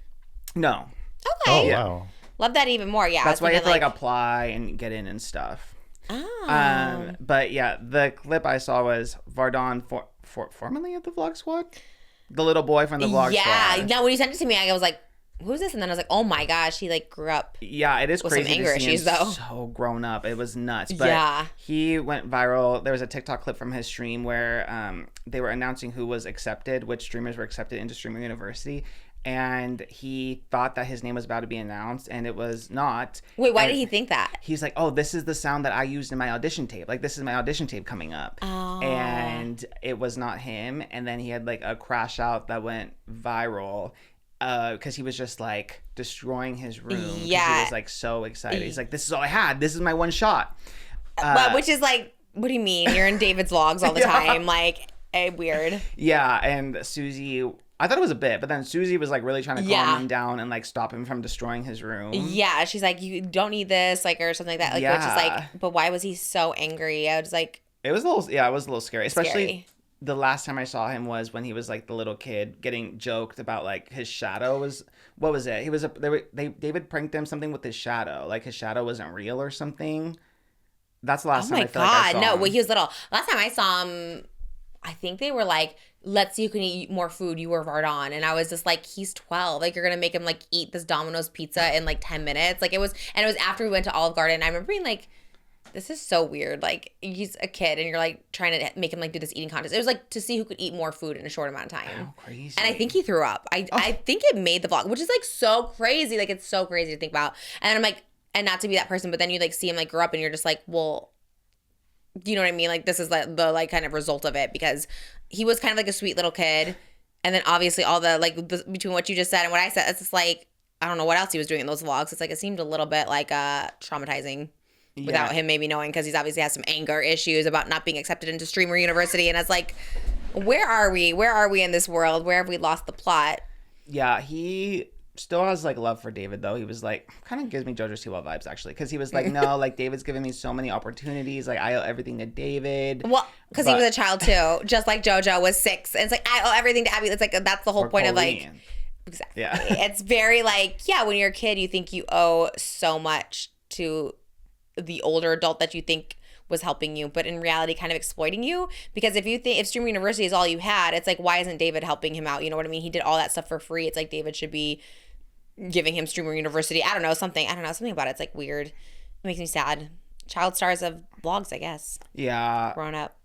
No. Oh, Okay. wow. Love that even more. Yeah. That's I why was you have to thinking, like apply and get in and stuff. Oh. But yeah, the clip I saw was Vardan, formerly of the Vlog Squad? The little boy from the Vlog yeah. Squad. No, when you sent it to me, I was like, who's this? And then I was like, oh my gosh, he like grew up. Yeah, it is With some crazy anger to see issues, him though. so grown up. It was nuts. But Yeah. he went viral. There was a TikTok clip from his stream where they were announcing who was accepted, which streamers were accepted into Streamer University. And he thought that his name was about to be announced, and it was not. Wait, why And did he think that? He's like, oh, this is the sound that I used in my audition tape. Like, this is my audition tape coming up. Oh. And it was not him. And then he had like a crash out that went viral because he was just like destroying his room. 'Cause Yeah. He was like so excited. He's like, this is all I had. This is my one shot. But which is like, what do you mean? You're in David's vlogs all the Yeah. time. Like, weird. Yeah. And Susie, I thought it was a bit, but then Susie was like really trying to calm Yeah. him down and like stop him from destroying his room. Yeah, she's like, you don't need this, like, or something like that. Like, which is Yeah. like, but why was he so angry? I was like, It was a little scary, especially Scary. the last time I saw him was when he was like the little kid getting joked about like his shadow was, what was it? He was David pranked him something with his shadow, like his shadow wasn't real or something. That's the last oh time my I feel like I God, saw no, him. when he was little. Last time I saw him, I think they were like, let's see who can eat more food. You were Vardan. And I was just like, he's 12. Like, you're going to make him like eat this Domino's pizza in like 10 minutes. Like, it was after we went to Olive Garden. I remember being like, this is so weird. Like, he's a kid and you're like trying to make him like do this eating contest. It was like to see who could eat more food in a short amount of time. Oh, crazy. And I think he threw up. I think it made the vlog, which is like so crazy. Like, it's so crazy to think about. And then I'm like, and not to be that person, but then you like see him like grow up and you're just like, well, you know what I mean? Like this is the like kind of result of it, because he was kind of like a sweet little kid. And then obviously all the like between what you just said and what I said, it's just like, I don't know what else he was doing in those vlogs. It's like, it seemed a little bit like traumatizing without him maybe knowing, because he's obviously has some anger issues about not being accepted into streamer university. And it's like, where are we? Where are we in this world? Where have we lost the plot? Yeah, he still has like love for David though. He was like, kind of gives me JoJo Siwa vibes actually, because he was like, no, like David's giving me so many opportunities, like I owe everything to David. Well, because he was a child too, just like JoJo was 6, and it's like, I owe everything to Abby. It's like, that's the whole point of like, exactly. Yeah. It's very like, yeah, when you're a kid, you think you owe so much to the older adult that you think was helping you, but in reality kind of exploiting you. Because if streamer university is all you had, it's like, why isn't David helping him out? You know what I mean? He did all that stuff for free. It's like David should be giving him streamer university. I don't know, something about it. It's like weird. It makes me sad. Child stars of vlogs, I guess. Yeah. Grown up.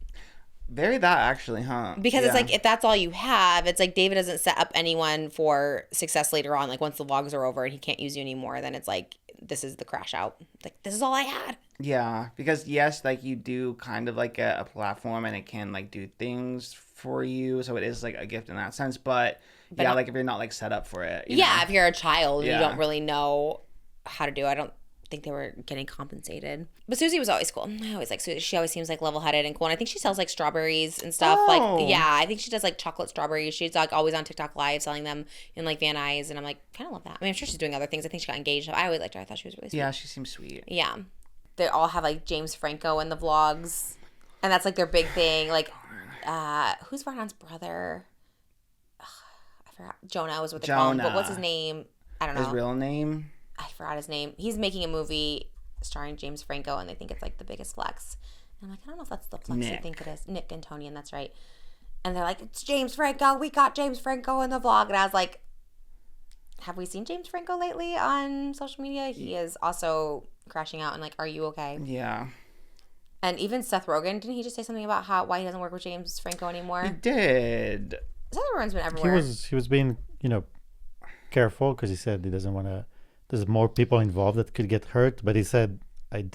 Very that actually, huh? Because it's like, if that's all you have, it's like David doesn't set up anyone for success later on. Like once the vlogs are over and he can't use you anymore, then it's like, this is the crash out. Like, this is all I had. Yeah, because yes, like you do kind of like a platform and it can like do things for you. So it is like a gift in that sense. But yeah, like if you're not like set up for it. You know? If you're a child, you don't really know how to do it. I don't think they were getting compensated. But Susie was always cool. I always like Susie. She always seems like level-headed and cool. And I think she sells like strawberries and stuff. Like, yeah, I think she does like chocolate strawberries. She's like always on TikTok live selling them in like Van Nuys. And I'm like, kind of love that. I mean, I'm sure she's doing other things. I think she got engaged. I always liked her. I thought she was really sweet. Yeah, she seems sweet. Yeah. They all have like James Franco in the vlogs. And that's like their big thing. Like, who's Vardan's brother? Ugh, I forgot. Jonah was what they call him. But what's his name? I don't know. His real name? I forgot his name. He's making a movie starring James Franco, and they think it's like the biggest flex. And I'm like, I don't know if that's the flex I think it is. Nick Antonian, that's right. And they're like, it's James Franco. We got James Franco in the vlog. And I was like, have we seen James Franco lately on social media? He is also crashing out and like, are you okay? Yeah. And even Seth Rogen, didn't he just say something about why he doesn't work with James Franco anymore? He did. Seth Rogen's been everywhere. He was being, careful, because he said he doesn't want to. There's more people involved that could get hurt, but he said, I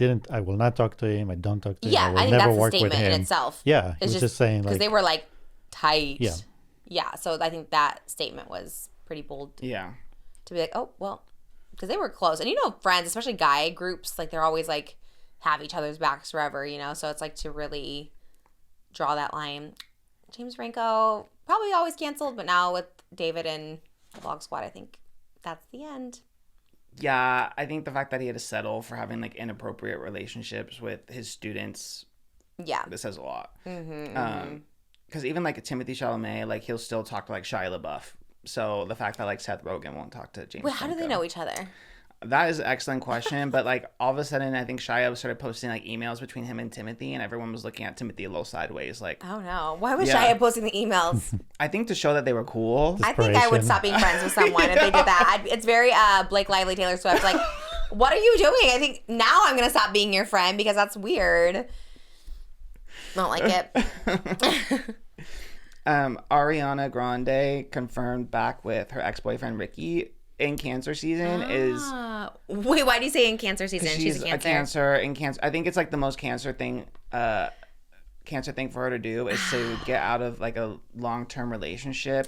will not talk to him. I don't talk to him. I will think never that's work a with statement him. in itself. Yeah, he was just saying because like, they were like tight. Yeah. Yeah, so I think that statement was pretty bold. Yeah. To be like, oh, well, because they were close. And friends, especially guy groups, like they're always like have each other's backs forever, so it's like to really draw that line. James Franco, probably always canceled, but now with David and the Vlog Squad, I think that's the end. Yeah, I think the fact that he had to settle for having like inappropriate relationships with his students, this says a lot. Because even like Timothée Chalamet, like he'll still talk to like Shia LaBeouf. So the fact that like Seth Rogen won't talk to James Wait, how Franco, do they know each other? That is an excellent question. But like all of a sudden, I think Shia started posting like emails between him and Timothy, and everyone was looking at Timothy a little sideways. Like, oh no, why was Shia posting the emails? I think to show that they were cool. I think I would stop being friends with someone if they did that. It's very Blake Lively, Taylor Swift. Like, what are you doing? I think now I'm gonna stop being your friend because that's weird. I don't like it. Ariana Grande confirmed back with her ex-boyfriend Ricky in cancer season. Wait, why do you say in cancer season? She's a cancer. In cancer, I think it's like the most cancer thing for her to do is to get out of like a long-term relationship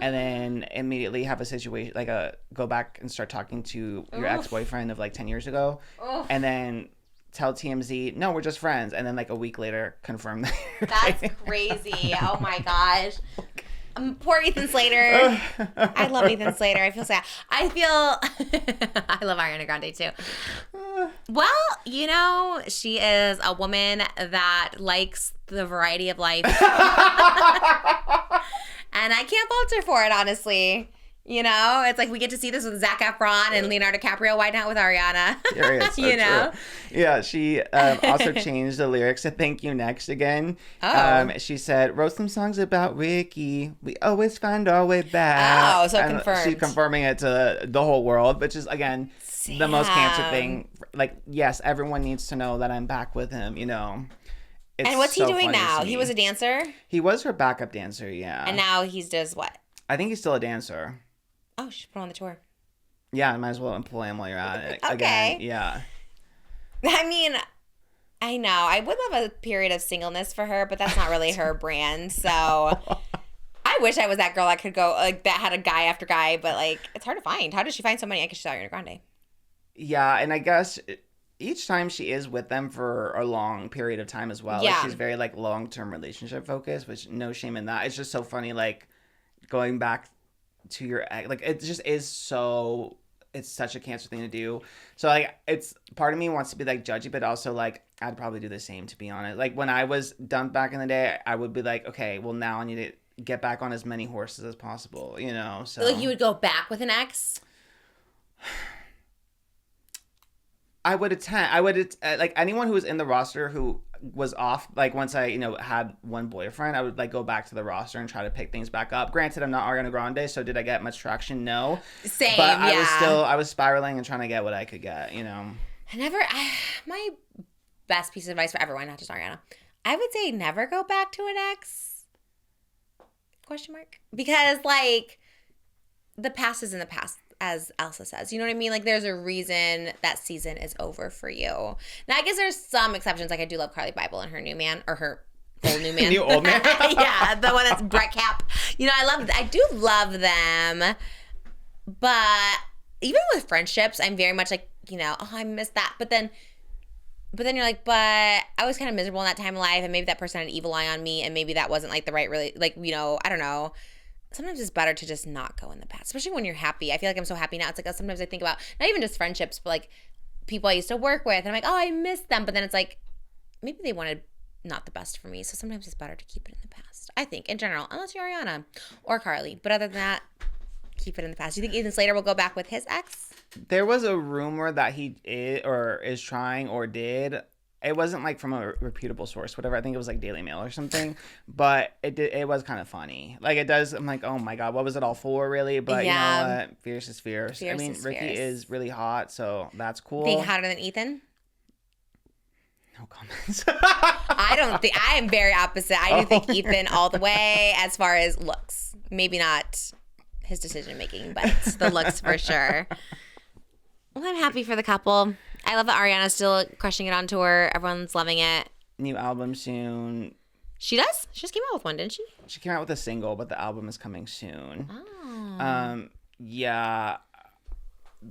and then immediately have a situation like go back and start talking to your ex-boyfriend of like 10 years ago and then tell TMZ, no, we're just friends, and then like a week later confirm that. That's crazy. Oh my gosh. Poor Ethan Slater. I love Ethan Slater. I feel sad. I love Ariana Grande too. Well, she is a woman that likes the variety of life. And I can't fault her for it, honestly. It's like we get to see this with Zac Efron and Leonardo DiCaprio. Why not with Ariana? True. Yeah, she also changed the lyrics to Thank You Next again. She said, wrote some songs about Ricky. We always find our way back. Oh, so and confirmed. She's confirming it to the whole world, which is, again, the most cancer thing. Like, yes, everyone needs to know that I'm back with him, It's and what's he so doing funny now? to He me. was a dancer? He was her backup dancer, yeah. And now he does what? I think he's still a dancer. Oh, she should put on the tour. Yeah, I might as well employ him while you're at it. Okay. Again, yeah. I mean, I know. I would love a period of singleness for her, but that's not really her brand. So I wish I was that girl that could go, like, that had a guy after guy, but, like, it's hard to find. How did she find so many? I guess she's Ariana Grande. Yeah, and I guess each time she is with them for a long period of time as well. Yeah. Like, she's very, like, long-term relationship focused, which no shame in that. It's just so funny, like, going back to your ex. Like, it just is so... It's such a cancer thing to do. So, like, it's... Part of me wants to be, like, judgy, but also, like, I'd probably do the same, to be honest. Like, when I was dumped back in the day, I would be like, okay, well, now I need to get back on as many horses as possible, you know? So, Like, you would go back with an ex? I would like, anyone who was in the roster who was off, like, once I, had one boyfriend, I would, like, go back to the roster and try to pick things back up. Granted, I'm not Ariana Grande, so did I get much traction? No. Same, but yeah. I was spiraling and trying to get what I could get, My best piece of advice for everyone, not just Ariana, I would say never go back to an ex? Question mark? Because, like, the past is in the past, as Elsa says. You know what I mean? Like, there's a reason that season is over for you. Now, I guess there's some exceptions. Like, I do love Carly Bible and her new man, or her old new man. New old man. Yeah, the one that's Brett Cap. I do love them. But even with friendships, I'm very much like, I miss that. But then you're like, but I was kind of miserable in that time of life, and maybe that person had an evil eye on me, and maybe that wasn't, like, the right, really, like, I don't know. Sometimes it's better to just not go in the past, especially when you're happy. I feel like I'm so happy now. It's like, sometimes I think about, not even just friendships, but, like, people I used to work with, and I'm like, oh, I miss them. But then it's like, maybe they wanted not the best for me. So sometimes it's better to keep it in the past, I think, in general, unless you're Ariana or Carly. But other than that, keep it in the past. Do you think Ethan Slater will go back with his ex? There was a rumor that he is trying or did. It wasn't, like, from a reputable source, whatever. I think it was, like, Daily Mail or something. But it was kind of funny. Like, it does. I'm like, oh, my God, what was it all for, really? But Yeah. you know what? Fierce is fierce. Ricky is really hot, so that's cool. Think hotter than Ethan? No comments. I am very opposite. I do think Ethan all the way as far as looks. Maybe not his decision making, but the looks for sure. Well, I'm happy for the couple. I love that Ariana's still crushing it on tour. Everyone's loving it. New album soon. She does? She just came out with one, didn't she? She came out with a single, but the album is coming soon. Oh. Yeah.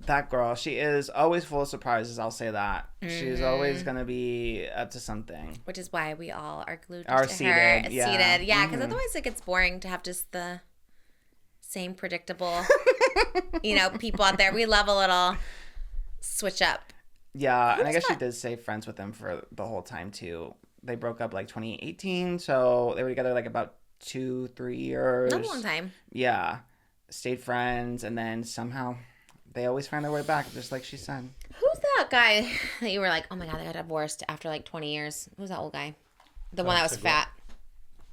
That girl, she is always full of surprises, I'll say that. She's always going to be up to something. Which is why we all are glued Are to seated, her. yeah. Seated. Yeah, because otherwise it gets boring to have just the same predictable, people out there. We love a little switch up. Yeah, and I guess she did stay friends with him for the whole time, too. They broke up, like, 2018, so they were together, like, about 2-3 years. Not a long time. Yeah. Stayed friends, and then somehow they always find their way back, just like she said. Who's that guy that you were like, oh my God, they got divorced after, like, 20 years? Who's that old guy? The one that was fat.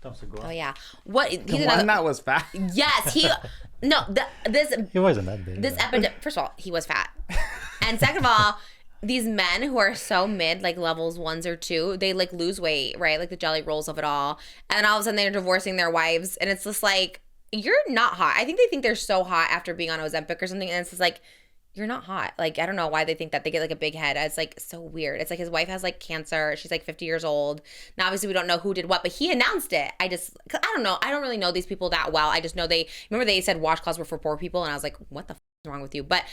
Oh, yeah. What? He's The one that was fat? Yes, he wasn't that big. First of all, he was fat. And second of all, these men who are so mid, like levels 1s or 2, they, like, lose weight, right? Like the jelly rolls of it all. And then all of a sudden they're divorcing their wives. And it's just like, you're not hot. I think they think they're so hot after being on Ozempic or something. And it's just like, you're not hot. Like, I don't know why they think that. They get, like, a big head. It's, like, so weird. It's like his wife has, like, cancer. She's, like, 50 years old. Now, obviously, we don't know who did what, but he announced it. I don't know. I don't really know these people that well. I just know remember they said washcloths were for poor people, and I was like, what the f is wrong with you? But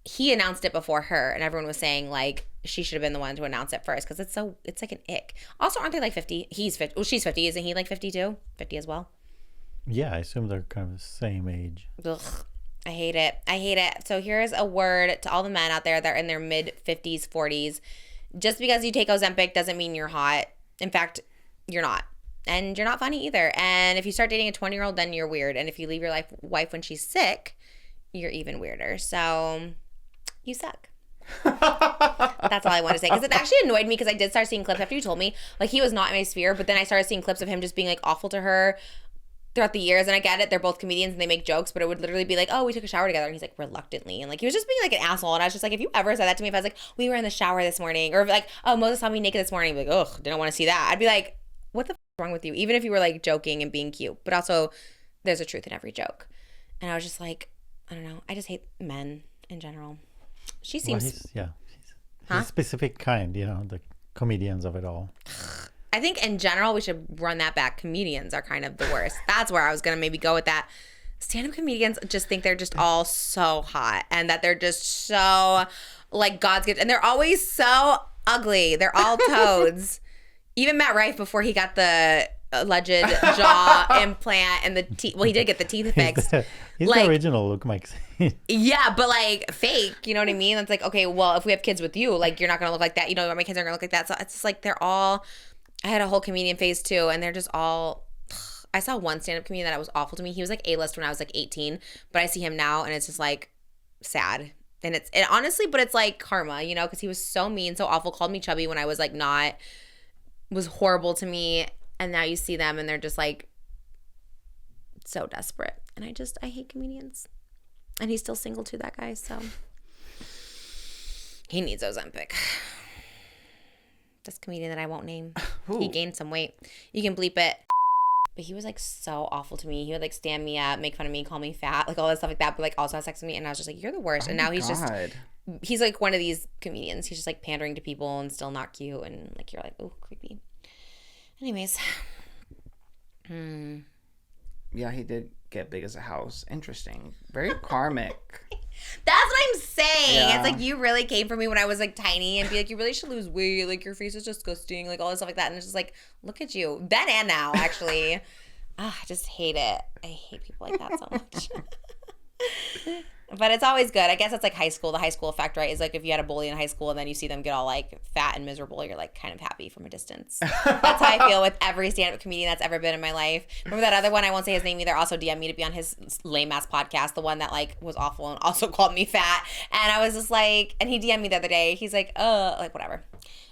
he announced it before her, and everyone was saying, like, she should have been the one to announce it first, because it's like an ick. Also, aren't they, like, 50? He's 50. Well, she's 50. Isn't he, like, 52? 50 as well? Yeah, I assume they're kind of the same age. Ugh. I hate it. So here's a word to all the men out there that are in their mid-50s, 40s. Just because you take Ozempic doesn't mean you're hot. In fact, you're not. And you're not funny either. And if you start dating a 20-year-old, then you're weird. And if you leave your wife when she's sick, you're even weirder. So you suck. That's all I want to say. Because it actually annoyed me, because I did start seeing clips after you told me. Like, he was not in my sphere, but then I started seeing clips of him just being, like, awful to her throughout the years. And I get it, they're both comedians and they make jokes, but it would literally be like, oh, we took a shower together, and he's like, reluctantly, and like he was just being like an asshole. And I was just like, if you ever said that to me, if I was like, we were in the shower this morning, or like, oh, Moses saw me naked this morning, I'd be like, ugh, didn't want to see that. I'd be like, what the f is wrong with you? Even if you were like joking and being cute, but also there's a truth in every joke. And I was just like, I don't know. I just hate men in general. She Well, seems. he's Huh? a specific kind, the comedians of it all. I think in general we should run that back. Comedians are kind of the worst. That's where I was gonna maybe go with that. Stand-up comedians just think they're just all so hot and that they're just so like God's gift, and they're always so ugly. They're all toads. Even Matt Rife, before he got the alleged jaw implant and the teeth. Well, he did get the teeth fixed. He's Like- the original look Mike. Yeah, but like fake, you know what I mean? It's like, okay, well, if we have kids with you, like you're not gonna look like that. You know, my kids aren't gonna look like that. So it's just like they're all. I had a whole comedian phase too, and they're just all. I saw one stand-up comedian that was awful to me. He was like A-list when I was like 18, but I see him now, and it's just like sad. And it's honestly, but it's like karma, you know, because he was so mean, so awful. Called me chubby when I was like not. Was horrible to me, and now you see them, and they're just like so desperate. And I hate comedians. And he's still single too, that guy, so he needs Ozempic. This comedian that I won't name. He gained some weight. You can bleep it. But he was like so awful to me. He would like stand me up, make fun of me, call me fat, like all that stuff like that, but like also have sex with me. And I was just like, you're the worst. And now he's like one of these comedians. He's just like pandering to people and still not cute. And like you're like, oh, creepy. Anyways. Yeah, he did get big as a house. Interesting. Very karmic. That's what I'm saying. Yeah. It's like you really came for me when I was like tiny and be like, you really should lose weight. Like your face is disgusting. Like all this stuff like that. And it's just like, look at you. Then and now, actually. I just hate it. I hate people like that so much. But it's always good. I guess it's like high school. The high school effect, right? Is like if you had a bully in high school and then you see them get all like fat and miserable, you're like kind of happy from a distance. That's how I feel with every stand-up comedian that's ever been in my life. Remember that other one? I won't say his name either. Also DM'd me to be on his lame ass podcast. The one that like was awful and also called me fat. And I was just like, and he DM'd me the other day. He's like, like whatever.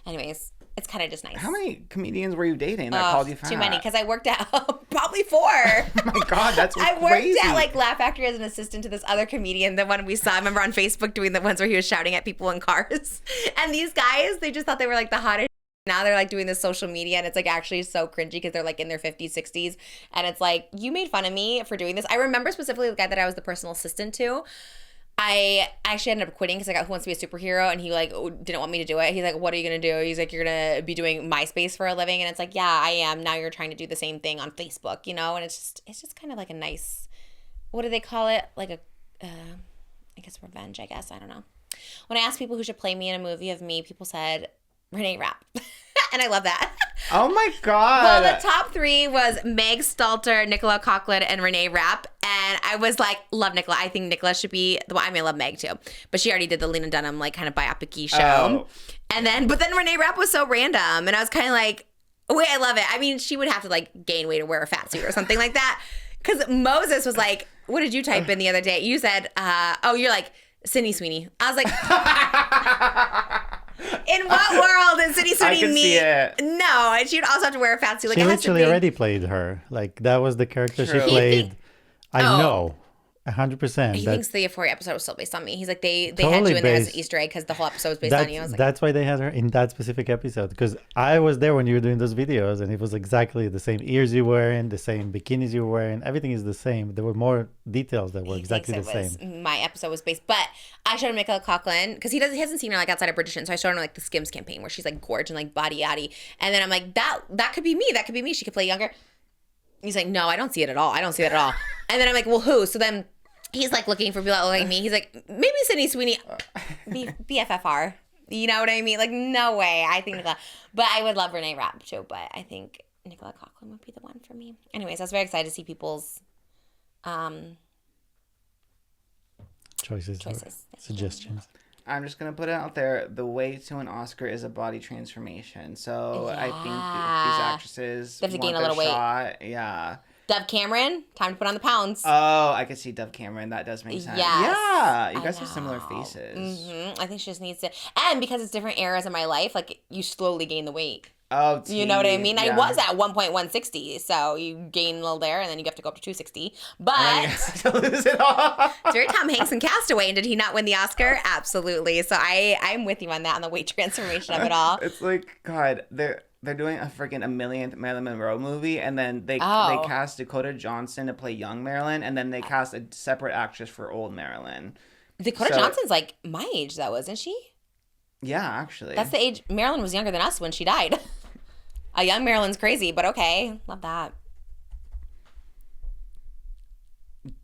Anyways. It's kind of just nice. How many comedians were you dating that called you fat? Too many, because I worked at probably 4. Oh my God, that's crazy. I worked at like Laugh Factory as an assistant to this other comedian, the one we saw. I remember on Facebook doing the ones where he was shouting at people in cars. And these guys, they just thought they were like the hottest. Now they're like doing this social media, and it's like actually so cringy because they're like in their 50s, 60s. And it's like, you made fun of me for doing this. I remember specifically the guy that I was the personal assistant to. I actually ended up quitting because I got Who Wants to Be a Superhero, and he like didn't want me to do it. He's like, what are you going to do? He's like, you're going to be doing MySpace for a living. And it's like, yeah, I am. Now you're trying to do the same thing on Facebook, you know? And it's just kind of like a nice, what do they call it? Like a, I guess revenge, I guess. I don't know. When I asked people who should play me in a movie of me, people said Renee Rapp. And I love that. Oh my God. Well, the top 3 was Meg Stalter, Nicola Coughlan, and Renee Rapp. And I was like, love Nicola. I think Nicola should be the one. I mean, I love Meg too. But she already did the Lena Dunham, like, kind of biopic-y show. Oh. But then Renee Rapp was so random. And I was kind of like, wait, I love it. I mean, she would have to, like, gain weight or wear a fat suit or something like that. Because Moses was like, what did you type in the other day? You said, you're like, Sydney Sweeney. I was like... In what world is Sydney Sweeney me? See it. No, and she would also have to wear a fat suit. Like, She it has to literally be... already played her. Like that was the character she True. played. I Oh. know, 100%. He that- thinks the Euphoria episode was still based on me. He's like, they had Totally you in there as an based- Easter egg because the whole episode was based on you. I was like, That's why they had her in that specific episode. Because I was there when you were doing those videos, and it was exactly the same ears you were wearing, the same bikinis you were wearing. Everything is the same. There were more details that were he exactly the thinks it same. was, my episode was based. But I showed him Nicola Coughlan because he hasn't seen her like outside of Bridgerton. So I showed him like the Skims campaign where she's like gorgeous and like body yaddy. And then I'm like, that could be me. That could be me. She could play younger. He's like, no, I don't see it at all. I don't see it at all. And then I'm like, well, who? So then he's like looking for people that look like me. He's like, maybe Sydney Sweeney, BFFR. You know what I mean? Like, no way. I think Nicola. But I would love Renee Rapp too. But I think Nicola Coughlan would be the one for me. Anyways, I was very excited to see people's Choices. Suggestions. I'm just going to put it out there. The way to an Oscar is a body transformation. So I think these actresses They have to gain want a their little weight. shot. Yeah. Dove Cameron, time to put on the pounds. Oh, I could see Dove Cameron. That does make sense. Yes. Yeah. You I guys have similar know. faces. I think she just needs to, and because it's different eras in my life, like you slowly gain the weight. Oh, You know what I mean? yeah. I was at 1.160, so you gain a little there, and then you have to go up to 260. But To lose it all. it's very Tom Hanks in Castaway, and did he not win the Oscar? Absolutely. So I'm with you on that, on the weight transformation of it all. It's like, God, they're doing a freaking a millionth Marilyn Monroe movie, and then they cast Dakota Johnson to play young Marilyn, and then they cast a separate actress for old Marilyn. Dakota Johnson's like my age, though, isn't she? Yeah, actually. That's the age. Marilyn was younger than us when she died. A young Marilyn's crazy, but okay. Love that.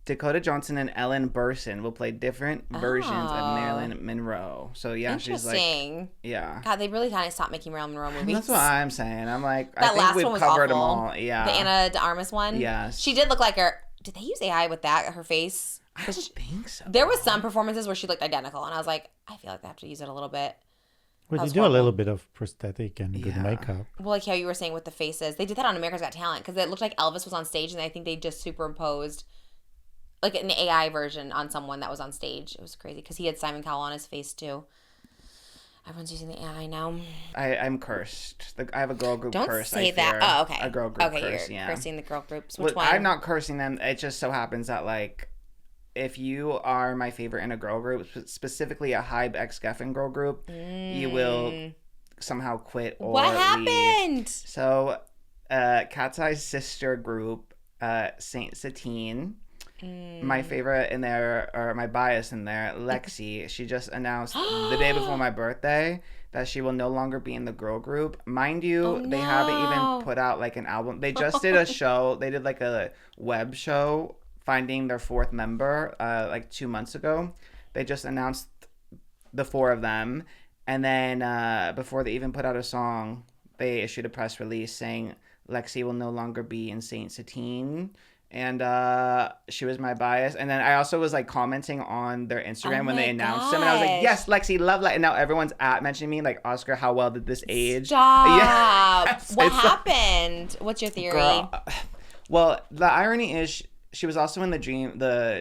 Dakota Johnson and Ellen Burstyn will play different versions of Marilyn Monroe. So yeah, she's like, yeah. God, they really kind of stopped making Marilyn Monroe movies. That's what I'm saying. I'm like, that I think last we've one was covered awful. them all. Yeah. The Ana de Armas one. Yes. She did look like her. Did they use AI with that? Her face. I don't think so. There was some performances where she looked identical, and I was like, I feel like they have to use it a little bit. Well, they do a little bit of prosthetic and good Yeah. makeup. Well, like how you were saying with the faces, they did that on America's Got Talent because it looked like Elvis was on stage, and I think they just superimposed like an AI version on someone that was on stage. It was crazy because he had Simon Cowell on his face too. Everyone's using the AI now. I'm cursed. I have a girl group Don't curse. say I that. fear. Oh, okay. A girl group okay, curse, you're yeah. cursing the girl groups. Which Well, one? I'm not cursing them. It just so happens that, like, if you are my favorite in a girl group, specifically a Hybe X Geffen girl group, you will somehow quit or What leave. happened? So, Cat's Eye's sister group, Saint Satine. My favorite in there, or my bias in there, Lexi. She just announced the day before my birthday that she will no longer be in the girl group. Mind you, they haven't even put out like an album. They just did a show. They did like a web show finding their fourth member like 2 months ago. They just announced the 4 of them. And then before they even put out a song, they issued a press release saying Lexi will no longer be in Saint Satine. And she was my bias. And then I also was like commenting on their Instagram when they announced them. And I was like, yes, Lexi, love that. And now everyone's mentioning me like, Oscar, how well did this age? Stop. Yes, what happened? What's your theory? Girl, well, the irony is she was also in the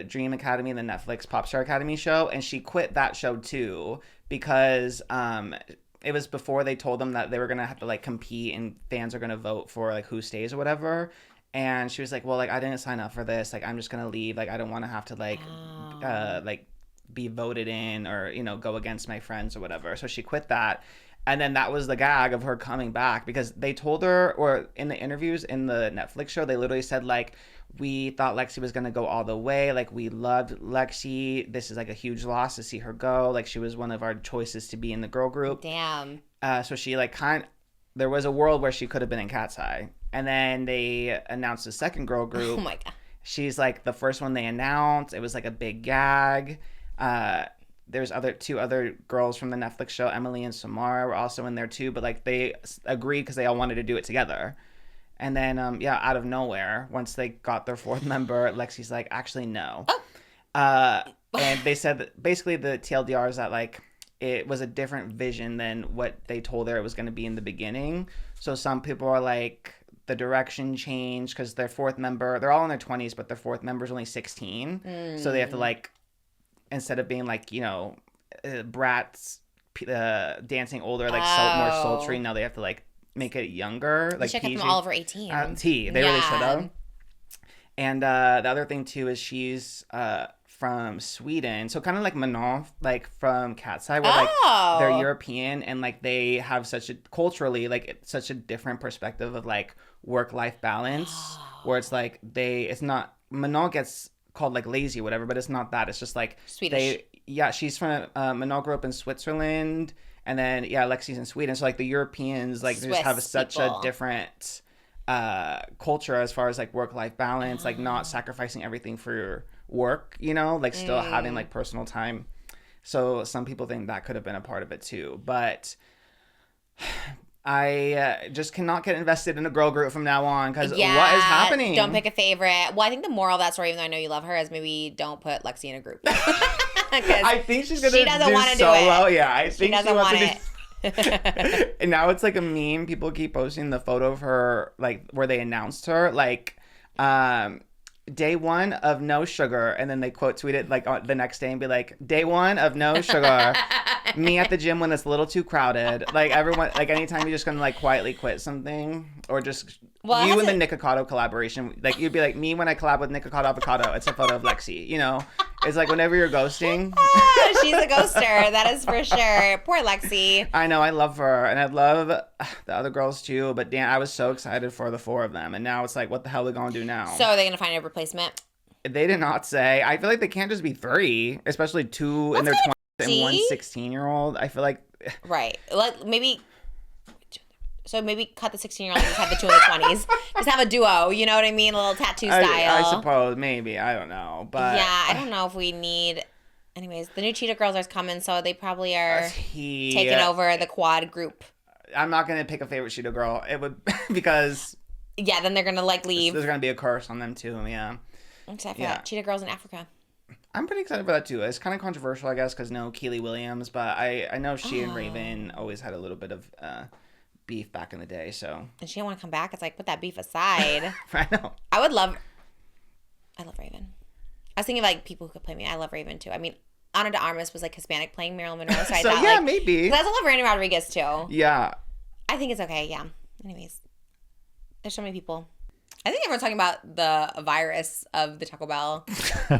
Dream Academy, the Netflix Pop Star Academy show. And she quit that show too because it was before they told them that they were going to have to like compete and fans are going to vote for like who stays or whatever. And she was like, well, like, I didn't sign up for this. Like, I'm just going to leave. Like, I don't want to have to, like, be voted in or, you know, go against my friends or whatever. So she quit that. And then that was the gag of her coming back because they told her, or in the interviews in the Netflix show, they literally said, like, we thought Lexi was going to go all the way. Like, we loved Lexi. This is, like, a huge loss to see her go. Like, she was one of our choices to be in the girl group. Damn. So she, like, there was a world where she could have been in Cat's Eye. And then they announced a second girl group. Oh my God. She's like the first one they announced. It was like a big gag. There's two other girls from the Netflix show, Emily and Samara, were also in there too. But like they agreed because they all wanted to do it together. And then, out of nowhere, once they got their fourth member, Lexi's like, actually, no. Oh. And they said that basically the TLDR is that like it was a different vision than what they told her it was going to be in the beginning. So some people are like, the direction changed because their fourth member, they're all in their 20s, but their fourth member is only 16. So they have to like, instead of being like, you know, brats dancing older, like more sultry, now they have to like make it younger. They like should have PG. them all over 18. They really should have. And the other thing too is she's from Sweden, so kind of like Manon, like from Cat's Eye, where like they're European and like they have such a culturally like such a different perspective of like work-life balance, where it's like it's not, Manon gets called like lazy or whatever, but it's not that. It's just like Swedish. She's from Manon grew up in Switzerland, and then Lexi's in Sweden, so like the Europeans like they just have such a different culture as far as like work-life balance, like not sacrificing everything for your work, you know, like still having like personal time. So some people think that could have been a part of it too, but I just cannot get invested in a girl group from now on because what is happening? Don't pick a favorite. Well, I think the moral of that story, even though I know you love her, is maybe don't put Lexi in a group. I think she's gonna she doesn't do want to solo. do it. Yeah, I think she doesn't want it. And now it's like a meme. People keep posting the photo of her, like where they announced her, like day 1 of no sugar, and then they quote tweet it like the next day and be like, day 1 of no sugar. Me at the gym when it's a little too crowded. Like everyone, like anytime you're just gonna like quietly quit something, or just Well, you and the Nikocado collaboration. Like you'd be like me when I collab with Nikocado Avocado. It's a photo of Lexi. You know, it's like whenever you're ghosting. She's a ghoster. That is for sure. Poor Lexi. I know, I love her, and I love the other girls too. But damn, I was so excited for the 4 of them, and now it's like, what the hell are we gonna do now? So are they gonna find a replacement? They did not say. I feel like they can't just be 3, especially 2 in their 20s and one 16-year-old. I feel like Right. Like maybe. So maybe cut the 16-year-old and just have the 2 in the 20s. Just have a duo. You know what I mean? A little tattoo style. I suppose maybe, I don't know, but Yeah, I don't know if we need. Anyways, the new Cheetah Girls are coming, so they probably are taking over the quad group. I'm not gonna pick a favorite Cheetah girl. It would because Yeah, then they're gonna like leave. there's gonna be a curse on them too. Yeah. Except for Yeah. that Cheetah Girls in Africa. I'm pretty excited for that too. It's kind of controversial, I guess, because no Keely Williams, but I know she and Raven always had a little bit of beef back in the day. So And she didn't want to come back. It's like, put that beef aside. I know. I love Raven. I was thinking of like people who could play me. I love Raven too. I mean, Ana de Armas was like Hispanic playing Marilyn Monroe, so I So thought yeah, like maybe. 'cause I love Randy Rodriguez too. Yeah. I think it's okay. Yeah. Anyways, there's so many people. I think everyone's talking about the virus of the Taco Bell.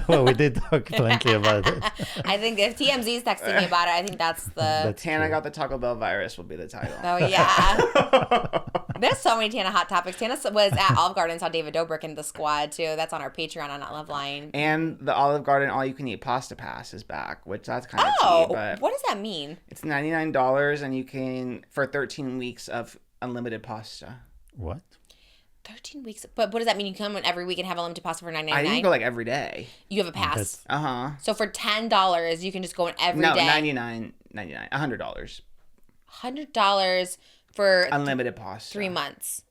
Well, we did talk plenty about it. I think if TMZ's texting me about it, I think that's the. That's Tana true. got the Taco Bell virus will be the title. Oh yeah. There's so many Tana hot topics. Tana was at Olive Garden, saw David Dobrik in the squad too. That's on our Patreon on Not Love Line. And the Olive Garden all you can eat pasta pass is back, which that's kind of Oh, tea, but what does that mean? it's $99 and you can for 13 weeks of unlimited pasta. What? 13 weeks. But what does that mean? You come in every week and have unlimited pasta for I can $9.99? go like every day. You have a pass. That's- Uh-huh. So for $10, you can just go in every No, day. $99.99. $100. $100 for Unlimited pasta. 3 months.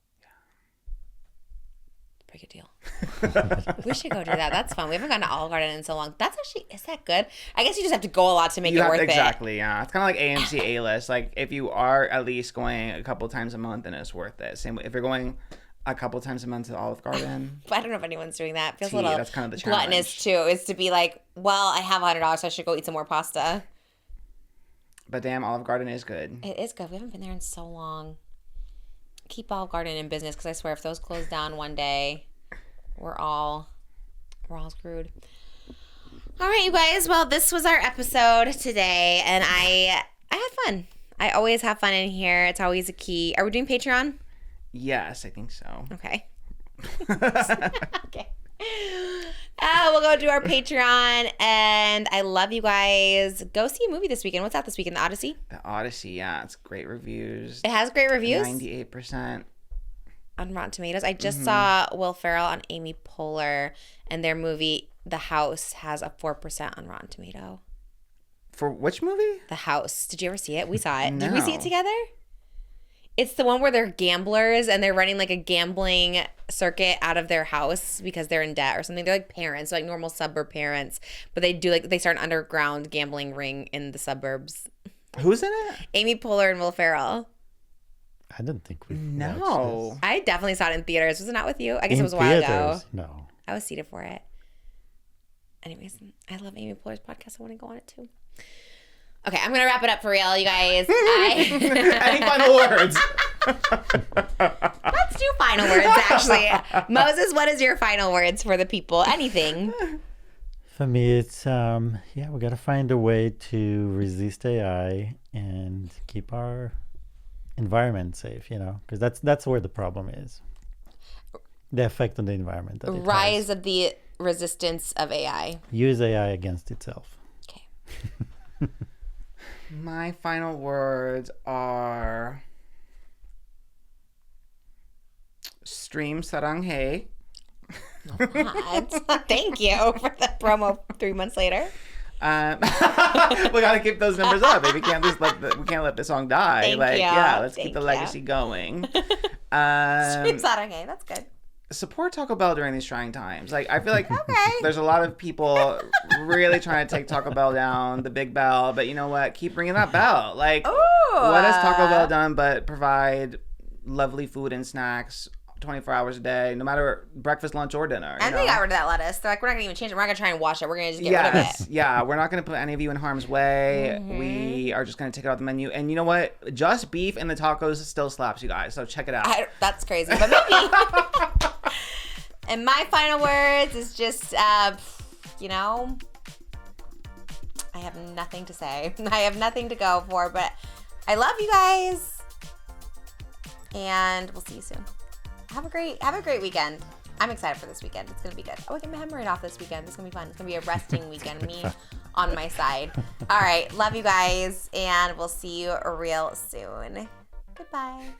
Pretty good deal. We should go do that. That's fun. We haven't gone to Olive Garden in so long. That's actually, is that good? I guess you just have to go a lot to make You it have worth exactly, yeah. It's kind of like AMC A-list. Like if you are at least going a couple times a month, then it's worth it. Same if you're going a couple times a month to Olive Garden. it. But I don't know if anyone's doing that. It feels Tea, a little that's kind of the gluttonous challenge. too. Is to be like, well, I have $100, so I should go eat some more pasta. But damn, Olive Garden is good. It is good. We haven't been there in so long. Keep Olive Garden in business, because I swear if those close down one day, we're all screwed. All right, you guys. Well, this was our episode today, and I had fun. I always have fun in here. It's always a key. Are we doing Patreon? Yes, I think so. Okay. Okay. We'll go do our Patreon, and I love you guys. Go see a movie this weekend. What's out this weekend? The Odyssey? The Odyssey, yeah, it's great reviews. It has great reviews 98%. on Rotten Tomatoes. I just saw Will Ferrell on Amy Poehler, and their movie The House has a 4% on Rotten Tomato. For which movie? The House. Did you ever see it? We saw it. Did we see it No. together? It's the one where they're gamblers and they're running like a gambling circuit out of their house because they're in debt or something. They're like parents, like normal suburb parents, but they start an underground gambling ring in the suburbs. Who's in it? Amy Poehler and Will Ferrell. I don't think we. No. I definitely saw it in theaters. Was it not with you? I guess In it was a while ago. theaters? No. I was seated for it. Anyways, I love Amy Poehler's podcast. I want to go on it too. Okay, I'm gonna wrap it up for real, you guys. Any final words? Let's do final words, actually. Moses, what is your final words for the people? Anything. For me, it's we gotta find a way to resist AI and keep our environment safe. Because that's where the problem is. The effect on the environment. That it Rise has. of the resistance of AI. Use AI against itself. Okay. My final words are stream sarang hey. What? Thank you for the promo 3 months later. We gotta keep those numbers up. Baby. We can't let the song die. Thank like, you. yeah, let's keep Thank the you. legacy going. Okay, that's good. Support Taco Bell during these trying times. Like, I feel like there's a lot of people really trying to take Taco Bell down, the big bell. But you know what? Keep ringing that bell. Like, what has Taco Bell done but provide lovely food and snacks 24 hours a day, no matter breakfast, lunch, or dinner. And they got rid of that lettuce. They're like, we're not gonna even change it. We're not gonna try and wash it. We're gonna just get rid of it. Yeah, we're not gonna put any of you in harm's way. We are just gonna take it off the menu. And you know what? Just beef in the tacos still slaps, you guys. So check it out. That's crazy, but maybe. And my final words is just, you know, I have nothing to say. I have nothing to go for, but I love you guys. And we'll see you soon. Have a great weekend. I'm excited for this weekend. It's gonna be good. Oh, I get my hemorrhoid off this weekend. It's gonna be fun. It's gonna be a resting weekend. Me on my side. All right, love you guys, and we'll see you real soon. Goodbye.